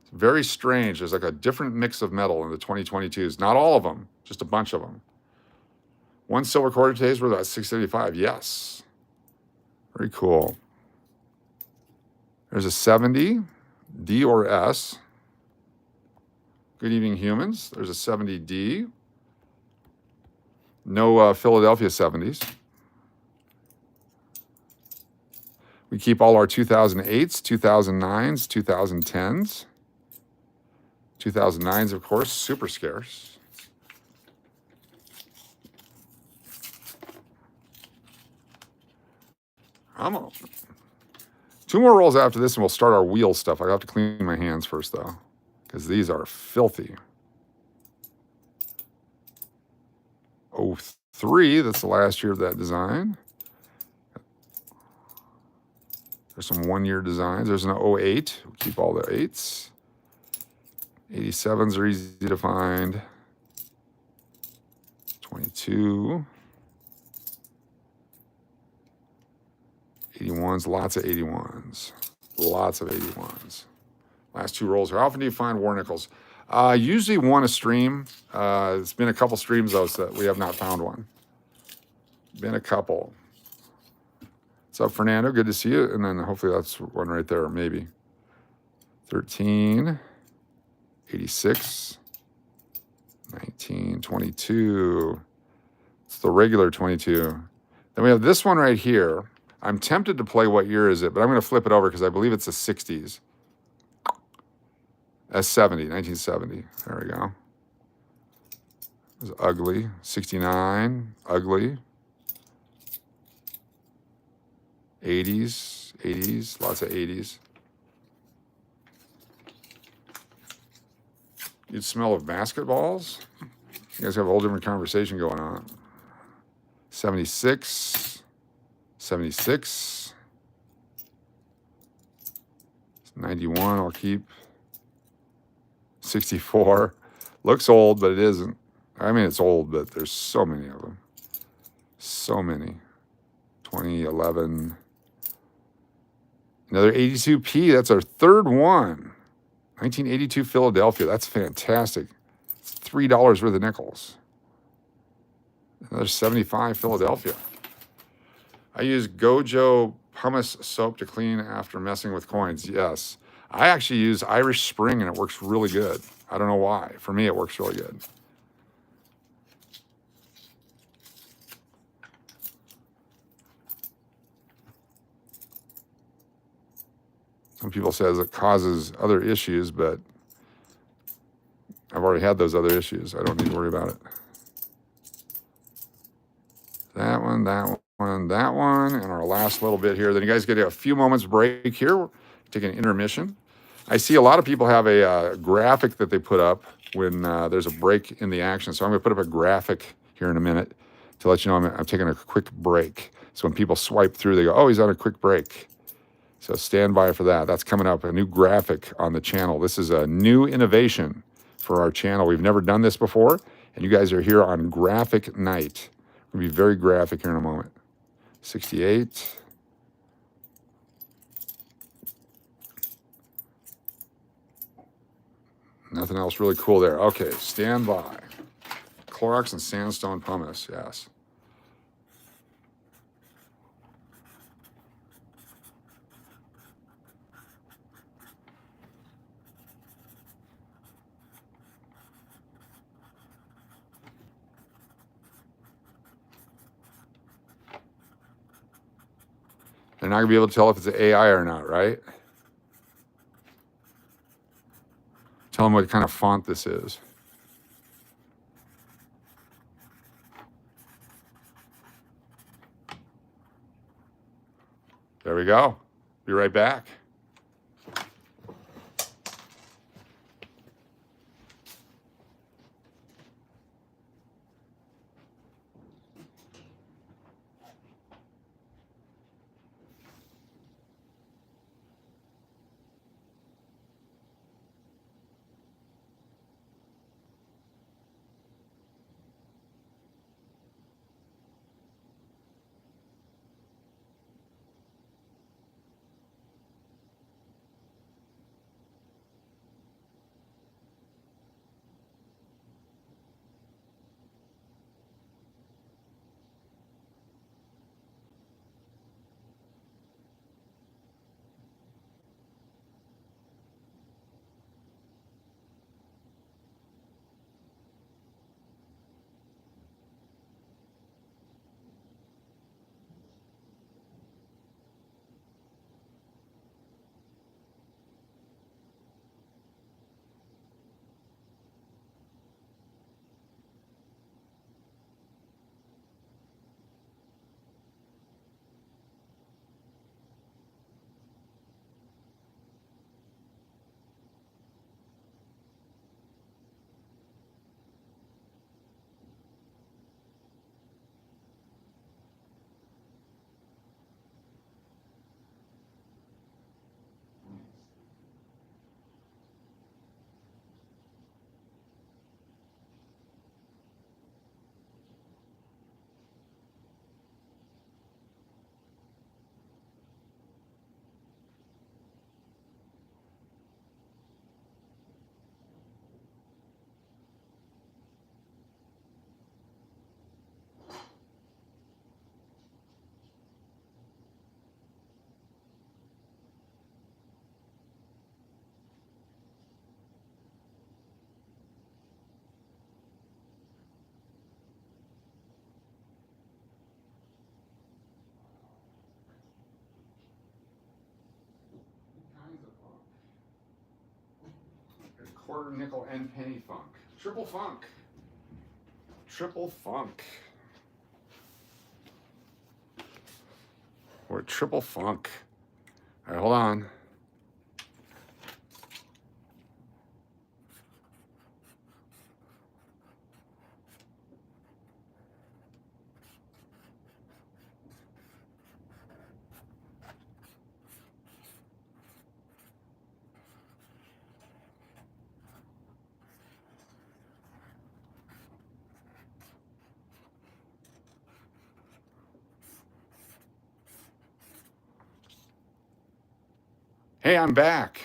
It's very strange. There's like a different mix of metal in the 2022s. Not all of them, just a bunch of them. One silver quarter today is worth about $6.75. Yes. Very cool. There's a 70, D or S. Good evening, humans. There's a 70D. No Philadelphia 70s. We keep all our 2008s, 2009s, 2010s. 2009s, of course, super scarce. I'm on. 2 more rolls after this, and we'll start our wheel stuff. I have to clean my hands first, though, because these are filthy. 03, that's the last year of that design. There's some 1-year designs. There's an 08. We'll keep all the 8s. 87s are easy to find. 22. 81s, lots of 81s. Lots of 81s. Last 2 rolls. How often do you find war nickels? Usually one a stream. It's been a couple streams, though, so that we have not found one. Been a couple. What's up, Fernando? Good to see you. And then hopefully that's one right there, maybe. 13. 86. 19. 22. It's the regular 22. Then we have this one right here. I'm tempted to play what year is it, but I'm going to flip it over because I believe it's the 60s. S70, 1970. There we go. It was ugly. 69, ugly. 80s, lots of 80s. You'd smell of basketballs? You guys have a whole different conversation going on. 76, 76. 91, I'll keep. 64. Looks old, but it isn't. I mean, it's old, but there's so many of them. So many. 2011. Another 82p. That's our third one. 1982 Philadelphia. That's fantastic. It's $3 worth of nickels. Another 75 Philadelphia. I use Gojo pumice soap to clean after messing with coins. Yes. I actually use Irish Spring and it works really good. I don't know why. For me, it works really good. Some people says it causes other issues, but I've already had those other issues. I don't need to worry about it. That one, that one, that one, and our last little bit here. Then you guys get a few moments break here. We'll take an intermission. I see a lot of people have a graphic that they put up when there's a break in the action. So I'm going to put up a graphic here in a minute to let you know I'm taking a quick break. So when people swipe through, they go, oh, he's on a quick break. So stand by for that. That's coming up, a new graphic on the channel. This is a new innovation for our channel. We've never done this before, and you guys are here on graphic night. We'll be very graphic here in a moment. 68. Nothing else really cool there. Okay, stand by. Clorox and sandstone pumice, yes. They're not going to be able to tell if it's an AI or not, right? Tell them what kind of font this is. There we go. Be right back. Quarter, nickel, and penny funk. Triple funk. Triple funk. Or triple funk. All right, hold on. Hey, I'm back.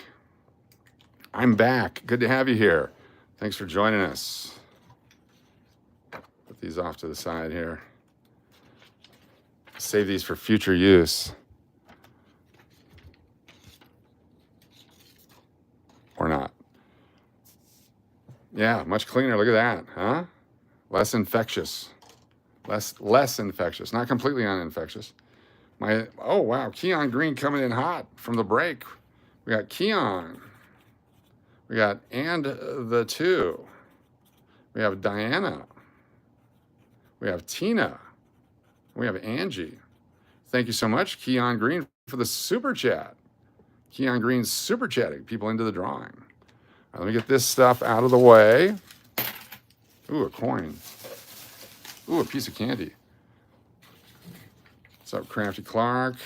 I'm back. Good to have you here. Thanks for joining us. Put these off to the side here. Save these for future use. Or not. Yeah, much cleaner. Look at that, huh? Less infectious. Less infectious. Not completely uninfectious. Oh wow, Keon Green coming in hot from the break. We got Keon. We got and the two. We have Diana. We have Tina. We have Angie. Thank you so much, Keon Green, for the super chat. Keon Green's super chatting people into the drawing. Right, let me get this stuff out of the way. Ooh, a coin. Ooh, a piece of candy. What's up, Crafty Clark?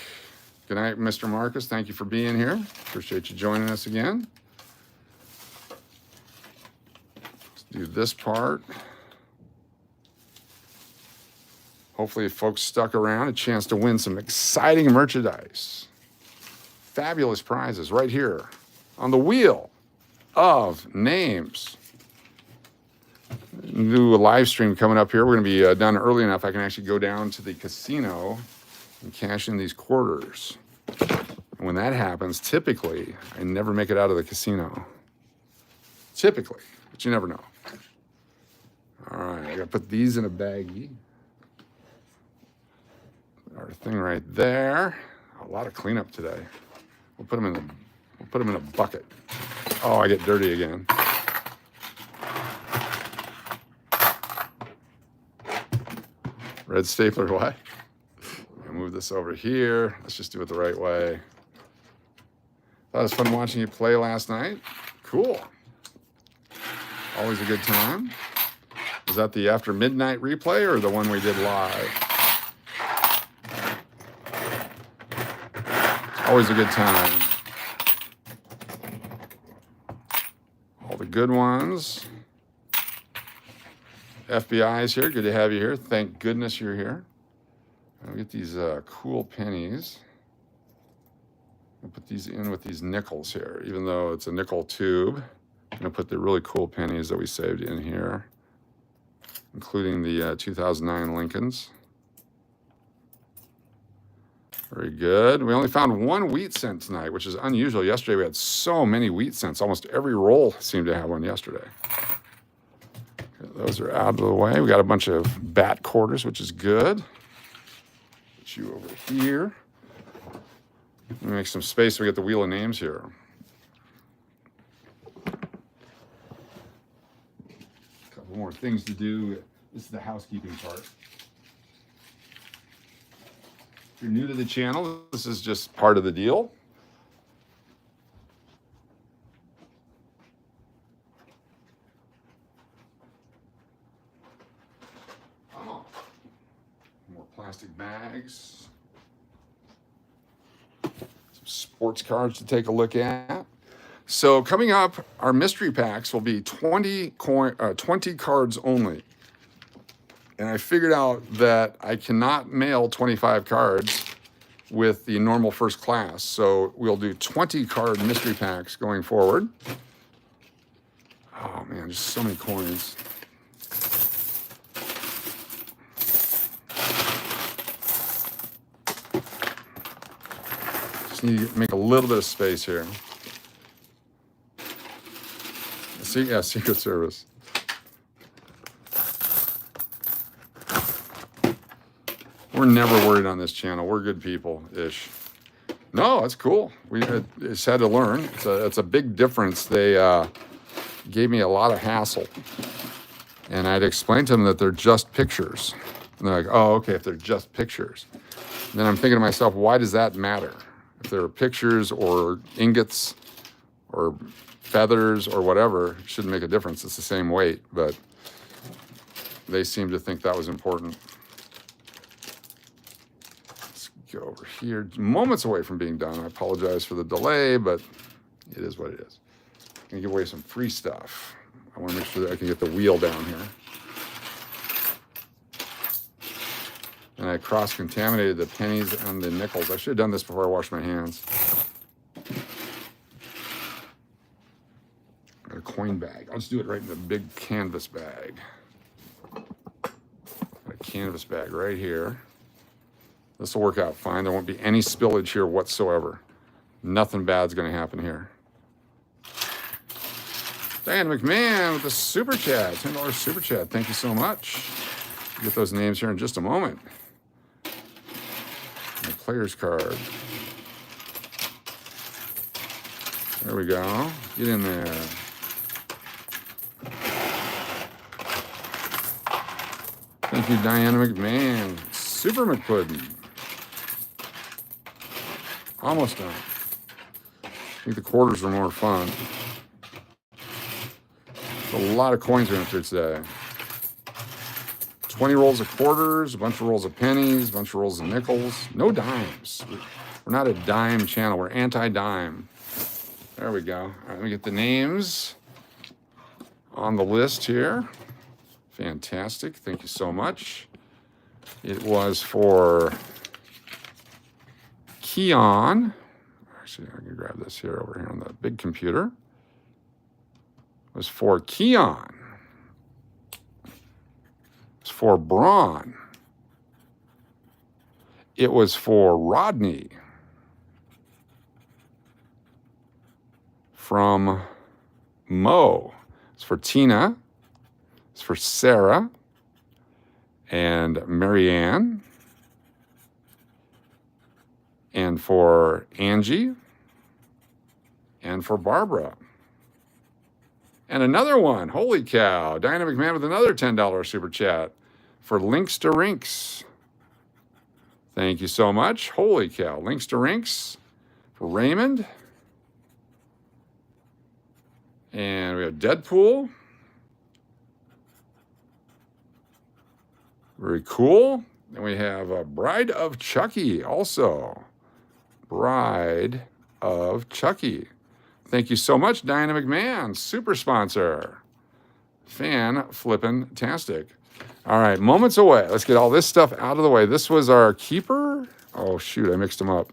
Good night, Mr. Marcus. Thank you for being here. Appreciate you joining us again. Let's do this part. Hopefully, folks stuck around, a chance to win some exciting merchandise. Fabulous prizes right here on the wheel of names. Do a live stream coming up here. We're going to be done early enough I can actually go down to the casino and cash in these quarters. And when that happens, typically, I never make it out of the casino. Typically, but you never know. All right, I got to put these in a baggie. Our thing right there. A lot of cleanup today. We'll put them in a bucket. Oh, I get dirty again. Red stapler, what? I'll move this over here. Let's just do it the right way. Thought it was fun watching you play last night. Cool. Always a good time. Was that the after midnight replay or the one we did live? Always a good time. All the good ones. FBI's here. Good to have you here. Thank goodness you're here. I'll get these cool pennies. I'll put these in with these nickels here, even though it's a nickel tube. I'm going to put the really cool pennies that we saved in here, including the 2009 Lincolns. Very good. We only found one wheat cent tonight, which is unusual. Yesterday we had so many wheat cents. Almost every roll seemed to have one yesterday. Okay, those are out of the way. We got a bunch of bat quarters, which is good. Put you over here. Let me make some space so we get the wheel of names here. A couple more things to do. This is the housekeeping part. If you're new to the channel, this is just part of the deal. Oh, more plastic bags. Some sports cards to take a look at. So coming up, our mystery packs will be 20 cards only. And I figured out that I cannot mail 25 cards with the normal first class. So we'll do 20 card mystery packs going forward. Oh man, just so many coins. Just need to make a little bit of space here. See, yeah, Secret Service. We're never worried on this channel. We're good people-ish. No, that's cool. We just had to learn. It's a big difference. They gave me a lot of hassle. And I'd explained to them that they're just pictures. And they're like, oh, okay, if they're just pictures. And then I'm thinking to myself, why does that matter? If they're pictures or ingots or feathers or whatever, it shouldn't make a difference. It's the same weight, but they seem to think that was important. Go over here, moments away from being done. I apologize for the delay, but it is what it is. I'm gonna give away some free stuff. I want to make sure that I can get the wheel down here. And I cross-contaminated the pennies and the nickels. I should have done this before I washed my hands. coin bag. I'll just do it right in the big canvas bag. Got a canvas bag right here. This will work out fine. There won't be any spillage here whatsoever. Nothing bad's going to happen here. Diane McMahon with the super chat, $10 super chat. Thank you so much. We'll get those names here in just a moment. The player's card. There we go. Get in there. Thank you, Diana McMahon. Super McPuddin. Almost done. I think the quarters are more fun. There's a lot of coins going through today. 20 rolls of quarters, a bunch of rolls of pennies, a bunch of rolls of nickels. No dimes. We're not a dime channel. We're anti-dime. There we go. All right, let me get the names on the list here. Fantastic. Thank you so much. It was for Keon. Actually, I can grab this here over here on the big computer. It was for Keon. It was for Braun. It was for Rodney. From Mo. It's for Tina. It's for Sarah. And Marianne. And for Angie. And for Barbara. And another one. Holy cow. Dynamic Man with another $10 super chat for Links to Rinks. Thank you so much. Holy cow. Links to Rinks for Raymond. And we have Deadpool. Very cool. And we have a Bride of Chucky also. Bride of Chucky. Thank you so much, Dynamic Man, super sponsor. Fan-flippin-tastic. All right, moments away. Let's get all this stuff out of the way. This was our keeper. Oh, shoot, I mixed them up.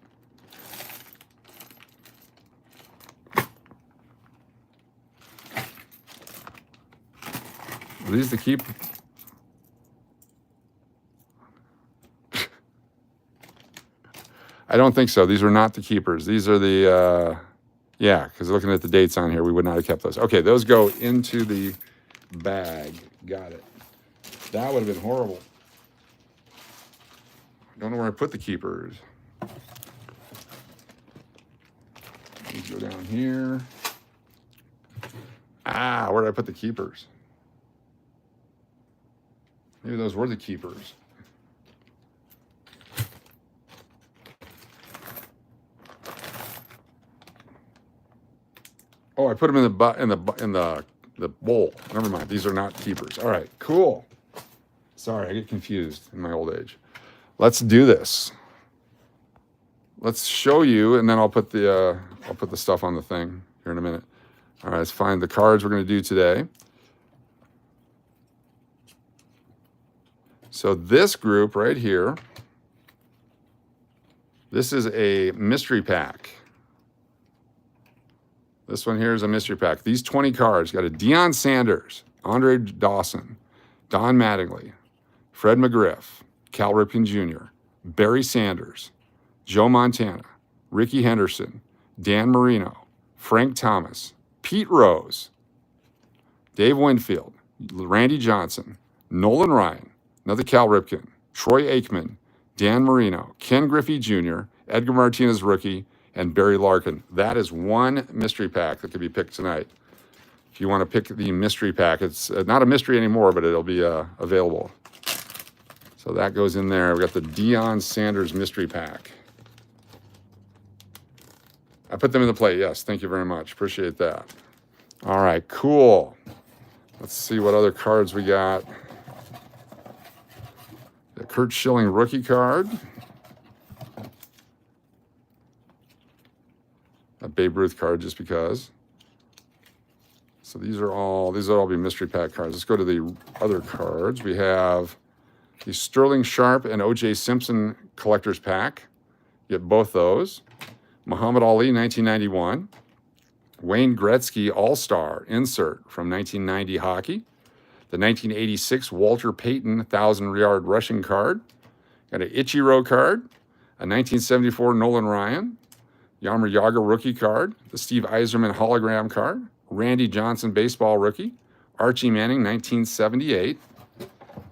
Are these the keep? I don't think so. These were not the keepers. These are the, yeah, because looking at the dates on here, we would not have kept those. Okay, those go into the bag. Got it. That would have been horrible. I don't know where I put the keepers. These go down here. Ah, where did I put the keepers? Maybe those were the keepers. Oh, I put them in the bowl. Never mind. These are not keepers. All right, cool. Sorry, I get confused in my old age. Let's do this. Let's show you, and then I'll put the stuff on the thing here in a minute. All right, let's find the cards we're going to do today. So this group right here, this is a mystery pack. This one here is a mystery pack. These 20 cards got a Deion Sanders, Andre Dawson, Don Mattingly, Fred McGriff, Cal Ripken Jr., Barry Sanders, Joe Montana, Ricky Henderson, Dan Marino, Frank Thomas, Pete Rose, Dave Winfield, Randy Johnson, Nolan Ryan, another Cal Ripken, Troy Aikman, Dan Marino, Ken Griffey Jr., Edgar Martinez rookie, and Barry Larkin. That is one mystery pack that could be picked tonight. If you want to pick the mystery pack, it's not a mystery anymore, but it'll be available. So that goes in there. We got the Deion Sanders mystery pack. I put them in the plate. Yes, thank you very much. Appreciate that. All right, cool. Let's see what other cards we got. The Kurt Schilling rookie card. A Babe Ruth card just because. So these will all be mystery pack cards. Let's go to the other cards. We have the Sterling Sharp and O.J. Simpson collector's pack. Get both those. Muhammad Ali, 1991. Wayne Gretzky All-Star insert from 1990 hockey. The 1986 Walter Payton 1,000-yard rushing card. Got an Ichiro card. A 1974 Nolan Ryan. Jaromir Jagr rookie card. The Steve Yzerman hologram card. Randy Johnson baseball rookie. Archie Manning 1978.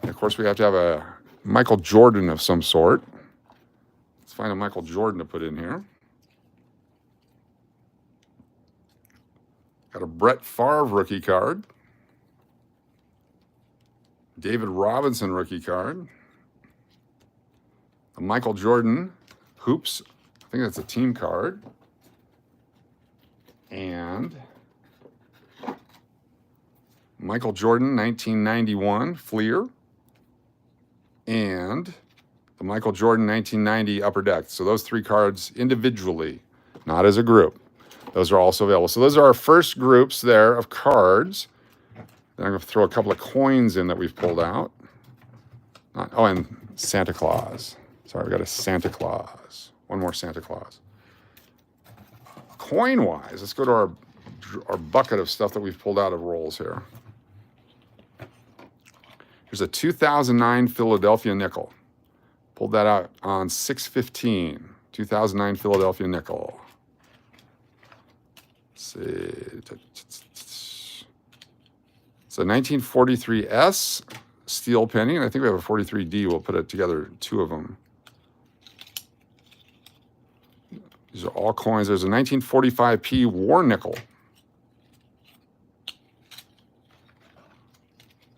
And of course, we have to have a Michael Jordan of some sort. Let's find a Michael Jordan to put in here. Got a Brett Favre rookie card. David Robinson rookie card. A Michael Jordan hoops. I think that's a team card. And Michael Jordan 1991 Fleer. And the Michael Jordan 1990 Upper Deck. So those three cards individually, not as a group. Those are also available. So those are our first groups there of cards. Then I'm going to throw a couple of coins in that we've pulled out. Oh, and Santa Claus. Sorry, we got a Santa Claus. One more Santa Claus. Coin-wise, let's go to our bucket of stuff that we've pulled out of rolls here. Here's a 2009 Philadelphia nickel. Pulled that out on 6/15. 2009 Philadelphia nickel. Let's see. It's a 1943 S steel penny, and I think we have a 43D. We'll put it together, two of them. These are all coins. There's a 1945P war nickel.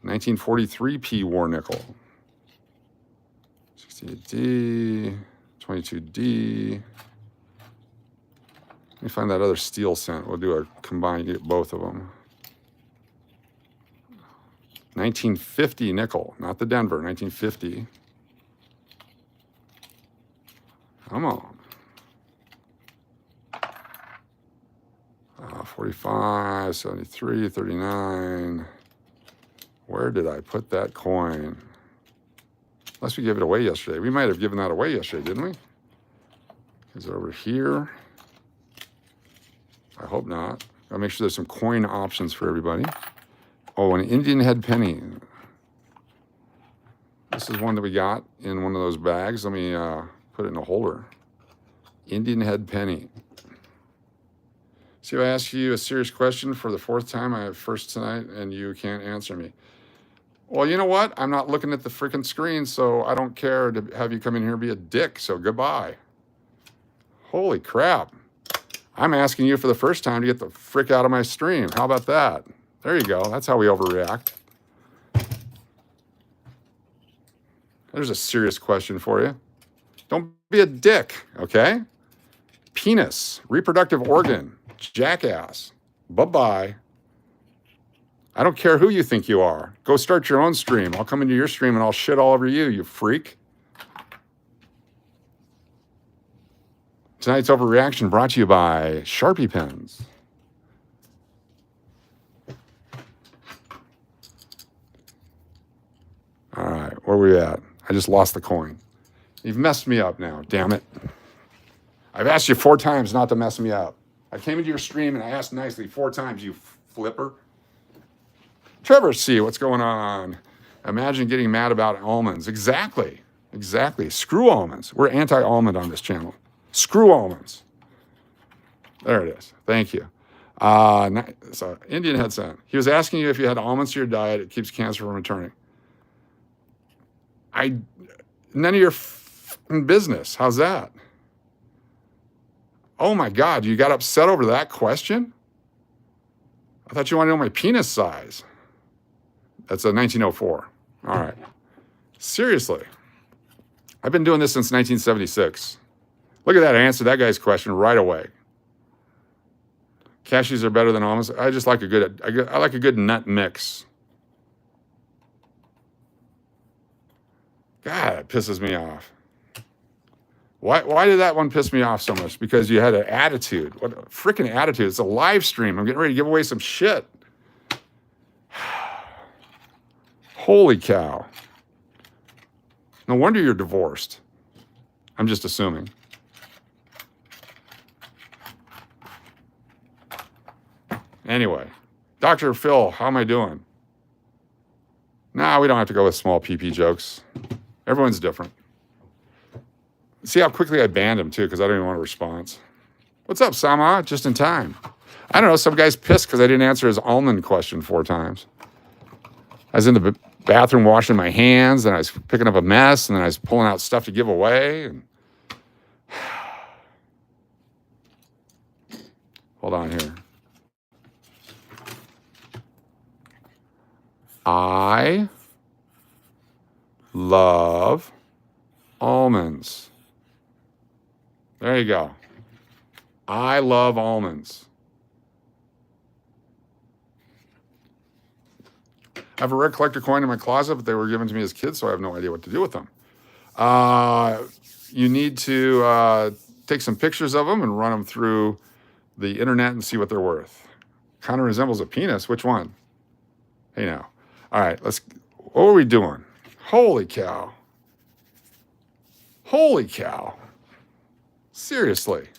1943P war nickel. 68D, 22D. Let me find that other steel cent. We'll do a combined, get both of them. 1950 nickel, not the Denver, 1950. Come on. 45, 73, 39. Where did I put that coin? Unless we gave it away yesterday. We might have given that away yesterday, didn't we? Is it over here? I hope not. I'll make sure there's some coin options for everybody. Oh, an Indian head penny. This is one that we got in one of those bags. Let me put it in a holder. Indian head penny. See if I ask you a serious question for the fourth time. I have first tonight, and you can't answer me. Well, you know what? I'm not looking at the freaking screen, so I don't care to have you come in here and be a dick, so goodbye. Holy crap. I'm asking you for the first time to get the frick out of my stream. How about that? There you go. That's how we overreact. There's a serious question for you. Don't be a dick, okay? Penis, reproductive organ, jackass. Bye-bye. I don't care who you think you are. Go start your own stream. I'll come into your stream and I'll shit all over you, you freak. Tonight's overreaction brought to you by Sharpie pens. All right, where are we at? I just lost the coin. You've messed me up now, damn it. I've asked you 4 times not to mess me up. I came into your stream and I asked nicely 4 times, you flipper. Trevor C, what's going on? Imagine getting mad about almonds. Exactly. Screw almonds. We're anti-almond on this channel. Screw almonds. There it is. Thank you. So Indian head cent. He was asking you if you had almonds to your diet, it keeps cancer from returning. None of your business. How's that? Oh my God, you got upset over that question? I thought you wanted to know my penis size. That's a 1904. All right. Seriously. I've been doing this since 1976. Look at that. I answered that guy's question right away. Cashews are better than almonds. I just like I like a good nut mix. God, it pisses me off. Why did that one piss me off so much? Because you had an attitude. What a freaking attitude. It's a live stream. I'm getting ready to give away some shit. Holy cow. No wonder you're divorced. I'm just assuming. Anyway, Dr. Phil, how am I doing? Nah, we don't have to go with small PP jokes. Everyone's different. See how quickly I banned him, too, because I don't even want a response. What's up, Samaa? Just in time. I don't know. Some guy's pissed because I didn't answer his almond question 4 times. I was in the bathroom washing my hands, and I was picking up a mess, and then I was pulling out stuff to give away. And hold on here. I love almonds. There you go. I love almonds. I have a red collector coin in my closet, but they were given to me as kids, so I have no idea what to do with them. You need to take some pictures of them and run them through the internet and see what they're worth. Kind of resembles a penis. Which one? Hey now. All right, what are we doing? Holy cow. Holy cow. Seriously.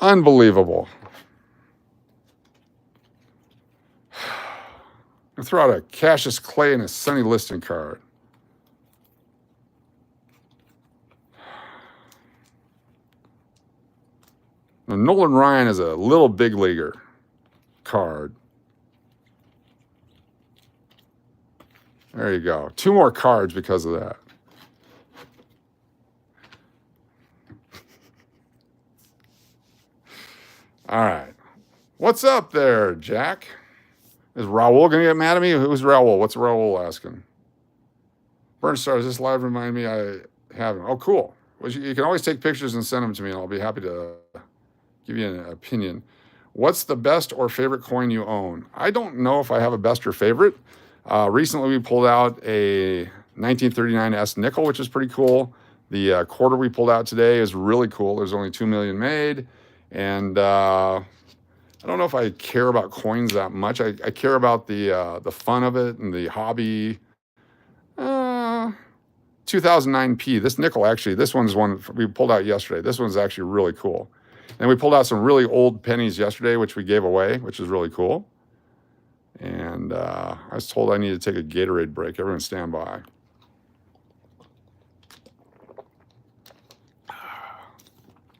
Unbelievable. I throw out a Cassius Clay and a Sonny Liston card. Now, Nolan Ryan is a little big leaguer card. There you go. 2 more cards because of that. All right. What's up there, Jack? Is Raul going to get mad at me? Who's Raul? What's Raul asking? Burnstar, does this live remind me I have him? Oh, cool. Well, you can always take pictures and send them to me, and I'll be happy to give you an opinion. What's the best or favorite coin you own? I don't know if I have a best or favorite. Recently, we pulled out a 1939 S nickel, which is pretty cool. The quarter we pulled out today is really cool. There's only 2 million made. And I don't know if I care about coins that much. I care about the fun of it and the hobby. 2009P. This nickel, actually, this one's one we pulled out yesterday. This one's actually really cool. And we pulled out some really old pennies yesterday, which we gave away, which is really cool. And I was told I need to take a Gatorade break. Everyone stand by.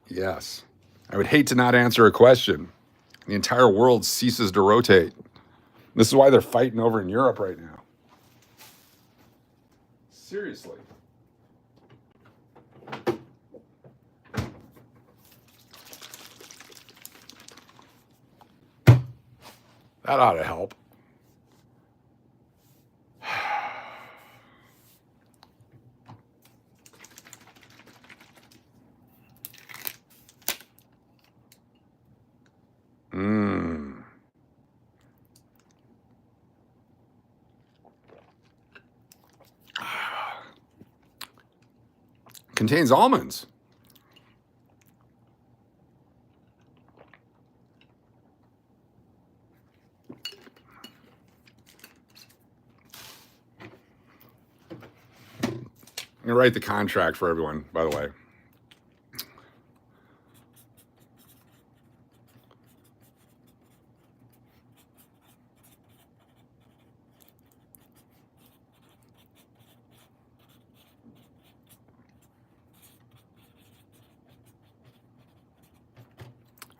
Yes. I would hate to not answer a question. The entire world ceases to rotate. This is why they're fighting over in Europe right now. Seriously. That ought to help. Contains almonds. I'm gonna write the contract for everyone, by the way.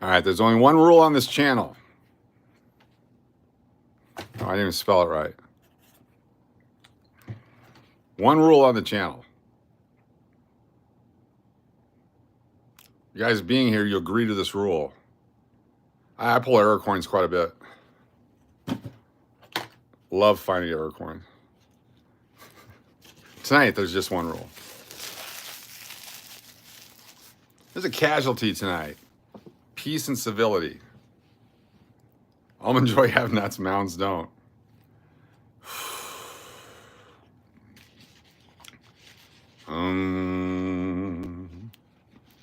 All right, there's only one rule on this channel. Oh, I didn't even spell it right. One rule on the channel. You guys being here, you agree to this rule. I pull error coins quite a bit. Love finding error coins. Tonight, there's just one rule. There's a casualty tonight. Peace and civility. Almond Joy have nuts, mounds don't.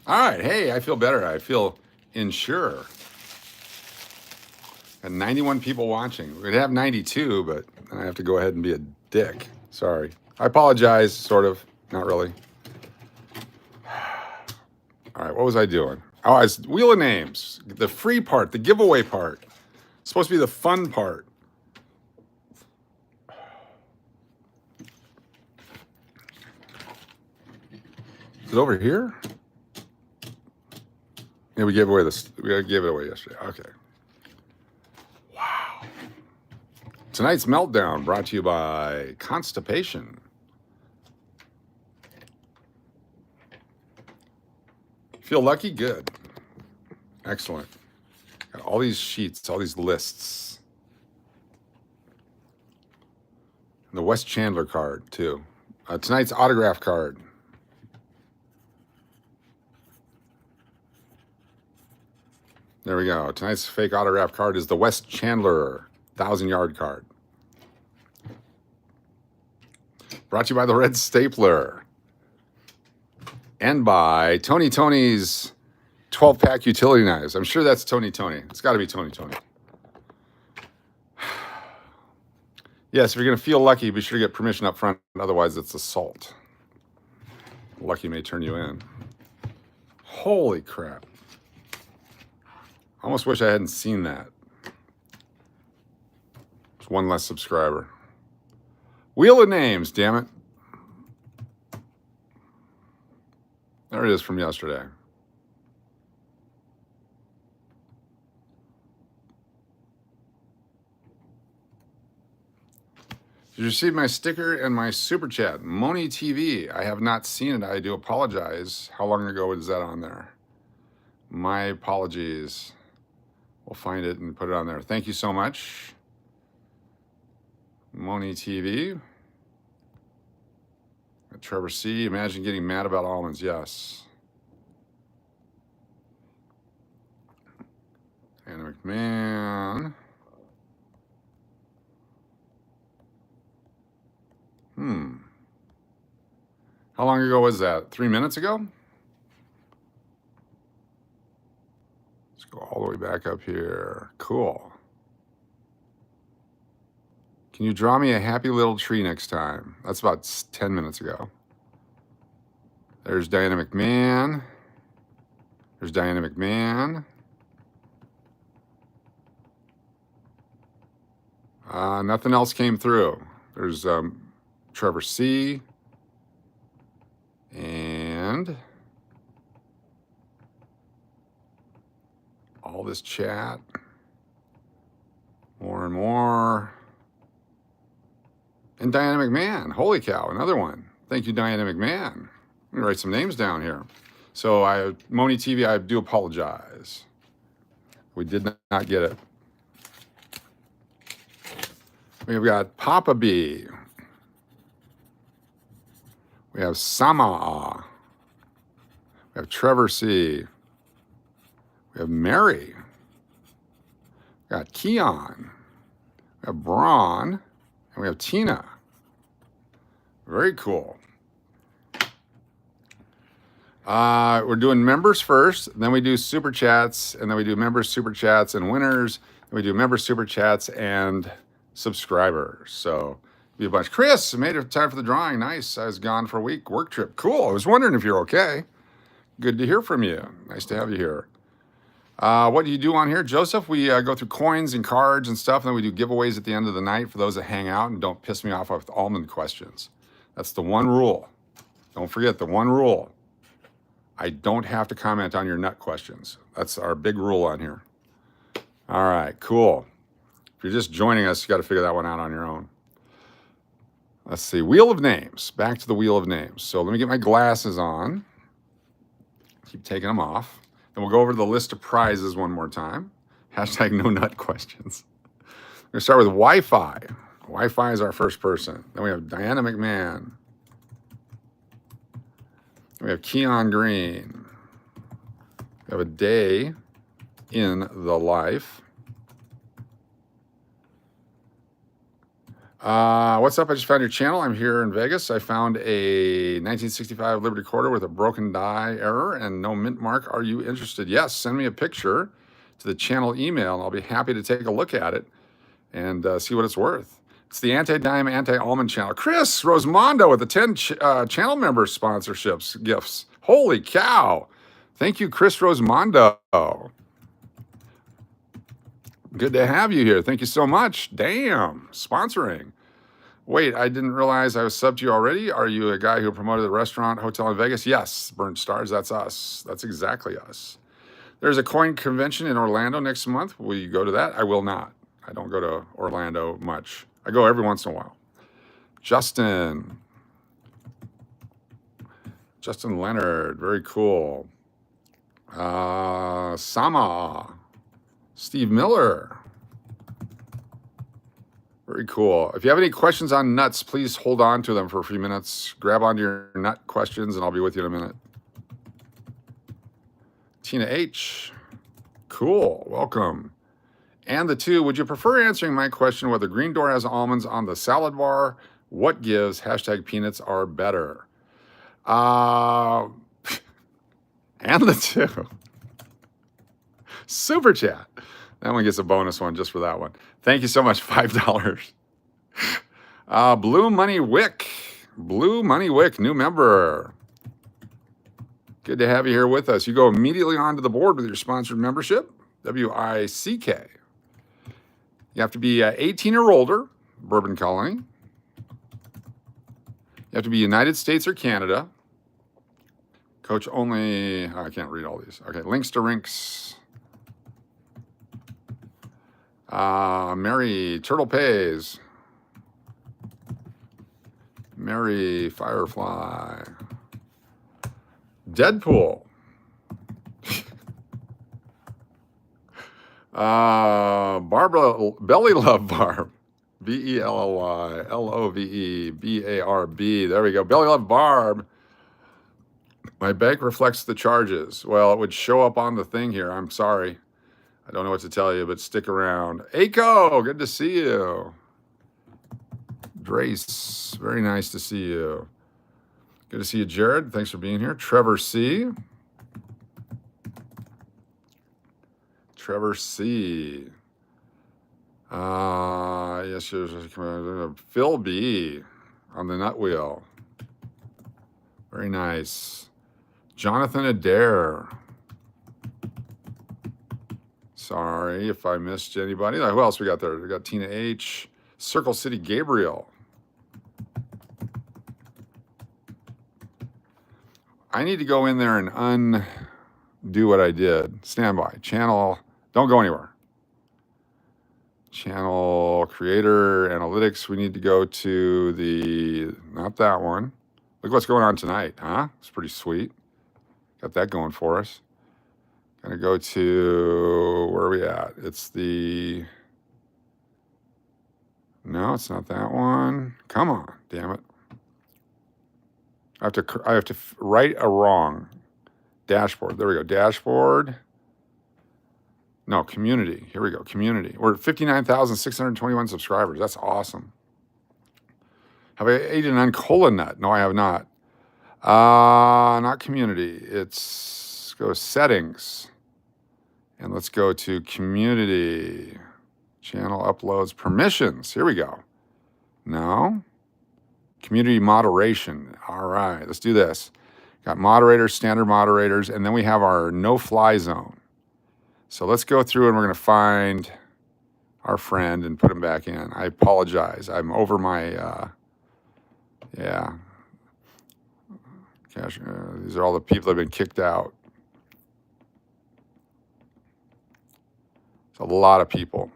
All right, hey, I feel better. I feel insure. Got 91 people watching. We'd have 92, but I have to go ahead and be a dick. Sorry. I apologize, sort of. Not really. All right, what was I doing? Oh, it's Wheel of Names. The free part, the giveaway part. It's supposed to be the fun part. Is it over here? Yeah, we gave away this. We gave it away yesterday. Okay. Wow. Tonight's Meltdown brought to you by Constipation. Feel lucky? Good. Excellent. Got all these sheets, all these lists. And the Wes Chandler card, too. Tonight's autograph card. There we go. Tonight's fake autograph card is the Wes Chandler 1,000-yard card. Brought to you by the Red Stapler. And by Tony's 12-pack utility knives. I'm sure that's Tony. It's got to be Tony. Yes, if you're going to feel lucky, be sure to get permission up front. Otherwise, it's assault. Lucky may turn you in. Holy crap. I almost wish I hadn't seen that. There's one less subscriber. Wheel of Names, damn it. There it is from yesterday. Did you receive my sticker and my super chat? Moni TV. I have not seen it. I do apologize. How long ago was that on there? My apologies. We'll find it and put it on there. Thank you so much. Moni TV. Trevor C. Imagine getting mad about almonds. Yes. Anna McMahon. How long ago was that? 3 minutes ago? Let's go all the way back up here. Cool. Can you draw me a happy little tree next time? That's about 10 minutes ago. There's Diana McMahon. Nothing else came through. There's Trevor C. And all this chat. More and more. And Diana McMahon. Holy cow, another one. Thank you, Diana McMahon. I'm gonna write some names down here. So Moni TV, I do apologize. We did not get it. We've got PapaJ. We have Samaa. We have Trevor C. We have Mary. We got Keon. We have Braun. And we have Tina. Very cool. We're doing members first, then we do super chats, and then we do members, super chats, and winners. Then we do members, super chats, and subscribers. So be a bunch. Chris, made it time for the drawing. Nice. I was gone for a week. Work trip. Cool. I was wondering if you're okay. Good to hear from you. Nice to have you here. What do you do on here, Joseph? We go through coins and cards and stuff, and then we do giveaways at the end of the night for those that hang out and don't piss me off with almond questions. That's the one rule. Don't forget the one rule. I don't have to comment on your nut questions. That's our big rule on here. All right, cool. If you're just joining us, you got to figure that one out on your own. Let's see, Wheel of Names. Back to the Wheel of Names. So let me get my glasses on. Keep taking them off. Then we'll go over the list of prizes one more time. Hashtag no nut questions. We're going to start with Wi-Fi. Wi-Fi is our first person. Then we have Diana McMahon. Then we have Keon Green. We have a day in the life. What's up? I just found your channel. I'm here in Vegas. I found a 1965 Liberty Quarter with a broken die error and no mint mark. Are you interested? Yes. Send me a picture to the channel email, and I'll be happy to take a look at it and see what it's worth. It's the Anti-Dime, Anti-Almond channel. Chris Rosemondo with the 10 channel member sponsorships, gifts. Holy cow. Thank you, Chris Rosmondo. Good to have you here. Thank you so much. Damn, sponsoring. Wait, I didn't realize I was subbed to you already. Are you a guy who promoted the restaurant hotel in Vegas? Yes, Burnt Stars. That's us. That's exactly us. There's a coin convention in Orlando next month. Will you go to that? I will not. I don't go to Orlando much. I go every once in a while. Justin Leonard, very cool. Samaa, Steve Miller, very cool. If you have any questions on nuts, please hold on to them for a few minutes. Grab onto your nut questions and I'll be with you in a minute. Tina H, cool, welcome. And the two, would you prefer answering my question whether Green Door has almonds on the salad bar? What gives? Hashtag peanuts are better. And the two. Super chat. That one gets a bonus one just for that one. Thank you so much, $5. Blue Money Wick. Blue Money Wick, new member. Good to have you here with us. You go immediately onto the board with your sponsored membership, WICK. You have to be 18 or older, Bourbon Colony. You have to be United States or Canada. Coach only, I can't read all these. Okay, links to rinks. Mary Turtle Pays. Mary Firefly. Deadpool. Barbara Belly Love Barb. BELLY LOVE BARB. There we go. Belly Love Barb. My bank reflects the charges. Well, it would show up on the thing here. I'm sorry. I don't know what to tell you, but stick around. Aiko, good to see you. Drace, very nice to see you. Good to see you, Jared. Thanks for being here. Trevor C. Trevor C. Yes, Phil B. on the nut wheel. Very nice. Johnathon Adair. Sorry if I missed anybody. Who else we got there? We got Tina H. Circle City Gabriel. I need to go in there and undo what I did. Stand by. Channel. Don't go anywhere. Channel creator analytics. We need to go to the, not that one. Look what's going on tonight, huh? It's pretty sweet. Got that going for us. Gonna go to, where are we at? It's the, no, it's not that one. Come on, damn it. I have to right a wrong. Dashboard, there we go, dashboard. No, community, here we go, community. We're at 59,621 subscribers, that's awesome. Have I eaten an uncola nut? No, I have not. Not community, let's go settings. And let's go to community, channel uploads, permissions. Here we go. No. Community moderation. All right, let's do this. Got moderators, standard moderators, and then we have our no-fly zone. So let's go through and we're going to find our friend and put him back in. I apologize. I'm over my, yeah. Gosh, these are all the people that have been kicked out. It's a lot of people.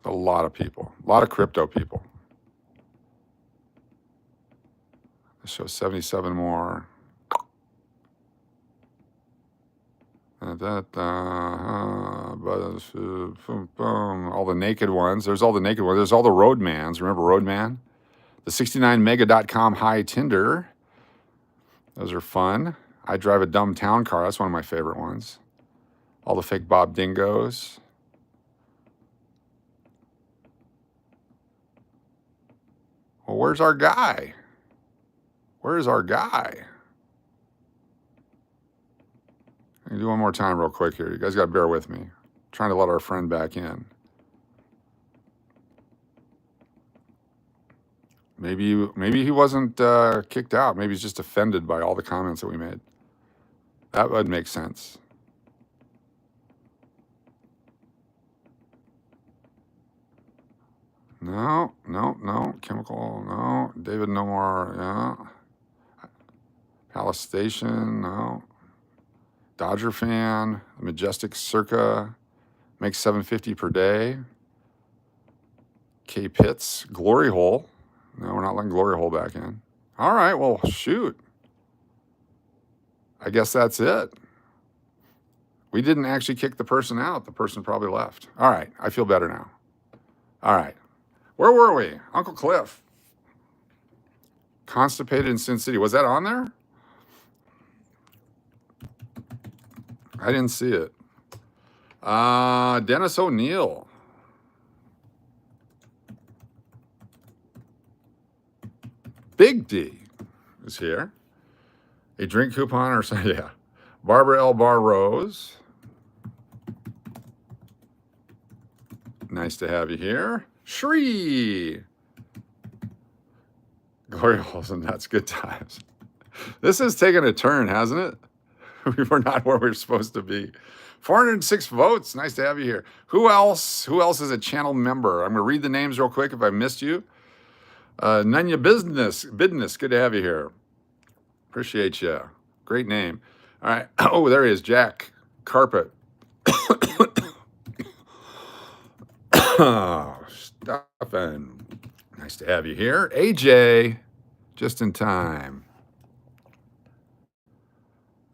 A lot of people. A lot of crypto people. Let's show 77 more. All the naked ones. There's all the naked ones. There's all the Roadmans. Remember Roadman? The 69mega.com high Tinder. Those are fun. I drive a dumb town car. That's one of my favorite ones. All the fake Bob Dingos. Well, where's our guy? Where's our guy? Let me do one more time real quick here. You guys got to bear with me. I'm trying to let our friend back in. Maybe he wasn't kicked out. Maybe he's just offended by all the comments that we made. That would make sense. No. Chemical, no. David, no more. Yeah. Palace Station, no. Dodger fan. Majestic Circa. Makes $7.50 per day. K Pitts. Glory Hole. No, we're not letting Glory Hole back in. All right, well, shoot. I guess that's it. We didn't actually kick the person out. The person probably left. All right, I feel better now. All right. Where were we? Uncle Cliff. Constipated in Sin City. Was that on there? I didn't see it. Dennis O'Neill. Big D is here. A drink coupon or something. Yeah. Barbara L. Bar Rose. Nice to have you here. Shree. Glory holes and nuts. Good times. This has taken a turn, hasn't it? We're not where we're supposed to be. 406 votes. Nice to have you here. Who else? Who else is a channel member? I'm going to read the names real quick if I missed you. Nunya Business. Good to have you here. Appreciate you. Great name. All right. Oh, there he is. Jack Carpet. Stuffing. Nice to have you here. AJ. Just in time.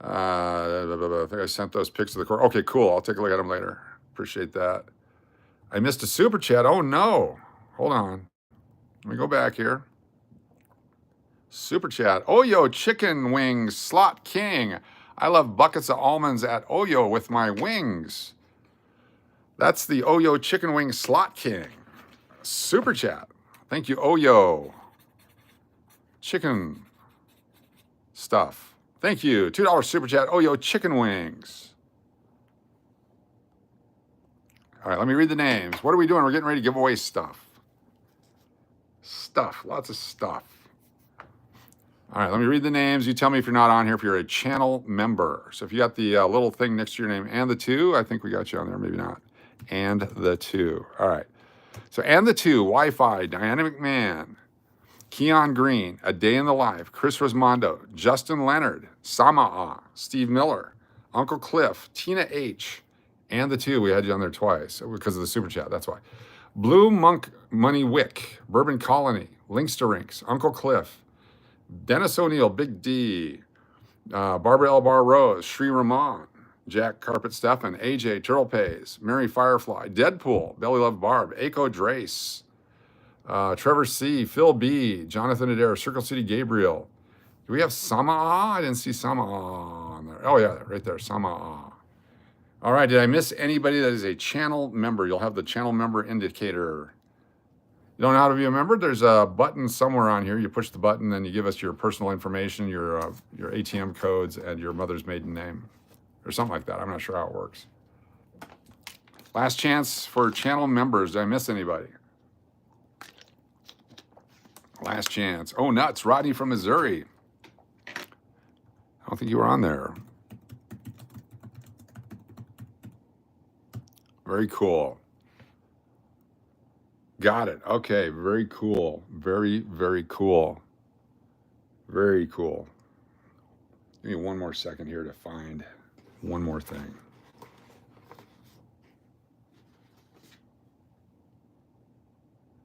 I think I sent those pics to the court. Okay, cool. I'll take a look at them later. Appreciate that. I missed a super chat. Oh, no. Hold on. Let me go back here. Super chat. Oyo Chicken Wings Slot King. I love buckets of almonds at Oyo with my wings. That's the Oyo Chicken Wing Slot King. Super chat. Thank you, Oyo. Chicken stuff. Thank you. $2 super chat. Oyo Chicken Wings. All right, let me read the names. What are we doing? We're getting ready to give away stuff. Lots of stuff. All right, let me read the names. You tell me if you're not on here, if you're a channel member. So if you got the little thing next to your name, and the two, I think we got you on there, maybe not. And the two. All right. So and the two, Wi-Fi, Diana McMahon, Keon Green, A Day in the Life, Chris Rosmondo, Justin Leonard, Samaa, Steve Miller, Uncle Cliff, Tina H, and the two. We had you on there twice because of the super chat. That's why. Blue Monk Money Wick, Bourbon Colony, Links to Rinks, Uncle Cliff, Dennis O'Neill, Big D, Barbara L. Bar Rose, Sri Ramon, Jack Carpet Stefan, AJ Turtle Pays, Mary Firefly, Deadpool, Belly Love Barb, Aiko Drace, Trevor C, Phil B, Jonathan Adair, Circle City Gabriel. Do we have Samaa? I didn't see Samaa on there. Oh yeah, right there, Samaa. All right, did I miss anybody that is a channel member? You'll have the channel member indicator. You don't know how to be a member? There's a button somewhere on here. You push the button, then you give us your personal information, your ATM codes, and your mother's maiden name, or something like that. I'm not sure how it works. Last chance for channel members. Did I miss anybody? Last chance. Oh, nuts. Rodney from Missouri. I don't think you were on there. Very cool. Got it. Okay. Very cool. Very, very cool. Very cool. Give me one more second here to find one more thing.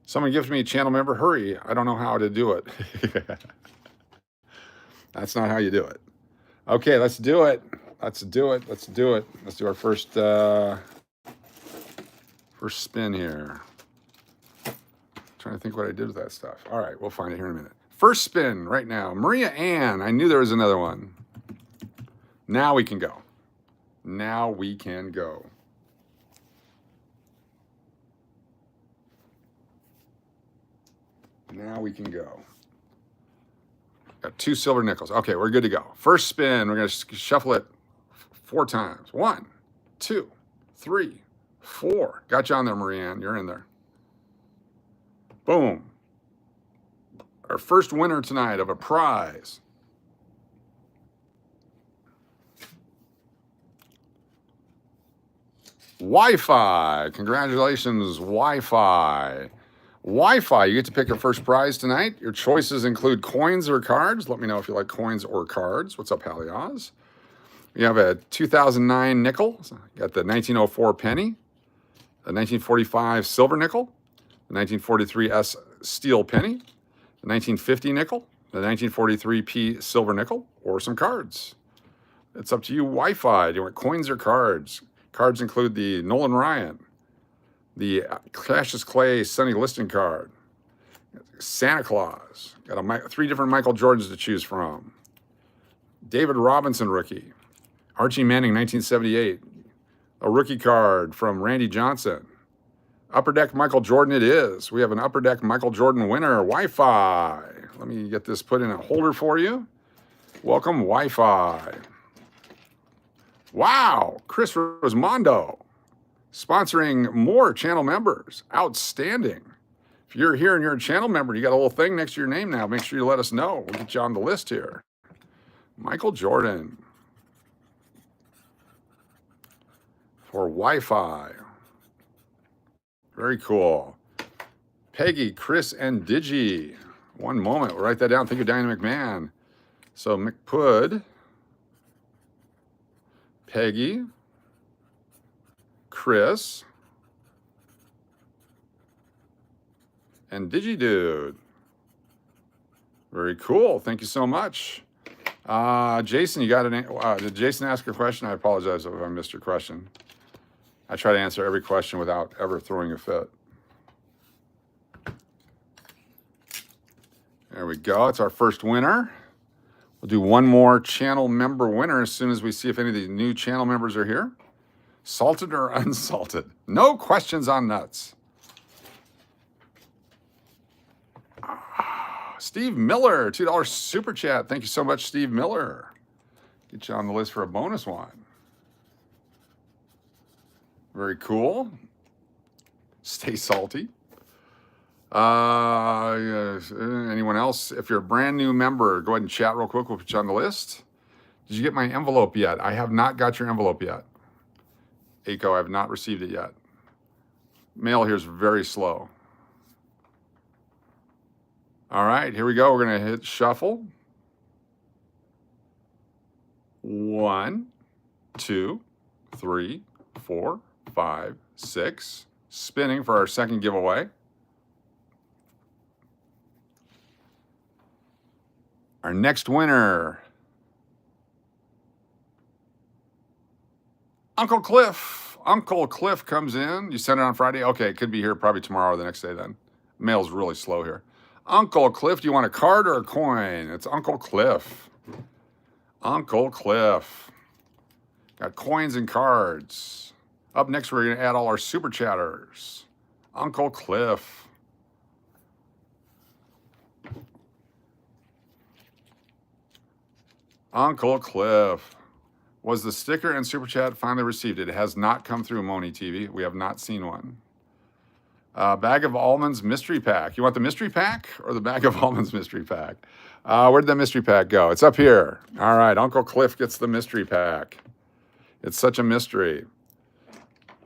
Someone gives me a channel member. Hurry. I don't know how to do it. That's not how you do it. Okay, let's do it. Let's do it. Let's do it. Let's do our first spin here. Trying to think what I did with that stuff. All right, we'll find it here in a minute. First spin right now. Maria Ann. I knew there was another one. Now we can go. Now we can go. Now we can go. Got 2 silver nickels. Okay, we're good to go. First spin. We're going to shuffle it 4 times. 1, 2, 3, 4. Got you on there, Marianne. You're in there. Boom. our first winner tonight of a prize. Wi-Fi. Congratulations, Wi-Fi. Wi-Fi, you get to pick your first prize tonight. Your choices include coins or cards. Let me know if you like coins or cards. What's up, Hallie Oz? You have a 2009 nickel. You got the 1904 penny, the 1945 silver nickel, the 1943 S steel penny, the 1950 nickel, the 1943 P silver nickel, or some cards. It's up to you, Wi-Fi. Do you want coins or cards? Cards include the Nolan Ryan, the Cassius Clay Sonny Liston card, Santa Claus. Got 3 different Michael Jordans to choose from. David Robinson rookie, Archie Manning 1978, a rookie card from Randy Johnson. Upper Deck Michael Jordan it is. We have an Upper Deck Michael Jordan winner, Wi-Fi. Let me get this put in a holder for you. Welcome, Wi-Fi. Wow, Chris Rosmondo, sponsoring more channel members. Outstanding. If you're here and you're a channel member, you got a little thing next to your name now. Make sure you let us know. We'll get you on the list here. Michael Jordan for Wi-Fi. Very cool. Peggy, Chris, and Digi. One moment. We'll write that down. Think of Dynamic Man. So McPud, Peggy, Chris, and DigiDude. Very cool. Thank you so much. Jason, you got did Jason ask a question? I apologize if I missed your question. I try to answer every question without ever throwing a fit. There we go. It's our first winner. We'll do one more channel member winner as soon as we see if any of the new channel members are here. Salted or unsalted? No questions on nuts. Steve Miller, $2 super chat. Thank you so much, Steve Miller. Get you on the list for a bonus one. Very cool. Stay salty. Anyone else? If you're a brand new member, go ahead and chat real quick. We'll put you on the list. Did you get my envelope yet? I have not got your envelope yet. Aiko, I have not received it yet. Mail here is very slow. All right, here we go. We're going to hit shuffle. 1, 2, 3, 4, 5, 6. Spinning for our second giveaway. Our next winner, Uncle Cliff. Uncle Cliff comes in. You sent it on Friday? Okay, it could be here probably tomorrow or the next day then. Mail's really slow here. Uncle Cliff, do you want a card or a coin? It's Uncle Cliff. Uncle Cliff. Got coins and cards. Up next, we're going to add all our super chatters. Uncle Cliff. Uncle Cliff. Was the sticker and super chat finally received? It has not come through Moni TV. We have not seen one. Bag of almonds mystery pack. You want the mystery pack or the bag of almonds mystery pack? Where did the mystery pack go? It's up here. All right, Uncle Cliff gets the mystery pack. It's such a mystery.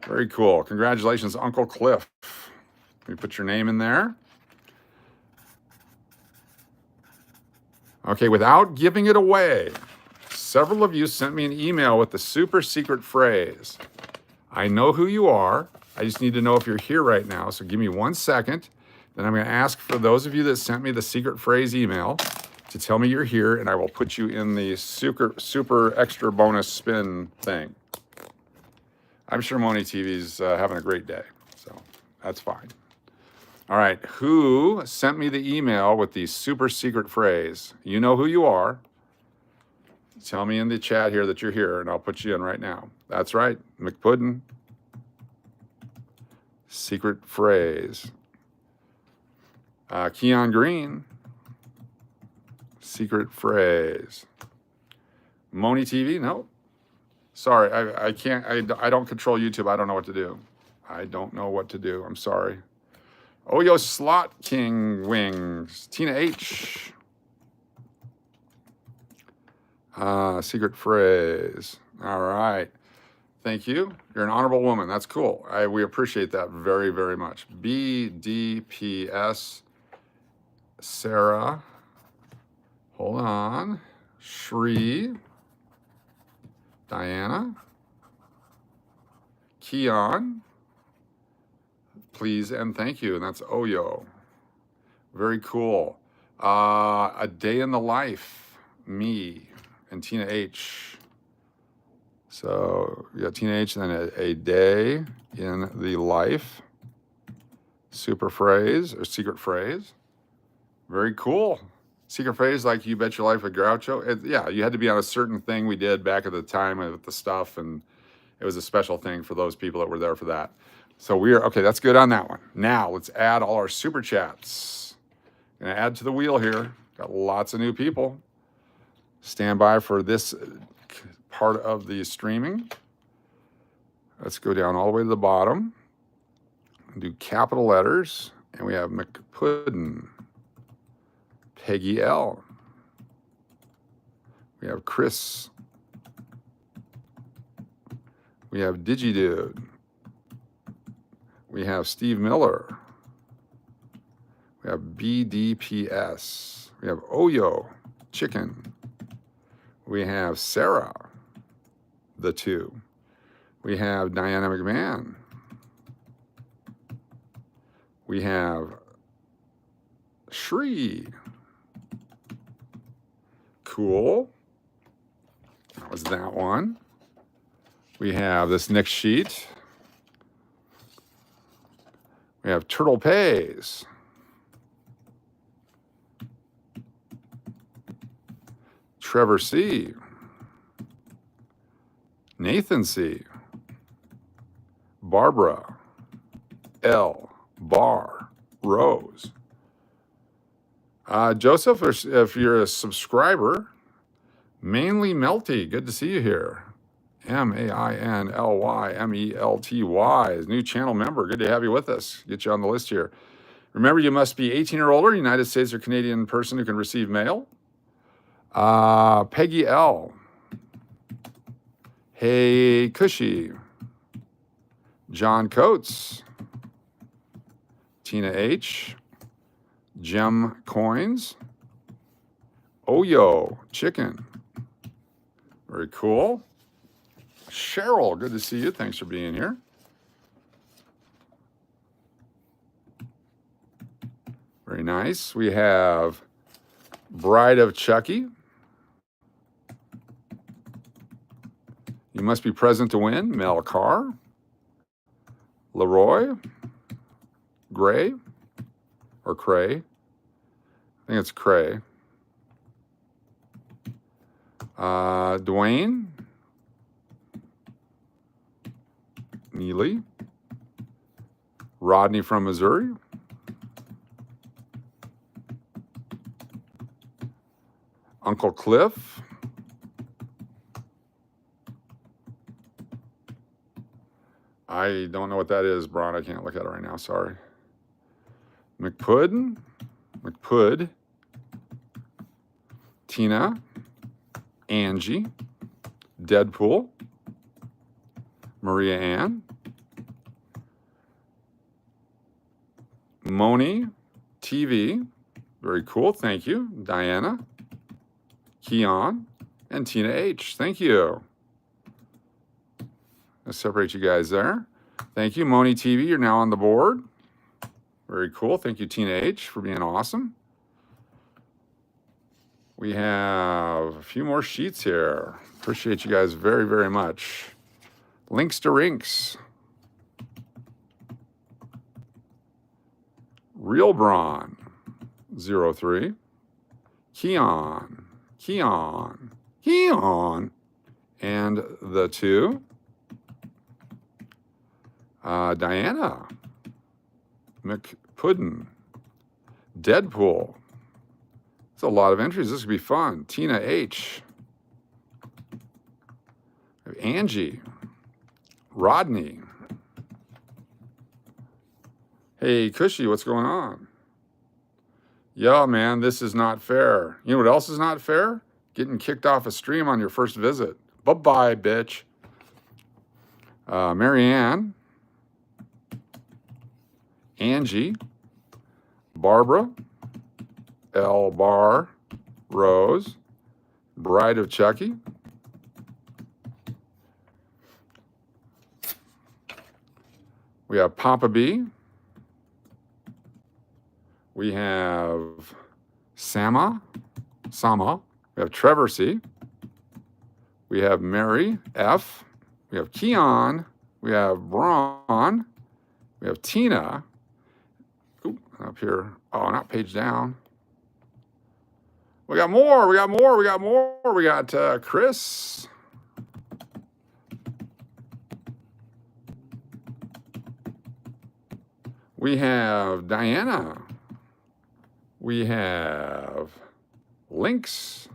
Very cool. Congratulations, Uncle Cliff. Let me put your name in there. Okay, without giving it away, several of you sent me an email with the super secret phrase. I know who you are. I just need to know if you're here right now. So give me 1 second. Then I'm going to ask for those of you that sent me the secret phrase email to tell me you're here, and I will put you in the super extra bonus spin thing. I'm sure Moni TV's having a great day, so that's fine. All right, who sent me the email with the super secret phrase? You know who you are. Tell me in the chat here that you're here, and I'll put you in right now. That's right, McPuddin. Secret phrase. Keon Green. Secret phrase. Moni TV? No. Sorry, I can't. I don't control YouTube. I don't know what to do. I don't know what to do. I'm sorry. Oh, yo, Slot King Wings. Tina H. Secret phrase. All right. Thank you. You're an honorable woman. That's cool. We appreciate that very, very much. BDPS. Sarah. Hold on. Shri. Diana. Keon. Please and thank you. And that's Oyo. Very cool. A Day in the Life. Me. And Tina H. So we got Tina H and then a Day in the Life. Super phrase or secret phrase. Very cool. Secret phrase like You Bet Your Life with Groucho. Yeah, you had to be on a certain thing we did back at the time with the stuff, and it was a special thing for those people that were there for that. So okay, that's good on that one. Now let's add all our super chats. Gonna add to the wheel here. Got lots of new people. Stand by for this part of the streaming. Let's go down all the way to the bottom and do capital letters. And we have McPuddin, Peggy L. We have Chris. We have DigiDude. We have Steve Miller. We have BDPS. We have Oyo Chicken. We have Sarah, the two. We have Diana McMahon. We have Shri. Cool. That was that one. We have this next sheet. We have Turtle Pays. Trevor C. Nathan C. Barbara. L. Bar. Rose. Joseph, if you're a subscriber, Mainly Melty, good to see you here. MAINLYMELTY, new channel member. Good to have you with us. Get you on the list here. Remember, you must be 18 or older, United States or Canadian person who can receive mail. Peggy L. Hey Cushy. John Coates. Tina H. Gem Coins. Oyo Chicken. Very cool. Cheryl, good to see you. Thanks for being here. Very nice. We have Bride of Chucky. You must be present to win. Mel Carr. Leroy. Gray. Or Cray. I think it's Cray. Dwayne. Neely. Rodney from Missouri. Uncle Cliff. I don't know what that is, Brian. I can't look at it right now. Sorry. McPud. Tina. Angie. Deadpool. Maria Ann. Moni TV. Very cool. Thank you. Diana. Keon. And Tina H. Thank you. Let's separate you guys there. Thank you. Moni TV, you're now on the board. Very cool. Thank you, Tina H, for being awesome. We have a few more sheets here. Appreciate you guys very, very much. Links to Rinks. Real Braun 03. Keon. And the two. Diana. McPuddin. Deadpool. That's a lot of entries. This could be fun. Tina H. Angie. Rodney. Hey, Cushy, what's going on? Yeah, man, this is not fair. You know what else is not fair? Getting kicked off a stream on your first visit. Bye-bye, bitch. Marianne, Angie, Barbara, L. Bar, Rose, Bride of Chucky, we have PapaJ, we have samaa, we have Trevor C, we have Mary F, we have Keon, we have Braun, we have Tina. Ooh, up here. Oh, not page down. We got more. We got Chris. We have Diana. We have Links.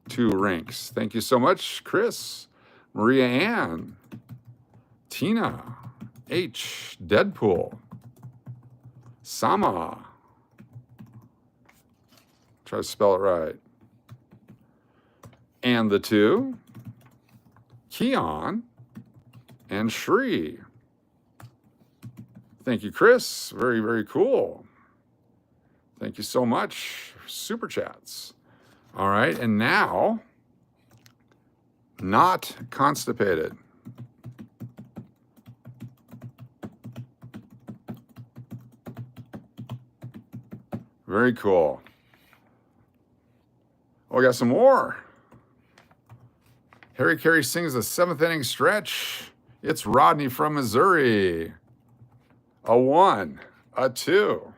2 ranks. Thank you so much, Chris. Maria Ann. Tina. H. Deadpool. Samaa. Try to spell it right. And the 2. Keon. And Shri. Thank you, Chris. Very, very cool. Thank you so much. Super chats. All right, and now, not constipated. Very cool. Oh, we got some more. Harry Carey sings the 7th inning stretch. It's Rodney from Missouri. A 1, a 2.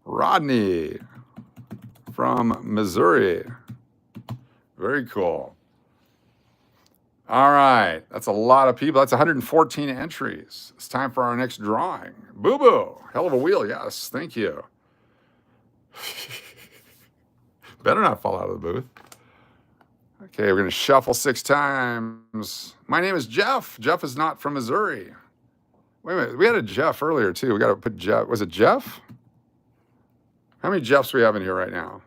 Rodney from Missouri. Very cool. All right, that's a lot of people. That's 114 entries. It's time for our next drawing. Boo Boo, hell of a wheel, yes, thank you. Better not fall out of the booth. Okay, we're gonna shuffle 6 times. My name is Jeff. Jeff is not from Missouri. Wait a minute, we had a Jeff earlier too. We gotta put Jeff, was it Jeff? How many Jeffs do we have in here right now?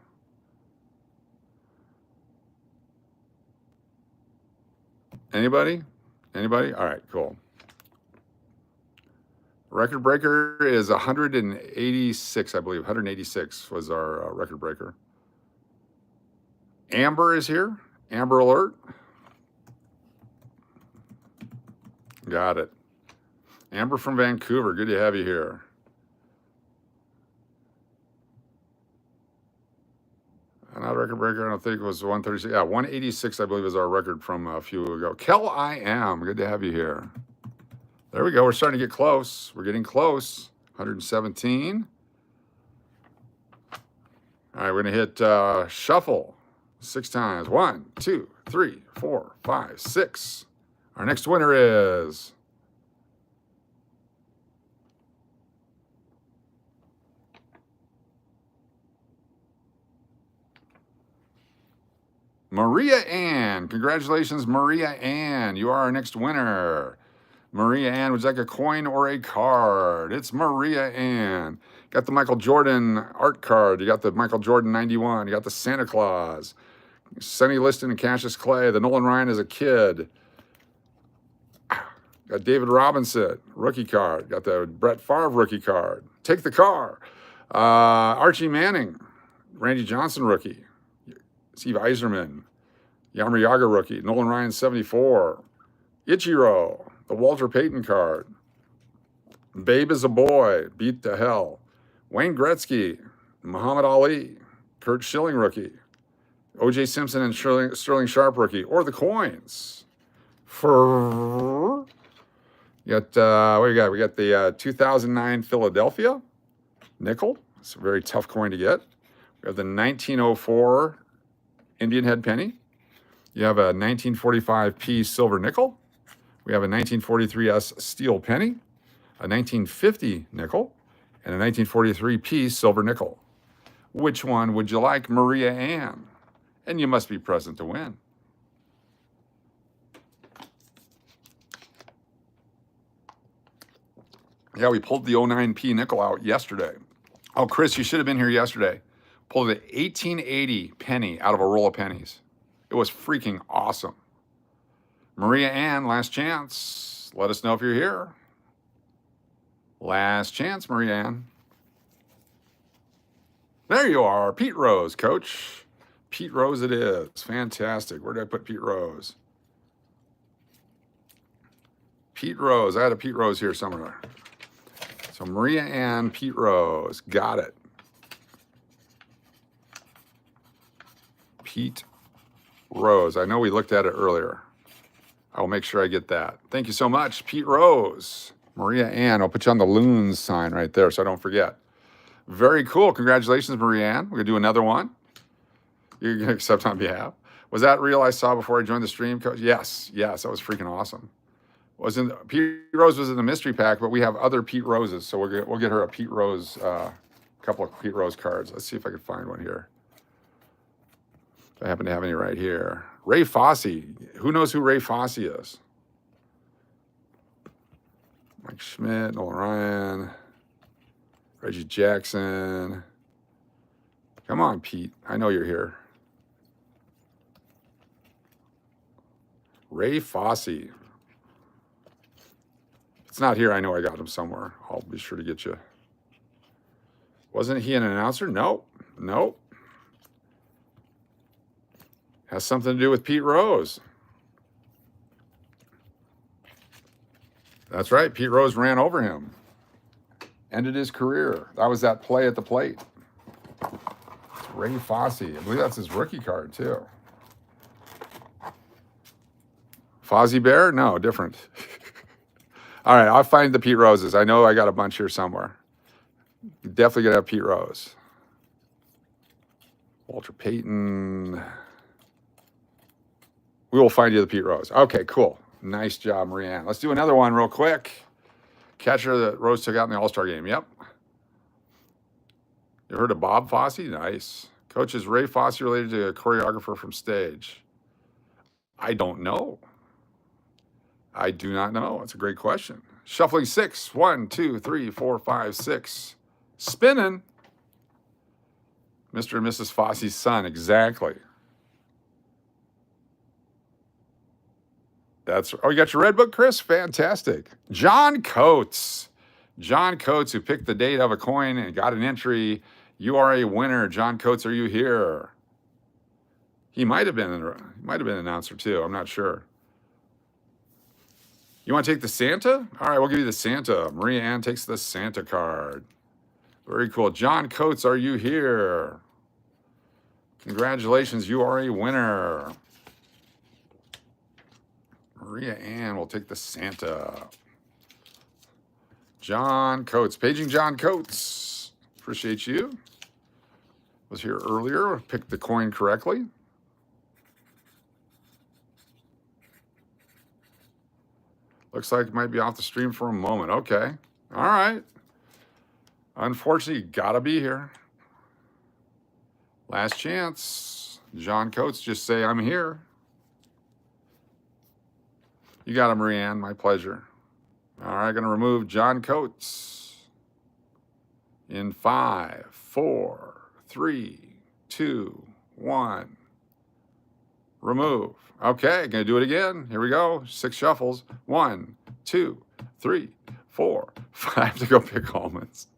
Anybody? Anybody? All right, cool. Record breaker is 186, I believe. 186 was our record breaker. Amber is here. Amber alert. Got it. Amber from Vancouver. Good to have you here. Not a record breaker. I don't think it was 136. Yeah, 186, I believe, is our record from a few ago. Kel, I am. Good to have you here. There we go. We're starting to get close. We're getting close. 117. All right, we're going to hit shuffle 6 times. 1, 2, 3, 4, 5, 6. Our next winner is Maria Ann. Congratulations, Maria Ann. You are our next winner. Maria Ann, would you like a coin or a card? It's Maria Ann. Got the Michael Jordan art card. You got the Michael Jordan 91. You got the Santa Claus. Sonny Liston and Cassius Clay. The Nolan Ryan as a kid. Got David Robinson, rookie card. Got the Brett Favre rookie card. Take the car. Archie Manning, Randy Johnson rookie. Steve Eiserman, Yammer Yaga rookie, Nolan Ryan 74, Ichiro, the Walter Payton card, Babe is a Boy, Beat to Hell, Wayne Gretzky, Muhammad Ali, Kurt Schilling rookie, O.J. Simpson and Sterling Sharp rookie, or the coins. For you got what do you got? We got the 2009 Philadelphia nickel. It's a very tough coin to get. We have the 1904 Indian head penny. You have a 1945 P silver nickel. We have a 1943 S steel penny, a 1950 nickel, and a 1943 P silver nickel. Which one would you like, Maria Ann? And you must be present to win. Yeah, we pulled the 09P nickel out yesterday. Oh, Chris, you should have been here yesterday. Pulled an 1880 penny out of a roll of pennies. It was freaking awesome. Maria Ann, last chance. Let us know if you're here. Last chance, Maria Ann. There you are, Pete Rose, coach. Pete Rose it is. Fantastic. Where did I put Pete Rose? Pete Rose. I had a Pete Rose here somewhere. So Maria Ann, Pete Rose. Got it. Pete Rose. I know we looked at it earlier. I will make sure I get that. Thank you so much, Pete Rose. Maria Ann. I'll put you on the loons sign right there so I don't forget. Very cool. Congratulations, Maria Ann. We're going to do another one. You're going to accept on behalf. Was that real I saw before I joined the stream, coach? Yes. Yes, that was freaking awesome. Pete Rose was in the mystery pack, but we have other Pete Roses, so we'll get her a Pete Rose, couple of Pete Rose cards. Let's see if I can find one here. I happen to have any right here. Ray Fosse. Who knows who Ray Fosse is? Mike Schmidt, Nolan Ryan, Reggie Jackson. Come on, Pete. I know you're here. Ray Fosse. It's not here. I know I got him somewhere. I'll be sure to get you. Wasn't he an announcer? Nope. Nope. Has something to do with Pete Rose. That's right. Pete Rose ran over him. Ended his career. That was that play at the plate. It's Ray Fosse. I believe that's his rookie card, too. Fozzie Bear? No, different. All right, I'll find the Pete Roses. I know I got a bunch here somewhere. Definitely gonna have Pete Rose. Walter Payton. We will find you the Pete Rose. Okay, cool. Nice job, Marianne. Let's do another one real quick. Catcher that Rose took out in the All-Star game. Yep. You heard of Bob Fosse? Nice. Coach, is Ray Fosse related to a choreographer from stage? I don't know. I do not know. That's a great question. Shuffling 6. 1, 2, 3, 4, 5, 6. Spinning. Mr. and Mrs. Fosse's son. Exactly. Oh, you got your red book, Chris? Fantastic. John Coates. John Coates, who picked the date of a coin and got an entry. You are a winner. John Coates, are you here? He might have been an announcer too. I'm not sure. You want to take the Santa? All right, we'll give you the Santa. Maria Ann takes the Santa card. Very cool. John Coates, are you here? Congratulations, you are a winner. Maria Ann will take the Santa. John Coates. Paging John Coates. Appreciate you. Was here earlier. Picked the coin correctly. Looks like it might be off the stream for a moment. Okay. All right. Unfortunately, you gotta be here. Last chance. John Coates, just say I'm here. You got it, Marianne. My pleasure. All right, gonna remove John Coates in 5, 4, 3, 2, 1. Remove. Okay, gonna do it again. Here we go. 6 shuffles. 1, 2, 3, 4, 5. I have to go pick almonds.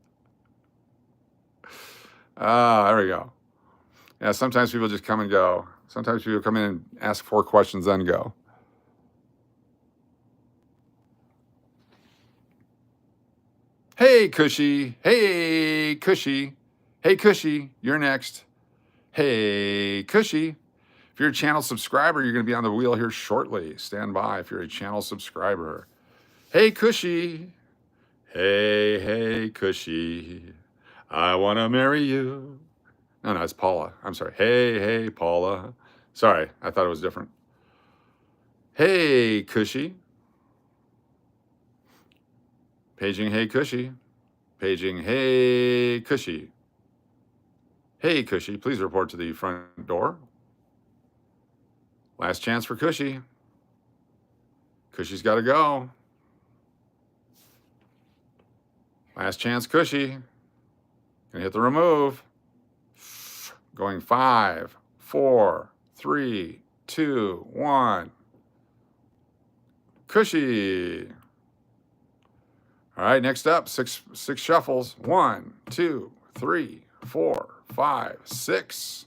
There we go. Yeah, sometimes people just come and go. Sometimes people come in and ask 4 questions, then go. Hey, Cushy. Hey, Cushy. Hey, Cushy. You're next. Hey, Cushy. If you're a channel subscriber, you're going to be on the wheel here shortly. Stand by if you're a channel subscriber. Hey, Cushy. Hey, Cushy. I want to marry you. No, it's Paula. I'm sorry. Hey, Paula. Sorry, I thought it was different. Hey, Cushy. Paging Hey, Cushy. Paging Hey, Cushy. Hey, Cushy, please report to the front door. Last chance for Cushy. Cushy's got to go. Last chance, Cushy. Gonna hit the remove. Going 5, 4, 3, 2, 1. Cushy. All right, next up, six shuffles. 1, 2, 3, 4, 5, 6.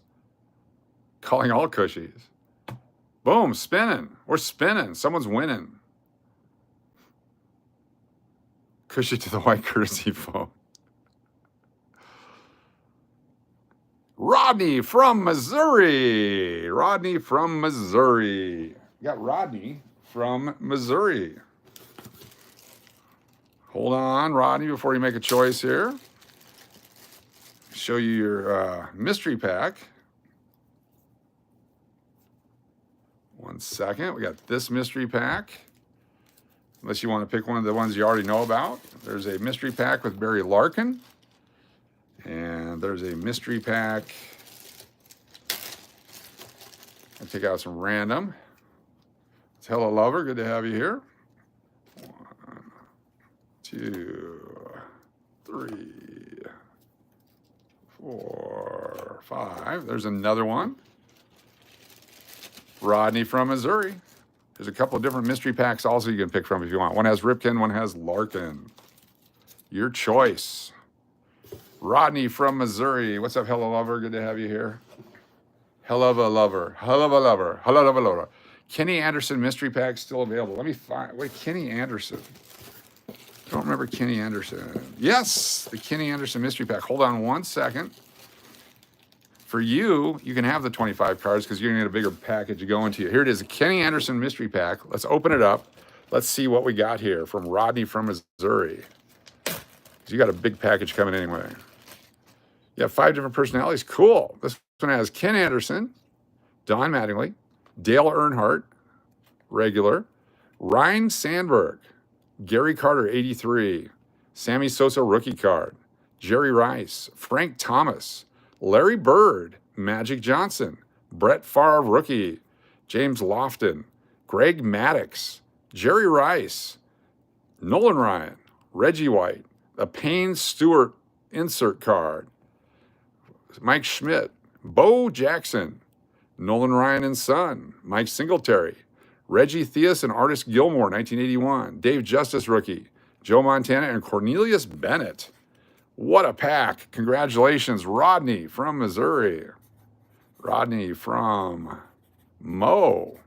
Calling all cushies. Boom, spinning. We're spinning. Someone's winning. Cushy to the white courtesy phone. Rodney from Missouri. Rodney from Missouri. You got Rodney from Missouri. Hold on, Rodney, before you make a choice here. Show you your mystery pack. 1 second. We got this mystery pack. Unless you want to pick one of the ones you already know about. There's a mystery pack with Barry Larkin. And there's a mystery pack. I'll take out some random. It's Hello Lover. Good to have you here. 1, 2, 3, 4, 5. There's another one. Rodney from Missouri. There's a couple of different mystery packs also you can pick from if you want. One has Ripken, one has Larkin. Your choice. Rodney from Missouri. What's up, Hello Lover? Good to have you here. Hello Lover. Hello Lover. Hello Lover. Kenny Anderson mystery pack still available. Let me find. Wait, Kenny Anderson. I don't remember Kenny Anderson. Yes, the Kenny Anderson mystery pack. Hold on 1 second. For you, you can have the 25 cards because you're going to get a bigger package to go into you. Here it is, a Kenny Anderson mystery pack. Let's open it up. Let's see what we got here from Rodney from Missouri. You got a big package coming anyway. You have 5 different personalities. Cool. This one has Ken Anderson, Don Mattingly, Dale Earnhardt, regular, Ryan Sandberg, Gary Carter, 83, Sammy Sosa rookie card, Jerry Rice, Frank Thomas, Larry Bird, Magic Johnson, Brett Favre rookie, James Lofton, Greg Maddux, Jerry Rice, Nolan Ryan, Reggie White, a Payne Stewart insert card, Mike Schmidt, Bo Jackson, Nolan Ryan and Son, Mike Singletary, Reggie Theus and Artis Gilmore, 1981, Dave Justice rookie, Joe Montana and Cornelius Bennett. What a pack. Congratulations, Rodney from Missouri. Rodney from Mo.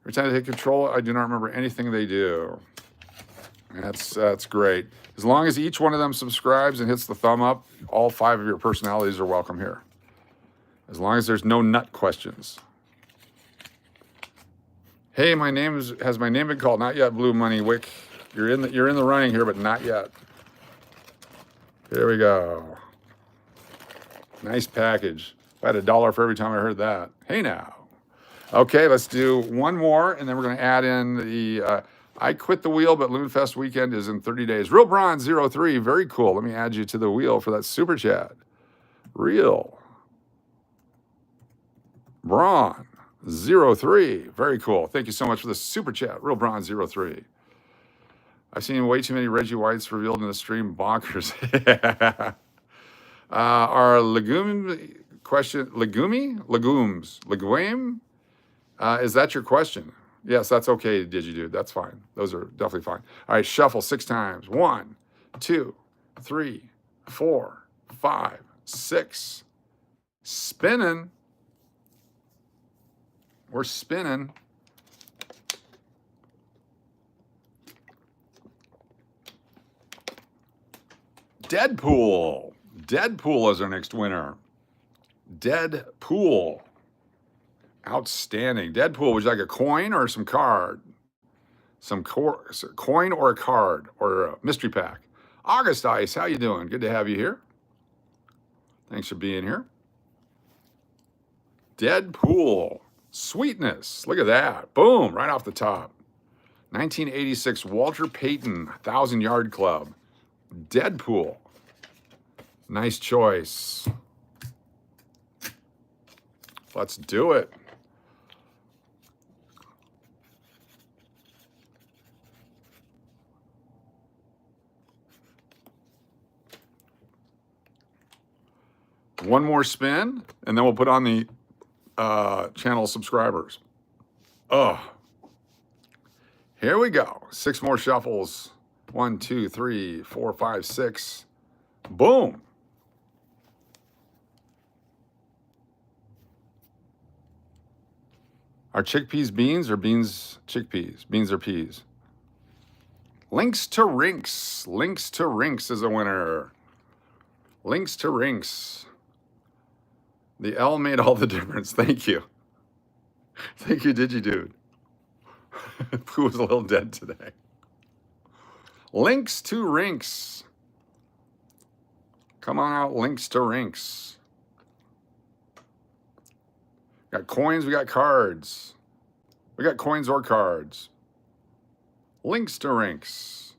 Every time they take control, I do not remember anything they do. That's great. As long as each one of them subscribes and hits the thumb up, all 5 of your personalities are welcome here. As long as there's no nut questions. Hey, has my name been called? Not yet, Blue Money Wick. You're in the running here, but not yet. Here we go. Nice package. I had $1 for every time I heard that. Hey now. Okay, let's do one more, and then we're going to add in the I quit the wheel, but Loonfest weekend is in 30 days. Real Bronze 03, very cool. Let me add you to the wheel for that super chat. Real Braun 03, very cool. Thank you so much for the super chat. Real Bronze 03. I've seen way too many Reggie Whites revealed in the stream. Bonkers. Our legume question, legumes, is that your question? Yes, that's okay, Digidude. That's fine. Those are definitely fine. All right, shuffle 6 times. 1, 2, 3, 4, 5, 6. Spinning. We're spinning. Deadpool. Deadpool is our next winner. Deadpool. Outstanding. Deadpool, would you like a coin or some card? Some coin or a card or a mystery pack? August Ice, how you doing? Good to have you here. Thanks for being here. Deadpool. Sweetness. Look at that. Boom, right off the top. 1986 Walter Payton 1,000-Yard Club. Deadpool. Nice choice. Let's do it. One more spin, and then we'll put on the channel subscribers. Oh, here we go. 6 more shuffles. 1, 2, 3, 4, 5, 6. Boom. Are chickpeas beans or beans chickpeas? Beans or peas? Links to Rinks. Links to Rinks is a winner. Links to Rinks. The L made all the difference. Thank you. Thank you, Digidude. Pooh was a little dead today. Links to Rinks. Come on out, Links to Rinks. Got coins, we got cards. We got coins or cards. Links to Rinks.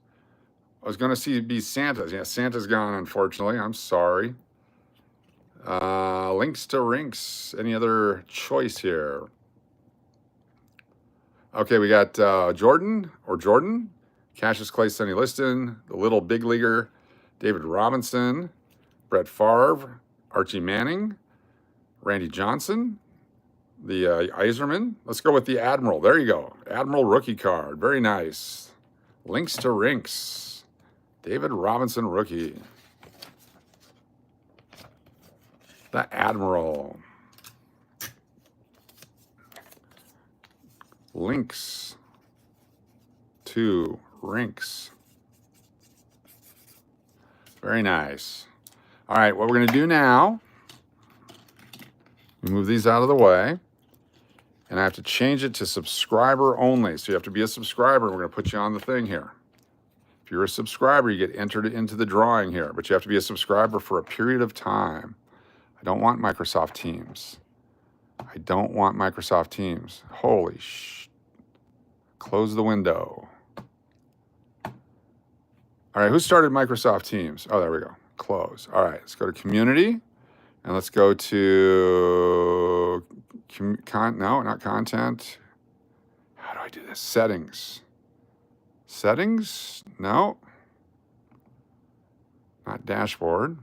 I was going to be Santa's. Yeah, Santa's gone, unfortunately. I'm sorry. Links to Rinks. Any other choice here? Okay, we got Jordan, Cassius Clay, Sonny Liston, the Little Big Leaguer, David Robinson, Brett Favre, Archie Manning, Randy Johnson, the Iserman. Let's go with the Admiral. There you go. Admiral rookie card. Very nice. Links to Rinks. David Robinson rookie. The Admiral. Links to Rinks. Very nice. All right, what we're going to do now, move these out of the way, and I have to change it to subscriber only. So you have to be a subscriber. We're going to put you on the thing here. If you're a subscriber, you get entered into the drawing here, but you have to be a subscriber for a period of time. I don't want Microsoft Teams. I don't want Microsoft Teams. Holy sh! Close the window. All right, who started Microsoft Teams? Oh, there we go. Close. All right, let's go to Community, and let's go to no, not Content. How do I do this? Settings. Settings? No. Not Dashboard.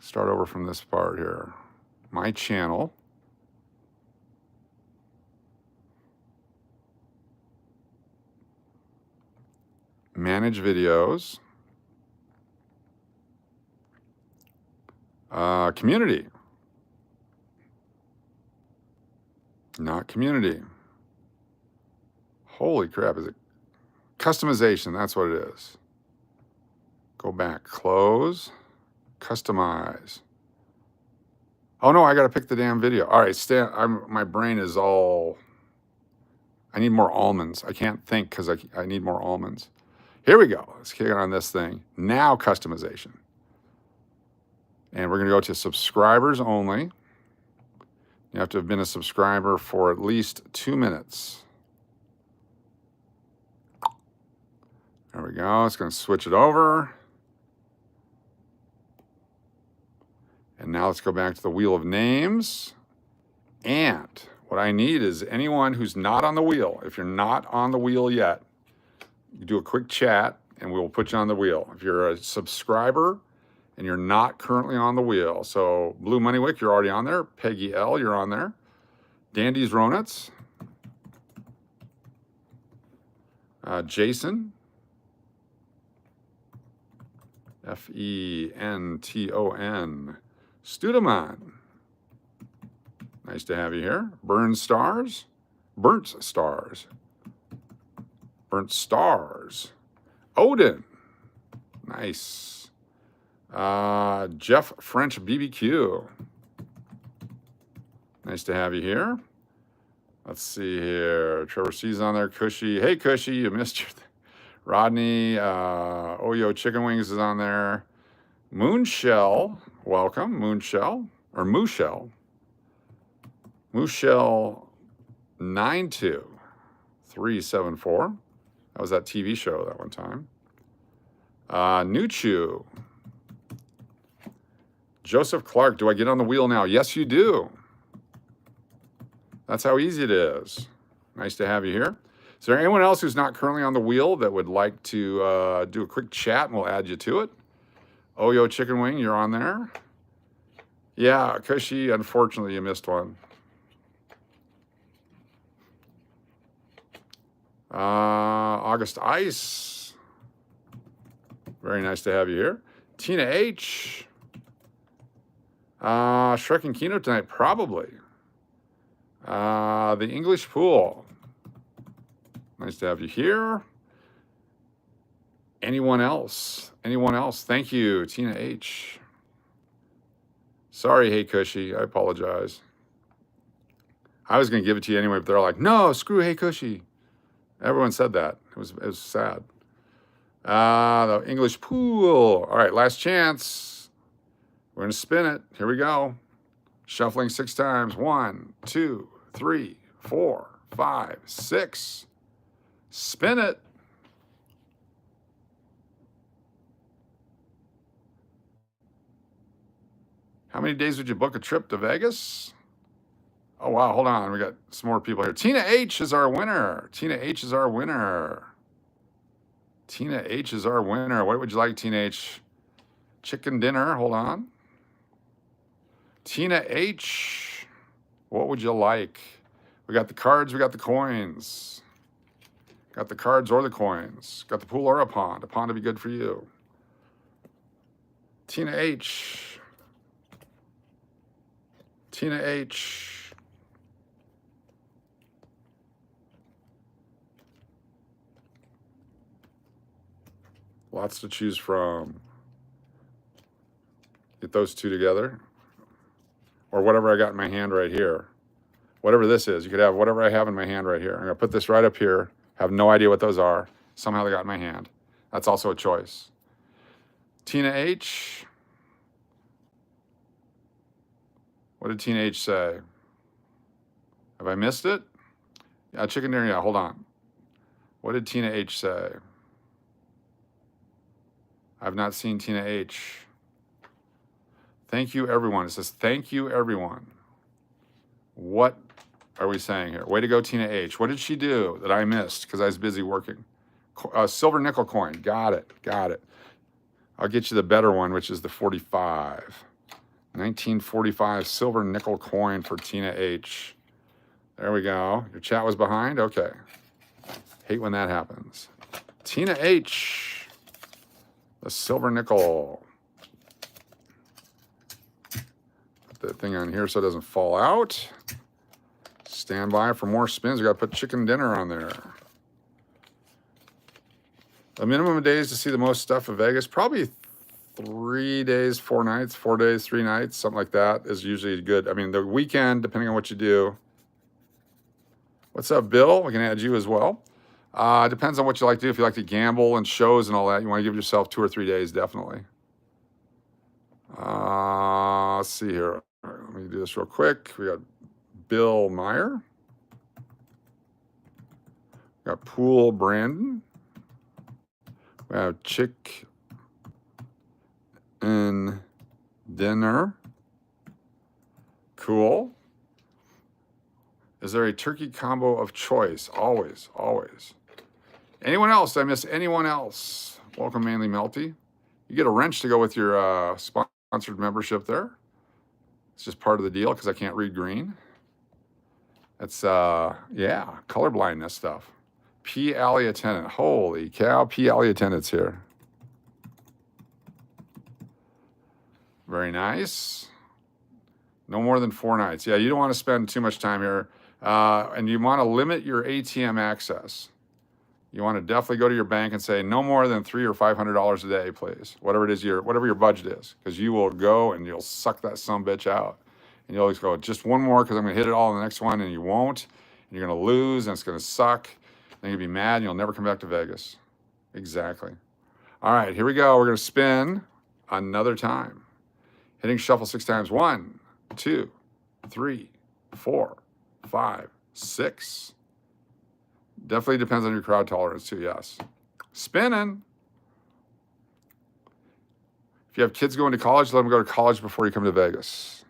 Start over from this part here. My Channel. Manage Videos. Community. Not Community. Holy crap, is it? Customization, that's what it is. Go back, close, customize. Oh no, I gotta pick the damn video. All right, my brain is all, I need more almonds. I can't think because I need more almonds. Here we go, let's kick it on this thing. Now customization. And we're gonna go to subscribers only. You have to have been a subscriber for at least 2 minutes. There we go, it's gonna switch it over. And now let's go back to the wheel of names. And what I need is anyone who's not on the wheel. If you're not on the wheel yet, you do a quick chat and we'll put you on the wheel. If you're a subscriber and you're not currently on the wheel, so Blue Moneywick, you're already on there. Peggy L, you're on there. Dandy's Ronuts. Jason. Fenton. Studeman. Nice to have you here. Burnt Stars. Odin. Nice. Jeff French BBQ. Nice to have you here. Let's see here. Trevor C's on there. Cushy. Hey, Cushy, you missed your... Rodney. Oyo Chicken Wings is on there. Moonshell. Welcome. Moonshell. Or Mooshell. Mooshell 92374. That was that TV show that one time. Nuchu. Joseph Clark, do I get on the wheel now? Yes, you do. That's how easy it is. Nice to have you here. Is there anyone else who's not currently on the wheel that would like to do a quick chat and we'll add you to it? Oh Yo Chicken Wing, you're on there. Yeah, Cushy, unfortunately you missed one. August Ice. Very nice to have you here. Tina H. Shrek and Kino tonight, probably. The English Pool. Nice to have you here. Anyone else? Anyone else? Thank you, Tina H. Sorry, Hey Cushy. I apologize. I was going to give it to you anyway, but they're like, no, screw Hey Cushy. Everyone said that. It was sad. The English Pool. All right, last chance. We're going to spin it. Here we go. Shuffling 6 times. 1, 2, 3, 4, 5, 6. Spin it. How many days would you book a trip to Vegas? Oh, wow. Hold on. We got some more people here. Tina H is our winner. Tina H is our winner. Tina H is our winner. What would you like, Tina H? Chicken dinner. Hold on. Tina H, what would you like? We got the cards. We got the coins. Got the cards or the coins. Got the pool or a pond. A pond would be good for you. Tina H. Tina H. Lots to choose from. Get those two together. Or whatever I got in my hand right here. Whatever this is. You could have whatever I have in my hand right here. I'm going to put this right up here. Have no idea what those are. Somehow they got in my hand. That's also a choice. Tina H. What did Tina H say? Have I missed it? Yeah, chicken dinner. Yeah, hold on. What did Tina H say? I've not seen Tina H. Thank you, everyone. It says, thank you, everyone. What are we saying here? Way to go, Tina H. What did she do that I missed because I was busy working? Silver nickel coin. Got it. Got it. I'll get you the better one, which is the 45. 1945 silver nickel coin for Tina H. There we go. Your chat was behind? Okay. Hate when that happens. Tina H. The silver nickel. Put that thing on here so it doesn't fall out. Stand by for more spins. We got to put chicken dinner on there. The minimum of days to see the most stuff in Vegas, probably 3 days, 4 nights, 4 days, 3 nights, something like that is usually good. I mean, the weekend, depending on what you do. What's up, Bill? We can add you as well. Depends on what you like to do. If you like to gamble and shows and all that, you want to give yourself 2 or 3 days, definitely. Let's see here. All right, let me do this real quick. We got Bill Meyer. We got Pool Brandon. We have Chick and Dinner. Cool. Is there a turkey combo of choice? Always, always. Anyone else? Did I miss anyone else? Welcome, Manly Melty. You get a wrench to go with your sponsored membership there. It's just part of the deal because I can't read green. It's, yeah, colorblindness stuff. P. Alley attendant. Holy cow, P. Alley attendant's here. Very nice. No more than 4 nights. Yeah, you don't want to spend too much time here. And you want to limit your ATM access. You want to definitely go to your bank and say no more than $300 or $500 a day, please. Whatever it is, whatever your budget is, because you will go and you'll suck that sumbitch out. And you'll always go, just one more because I'm going to hit it all in the next one, and you won't. And you're going to lose, and it's going to suck. Then you'll be mad, and you'll never come back to Vegas. Exactly. All right, here we go. We're going to spin another time. Hitting shuffle 6 times. 1, 2, 3, 4, 5, 6. Definitely depends on your crowd tolerance too, yes. Spinning. If you have kids going to college, let them go to college before you come to Vegas.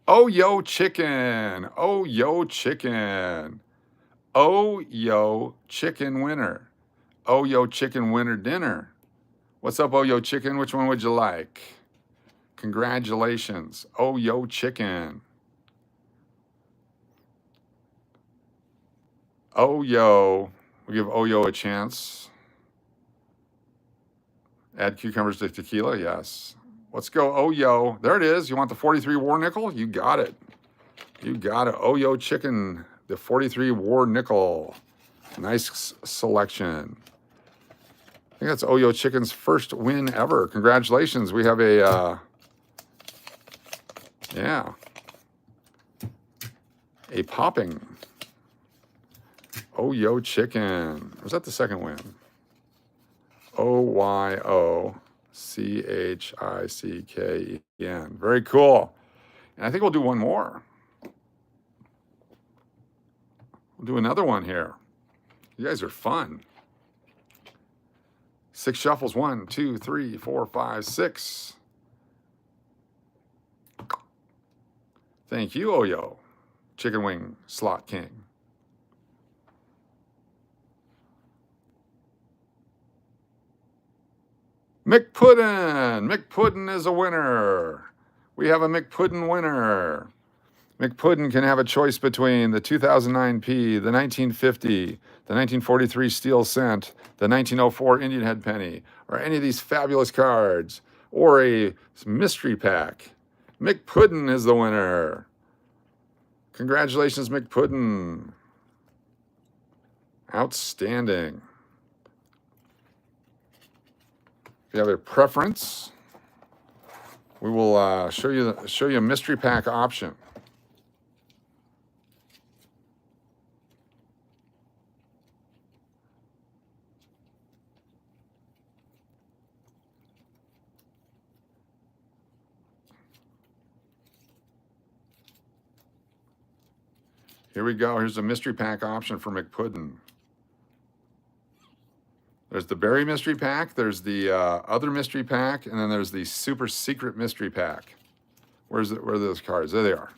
Oh, yo, chicken. Oh, yo, chicken. Oh, yo, chicken winner. Oyo Chicken winner dinner. What's up, Oyo Chicken? Which one would you like? Congratulations, Oyo Chicken. Oyo. We'll give Oyo a chance. Add cucumbers to tequila, yes. Let's go, Oyo. There it is. You want the 43 war nickel? You got it. You got it. Oyo Chicken, the 43 war nickel. Nice selection. I think that's Oyo Chicken's first win ever. Congratulations. We have a, a popping Oyo Chicken. Was that the second win? OYOCHICKEN. Very cool. And I think we'll do one more. We'll do another one here. You guys are fun. 6 shuffles. 1, 2, 3, 4, 5, 6. Thank you, Oyo. Chicken wing slot king. McPuddin. McPuddin is a winner. We have a McPuddin winner. McPuddin can have a choice between the 2009 P, the 1950, the 1943 steel cent, the 1904 Indian head penny, or any of these fabulous cards, or a mystery pack. McPuddin is the winner. Congratulations, McPuddin. Outstanding. If you have a preference, we will show you a mystery pack option. Here we go. Here's a mystery pack option for McPuddin. There's the berry mystery pack, there's the other mystery pack, and then there's the super secret mystery pack. Where are those cards? There they are.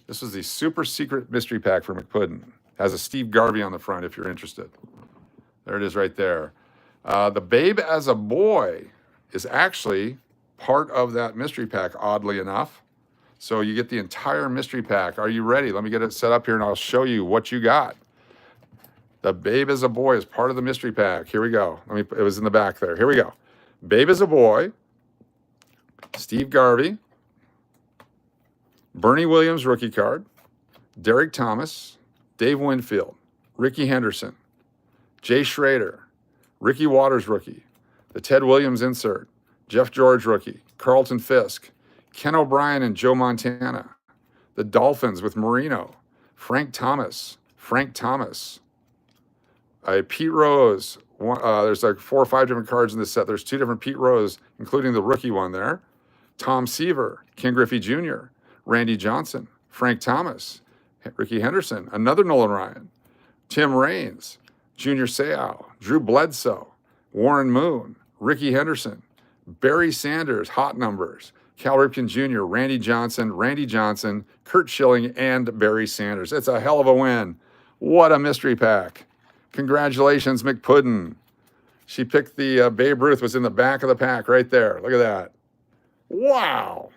This is the super secret mystery pack for McPuddin. Has a Steve Garvey on the front if you're interested. There it is right there. The Babe as a Boy is actually part of that mystery pack, oddly enough. So you get the entire mystery pack. Are you ready? Let me get it set up here and I'll show you what you got. The Babe as a Boy is part of the mystery pack. Here we go. It was in the back there. Here we go. Babe as a Boy, Steve Garvey, Bernie Williams rookie card, Derek Thomas, Dave Winfield, Ricky Henderson, Jay Schrader, Ricky Waters rookie, the Ted Williams insert, Jeff George rookie, Carlton Fisk, Ken O'Brien and Joe Montana, the Dolphins with Marino, Frank Thomas, a Pete Rose. There's like 4 or 5 different cards in this set. There's 2 different Pete Rose, including the rookie one there. Tom Seaver, Ken Griffey Jr., Randy Johnson, Frank Thomas, Ricky Henderson, another Nolan Ryan, Tim Raines, Junior Seau, Drew Bledsoe, Warren Moon, Ricky Henderson, Barry Sanders, hot numbers, Cal Ripken Jr., Randy Johnson, Kurt Schilling, and Barry Sanders. It's a hell of a win. What a mystery pack. Congratulations, McPuddin. She picked the Babe Ruth, was in the back of the pack right there. Look at that. Wow.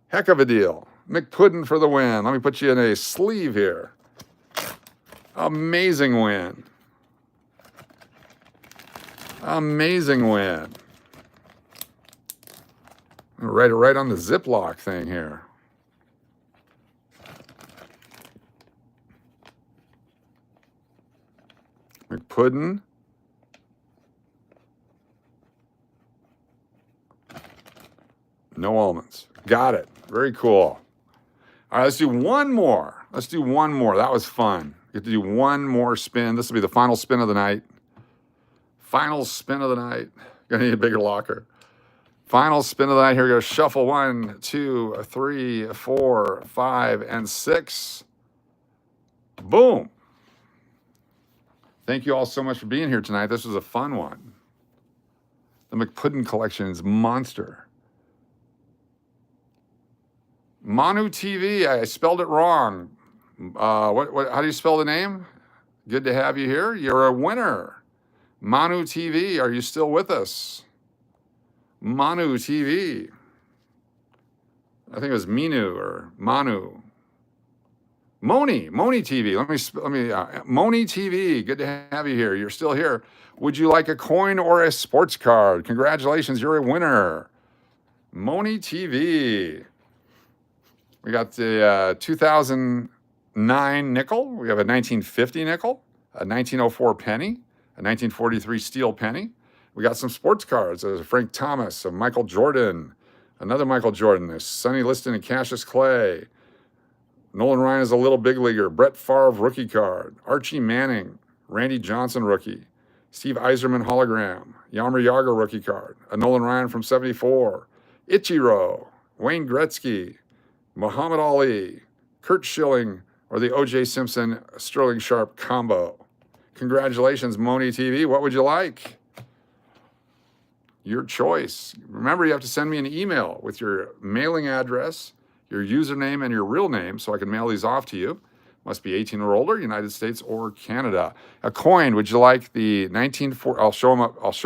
Heck of a deal. McPuddin for the win. Let me put you in a sleeve here. Amazing win. Amazing win. I'll write it right on the Ziploc thing here. McPuddin. No almonds. Got it. Very cool. All right, let's do one more. That was fun. You get to do one more spin. This will be the final spin of the night. Final spin of the night. Gonna need a bigger locker. Final spin of the night. Here we go. Shuffle 1, 2, 3, 4, 5, and 6. Boom. Thank you all so much for being here tonight. This was a fun one. The McPuddin collection is monster. Manu TV, I spelled it wrong. How do you spell the name? Good to have you here. You're a winner. Manu TV, are you still with us? Manu TV. I think it was Minu or Manu. Moni TV. Moni TV. Good to have you here. You're still here. Would you like a coin or a sports card? Congratulations, you're a winner. Moni TV. We got the 2009 nickel. We have a 1950 nickel, a 1904 penny, a 1943 steel penny. We got some sports cards. There's a Frank Thomas, a Michael Jordan, another Michael Jordan, there's Sonny Liston and Cassius Clay. Nolan Ryan is a little big leaguer. Brett Favre rookie card. Archie Manning, Randy Johnson rookie. Steve Yzerman hologram. Yammer Yager rookie card. A Nolan Ryan from 74. Ichiro, Wayne Gretzky, Muhammad Ali, Kurt Schilling, or the O.J. Simpson Sterling Sharp combo. Congratulations, Moni TV. What would you like? Your choice. Remember, you have to send me an email with your mailing address, your username, and your real name so I can mail these off to you. Must be 18 or older, United States or Canada. A coin, would you like the 1940? I'll show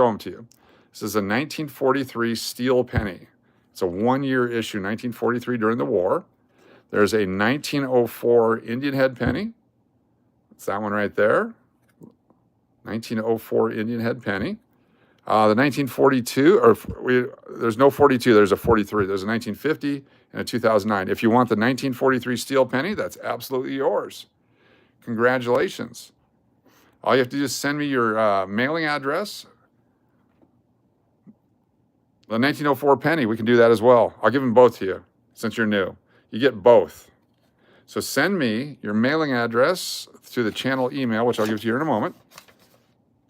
them to you. This is a 1943 steel penny. It's a one-year issue, 1943 during the war. There's a 1904 Indian head penny. It's that one right there. 1904 Indian head penny. The 1942, there's no 42, there's a 43. There's a 1950 and a 2009. If you want the 1943 steel penny, that's absolutely yours. Congratulations. All you have to do is send me your mailing address. The 1904 penny, we can do that as well. I'll give them both to you since you're new. You get both. So send me your mailing address to the channel email, which I'll give to you here in a moment.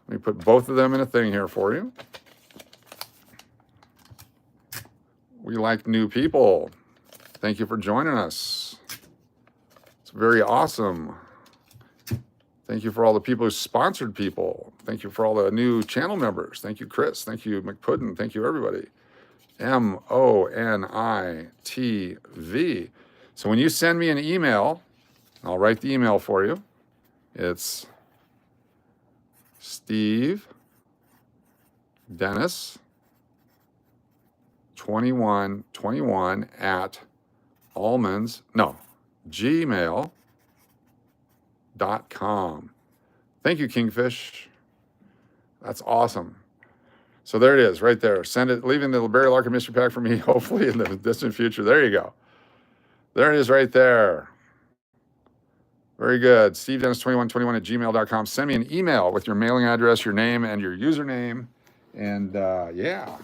Let me put both of them in a thing here for you. We like new people. Thank you for joining us. It's very awesome. Thank you for all the people who sponsored people. Thank you for all the new channel members. Thank you, Chris. Thank you, McPuddin. Thank you, everybody. MONITV. So when you send me an email, I'll write the email for you. It's Steve Dennis 2121 at gmail.com. Thank you, Kingfish. That's awesome. So there it is, right there. Send it, leaving the Barry Larkin mystery pack for me, hopefully in the distant future. There you go. There it is right there. Very good. SteveDennis2121 at gmail.com. Send me an email with your mailing address, your name, and your username. And yeah.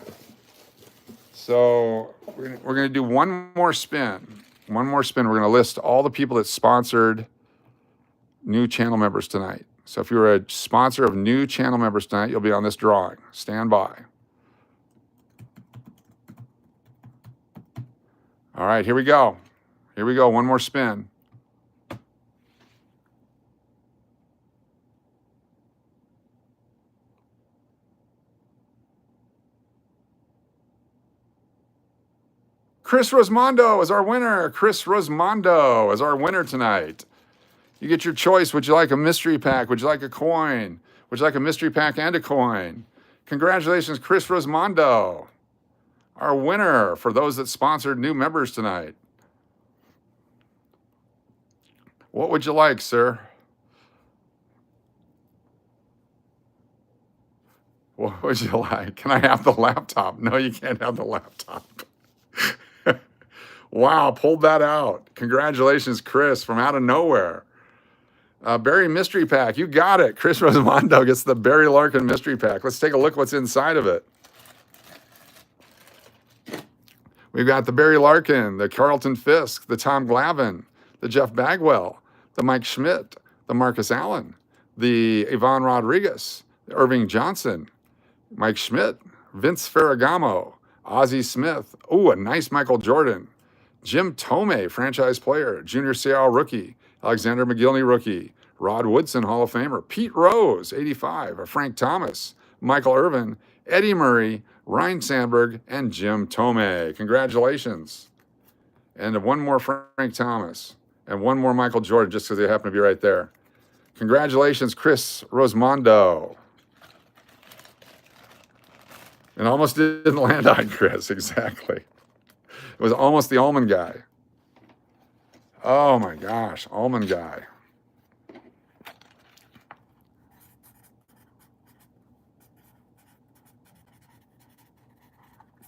So we're going to do one more spin. One more spin. We're going to list all the people that sponsored new channel members tonight. So if you're a sponsor of new channel members tonight, you'll be on this drawing. Stand by. All right, here we go. Here we go. One more spin. Chris Rosmondo is our winner. Chris Rosmondo is our winner tonight. You get your choice. Would you like a mystery pack? Would you like a coin? Would you like a mystery pack and a coin? Congratulations, Chris Rosmondo, our winner for those that sponsored new members tonight. What would you like, sir? What would you like? Can I have the laptop? No, you can't have the laptop. Wow, pulled that out. Congratulations, Chris, from out of nowhere. Barry Mystery Pack, you got it. Chris Rosmondo gets the Barry Larkin Mystery Pack. Let's take a look what's inside of it. We've got the Barry Larkin, the Carlton Fisk, the Tom Glavine, the Jeff Bagwell, the Mike Schmidt, the Marcus Allen, the Ivan Rodriguez, the Irving Johnson, Mike Schmidt, Vince Ferragamo, Ozzie Smith. Ooh, a nice Michael Jordan. Jim Tomei, franchise player. Junior Seau rookie. Alexander McGillney rookie. Rod Woodson, Hall of Famer. Pete Rose, 85. Frank Thomas, Michael Irvin, Eddie Murray, Ryan Sandberg, and Jim Tomei. Congratulations. And one more Frank Thomas. And one more Michael Jordan, just because they happen to be right there. Congratulations, Chris Rosmondo. And almost didn't land on Chris, exactly. It was almost the almond guy. Oh my gosh, almond guy.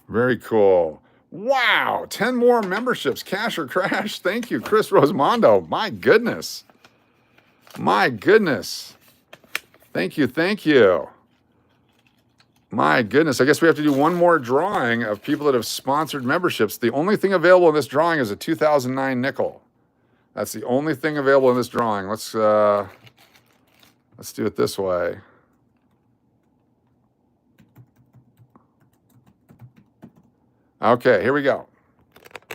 Very cool. Wow, 10 more memberships, cash or crash. Thank you, Chris Rosemondo. My goodness. My goodness. Thank you, thank you. My goodness, I guess we have to do one more drawing of people that have sponsored memberships. The only thing available in this drawing is a 2009 nickel. That's the only thing available in this drawing. Let's do it this way. Okay, here we go.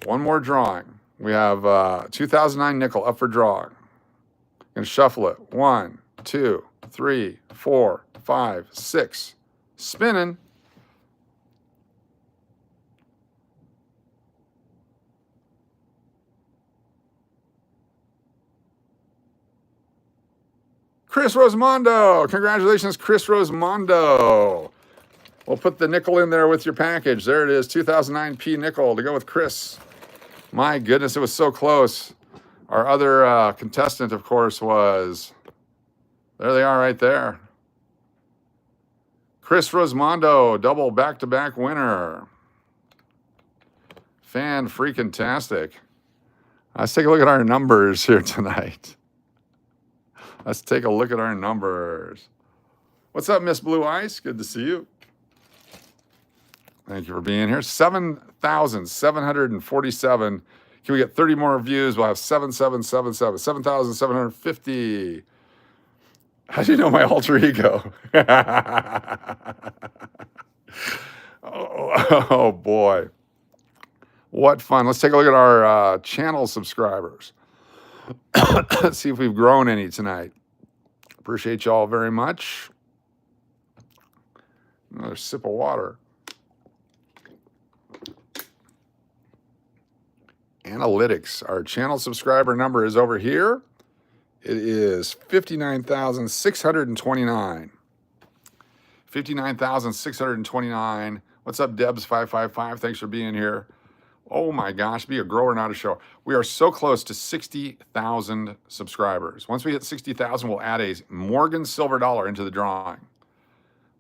One more drawing. We have 2009 nickel up for drawing. Gonna shuffle it. 1, 2, 3, 4, 5, 6. Spinning. Chris Rosemondo. Congratulations, Chris Rosemondo. We'll put the nickel in there with your package. There it is, 2009 nickel to go with Chris. My goodness, it was so close. Our other contestant, of course, was, there they are right there. Chris Rosemondo, double back-to-back winner. Fan-freaking-tastic. Let's take a look at our numbers here tonight. Let's take a look at our numbers. What's up, Miss Blue Ice? Good to see you. Thank you for being here. 7,747. Can we get 30 more views? We'll have 7,777. 7,750. How do you know my alter ego? Oh, boy. What fun. Let's take a look at our channel subscribers. Let's see if we've grown any tonight. Appreciate y'all very much. Another sip of water. Analytics. Our channel subscriber number is over here. It is 59,629. 59,629. What's up, Debs555? Thanks for being here. Oh my gosh, be a grower, not a show. We are so close to 60,000 subscribers. Once we hit 60,000, we'll add a Morgan Silver Dollar into the drawing.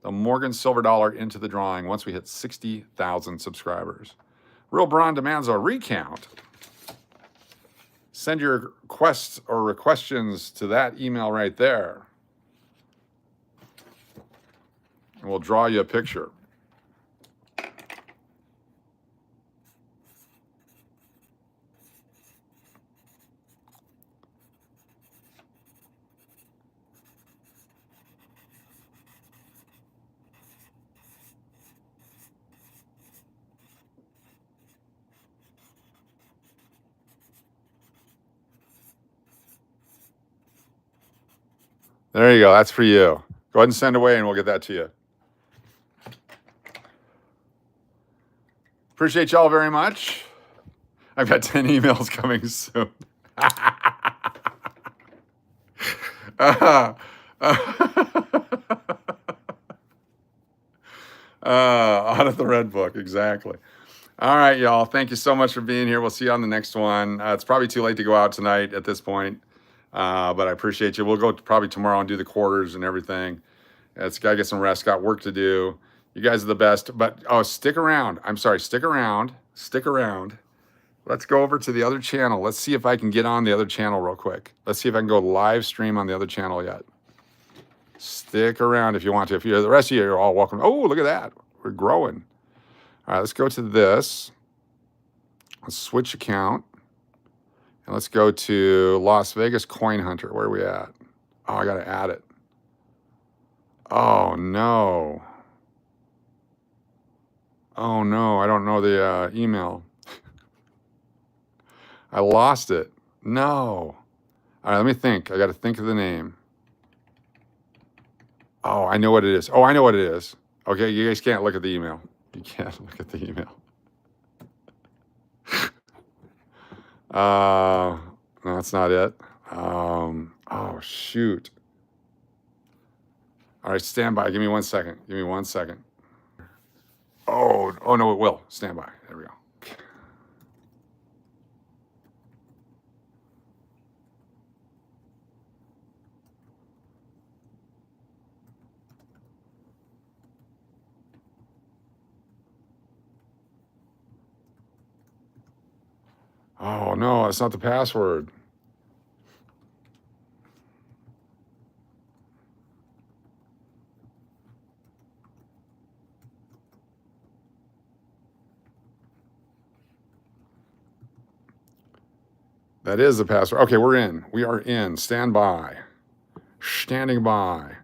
The Morgan Silver Dollar into the drawing once we hit 60,000 subscribers. Real Braun demands a recount. Send your requests or questions to that email right there. And we'll draw you a picture. There you go. That's for you. Go ahead and send away and we'll get that to you. Appreciate y'all very much. I've got 10 emails coming soon. Audit the Red Book, exactly. All right, y'all. Thank you so much for being here. We'll see you on the next one. It's probably too late to go out tonight at this point. But I appreciate you. We'll go probably tomorrow and do the quarters and everything. It's got to get some rest, got work to do. You guys are the best. But, oh, stick around. I'm sorry, stick around. Stick around. Let's go over to the other channel. Let's see if I can get on the other channel real quick. Let's see if I can go live stream on the other channel yet. Stick around if you want to. If you're the rest of you, you're all welcome. Oh, look at that. We're growing. All right, let's go to this. Let's switch account. And let's go to Las Vegas Coin Hunter. Where are we at? Oh, I got to add it. Oh, no. Oh, no. I don't know the email. I lost it. No. All right, let me think. I got to think of the name. Oh, I know what it is. Oh, I know what it is. Okay, you guys can't look at the email. You can't look at the email. No, that's not it. Oh, shoot. All right, stand by. Give me 1 second. Give me 1 second. Oh no, it will. Stand by. There we go. Oh no, that's not the password. That is the password. Okay, we're in. We are in. Stand by. Standing by.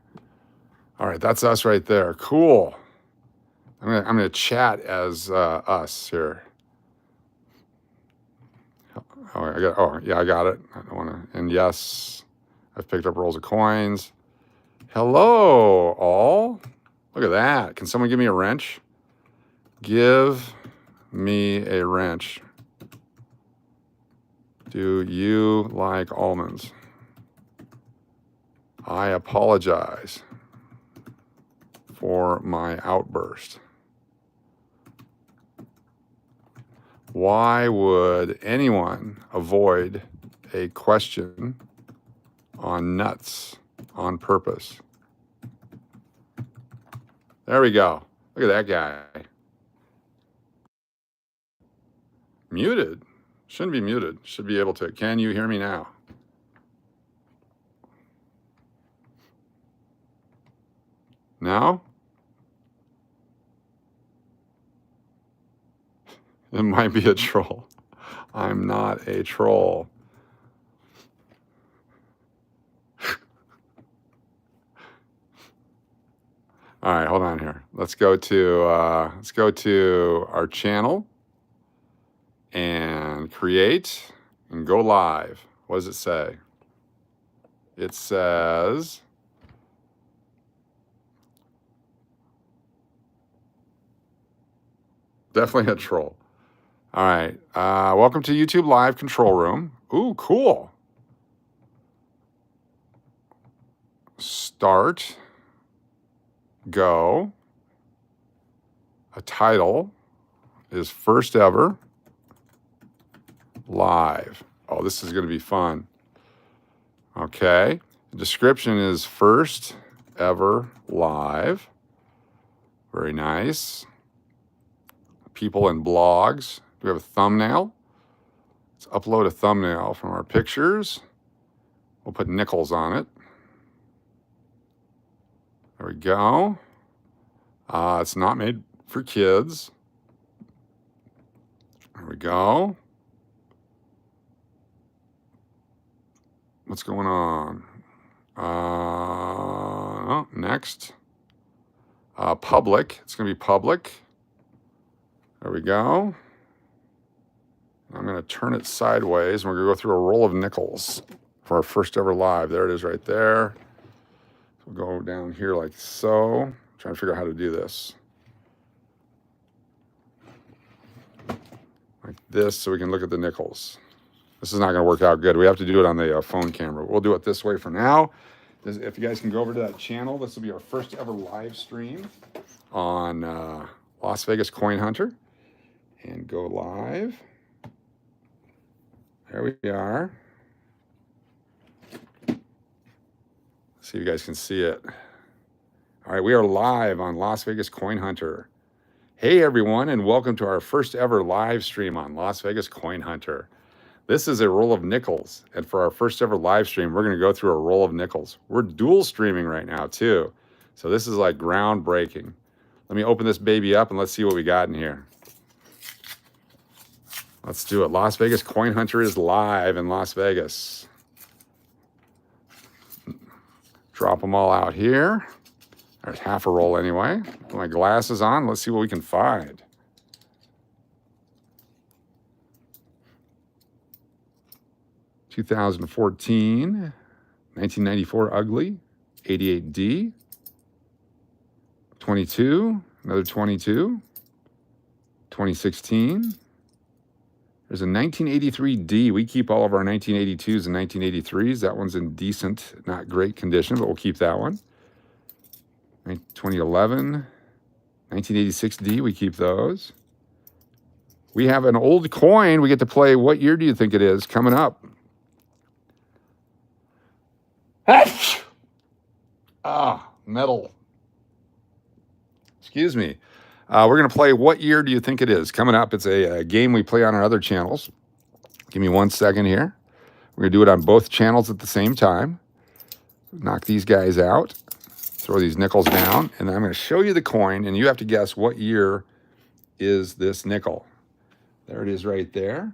All right, that's us right there. Cool. I'm gonna chat as us here. Oh yeah, I got it. I don't want to. And yes, I've picked up rolls of coins. Hello, all. Look at that. Can someone give me a wrench? Give me a wrench. Do you like almonds? I apologize for my outburst. Why would anyone avoid a question on nuts on purpose? There we go. Look at that guy. Muted? Shouldn't be muted. Should be able to. Can you hear me now? Now? It might be a troll. I'm not a troll. All right, hold on here. Let's go to our channel and create and go live. What does it say? It says definitely a troll. All right. Welcome to YouTube Live Control Room. Ooh, cool. Start. Go. A title is first ever live. Oh, this is going to be fun. Okay. The description is first ever live. Very nice. People and blogs. Do we have a thumbnail? Let's upload a thumbnail from our pictures. We'll put nickels on it. There we go. It's not made for kids. There we go. What's going on? Next. Public. It's going to be public. There we go. I'm going to turn it sideways, and we're going to go through a roll of nickels for our first ever live. There it is right there. We'll go down here like so. I'm trying to figure out how to do this. Like this, so we can look at the nickels. This is not going to work out good. We have to do it on the phone camera. We'll do it this way for now. If you guys can go over to that channel, this will be our first ever live stream on Las Vegas Coin Hunter. And go live. There we are. See if you guys can see it. All right, we are live on Las Vegas Coin Hunter. Hey everyone, and welcome to our first ever live stream on Las Vegas Coin Hunter. This is a roll of nickels, and for our first ever live stream, we're going to go through a roll of nickels. We're dual streaming right now too, so this is like groundbreaking. Let me open this baby up and let's see what we got in here. Let's do it. Las Vegas Coin Hunter is live in Las Vegas. Drop them all out here. There's half a roll anyway. Put my glasses on. Let's see what we can find. (2014), 1994 ugly, 88D, 22, another 22, 2016. There's a 1983D. We keep all of our 1982s and 1983s. That one's in decent, not great condition, but we'll keep that one. 2011, 1986D, we keep those. We have an old coin. We get to play. What year do you think it is? Coming up. Metal. Excuse me. We're going to play What Year Do You Think It Is? Coming up. It's a game we play on our other channels. Give me 1 second here. We're going to do it on both channels at the same time. Knock these guys out. Throw these nickels down. And then I'm going to show you the coin, and you have to guess what year is this nickel. There it is right there.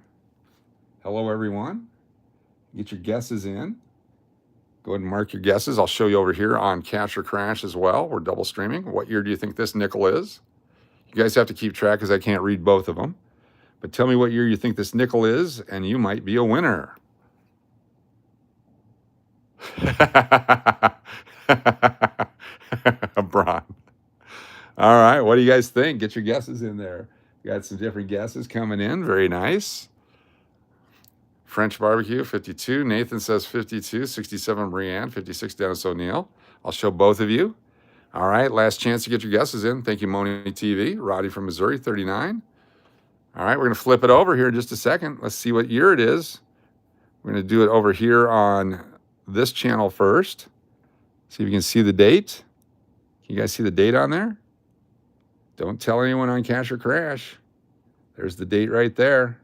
Hello, everyone. Get your guesses in. Go ahead and mark your guesses. I'll show you over here on Cash or Crash as well. We're double streaming. What year do you think this nickel is? You guys have to keep track because I can't read both of them. But tell me what year you think this nickel is, and you might be a winner. Bron. All right, what do you guys think? Get your guesses in there. Got some different guesses coming in. Very nice. French barbecue, 52. Nathan says 52. 67, Brianne. 56, Dennis O'Neill. I'll show both of you. All right, last chance to get your guesses in. Thank you, Moni TV. Roddy from Missouri, 39. All right, we're going to flip it over here in just a second. Let's see what year it is. We're going to do it over here on this channel first. See if you can see the date. Can you guys see the date on there? Don't tell anyone on Cash or Crash. There's the date right there.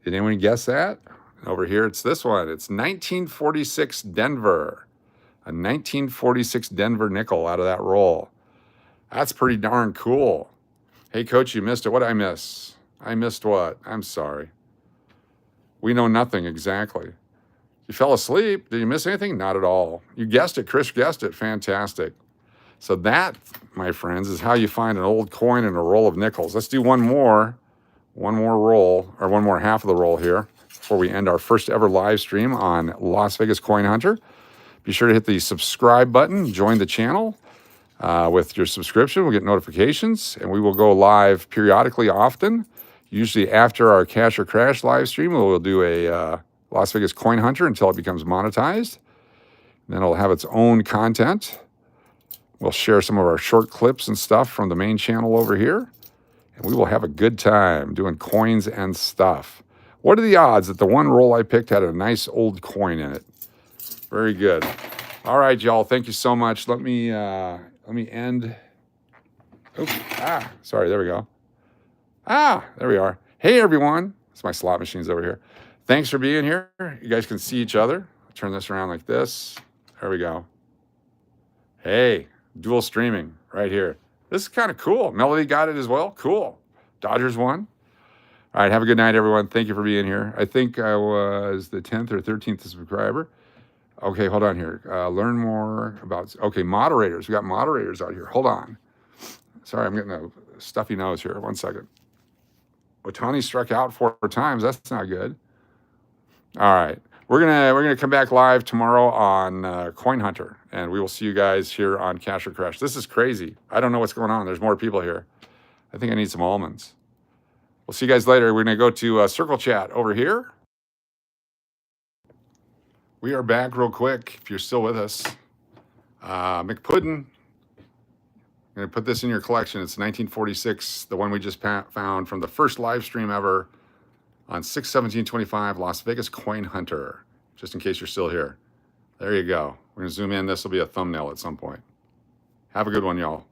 Did anyone guess that? Over here, it's this one. It's 1946 Denver. A 1946 Denver nickel out of that roll. That's pretty darn cool. Hey, Coach, you missed it. What did I miss? I missed what? I'm sorry. We know nothing exactly. You fell asleep. Did you miss anything? Not at all. You guessed it. Chris guessed it. Fantastic. So that, my friends, is how you find an old coin and a roll of nickels. Let's do one more roll, or one more half of the roll here before we end our first ever live stream on Las Vegas Coin Hunter. Be sure to hit the subscribe button, join the channel. With your subscription, we'll get notifications, and we will go live periodically often. Usually after our Cash or Crash live stream, we'll do a Las Vegas Coin Hunter until it becomes monetized. Then it'll have its own content. We'll share some of our short clips and stuff from the main channel over here, and we will have a good time doing coins and stuff. What are the odds that the one roll I picked had a nice old coin in it? Very good. All right, y'all. Thank you so much. Let me end. Oops. Sorry. There we go. There we are. Hey, everyone. It's my slot machines over here. Thanks for being here. You guys can see each other. I'll turn this around like this. There we go. Hey, dual streaming right here. This is kind of cool. Melody got it as well. Cool. Dodgers won. All right. Have a good night, everyone. Thank you for being here. I think I was the 10th or 13th subscriber. Okay, hold on here. Learn more about, okay, moderators. We got moderators out here. Hold on. Sorry, I'm getting a stuffy nose here. 1 second. Otani struck out 4 times. That's not good. All right. We're gonna come back live tomorrow on Coin Hunter, and we will see you guys here on Cash or Crash. This is crazy. I don't know what's going on. There's more people here. I think I need some almonds. We'll see you guys later. We're gonna go to Circle Chat over here. We are back real quick, if you're still with us. McPuddin, I'm going to put this in your collection. It's 1946, the one we just found from the first live stream ever on 6/17/25, Las Vegas Coin Hunter, just in case you're still here. There you go. We're going to zoom in. This will be a thumbnail at some point. Have a good one, y'all.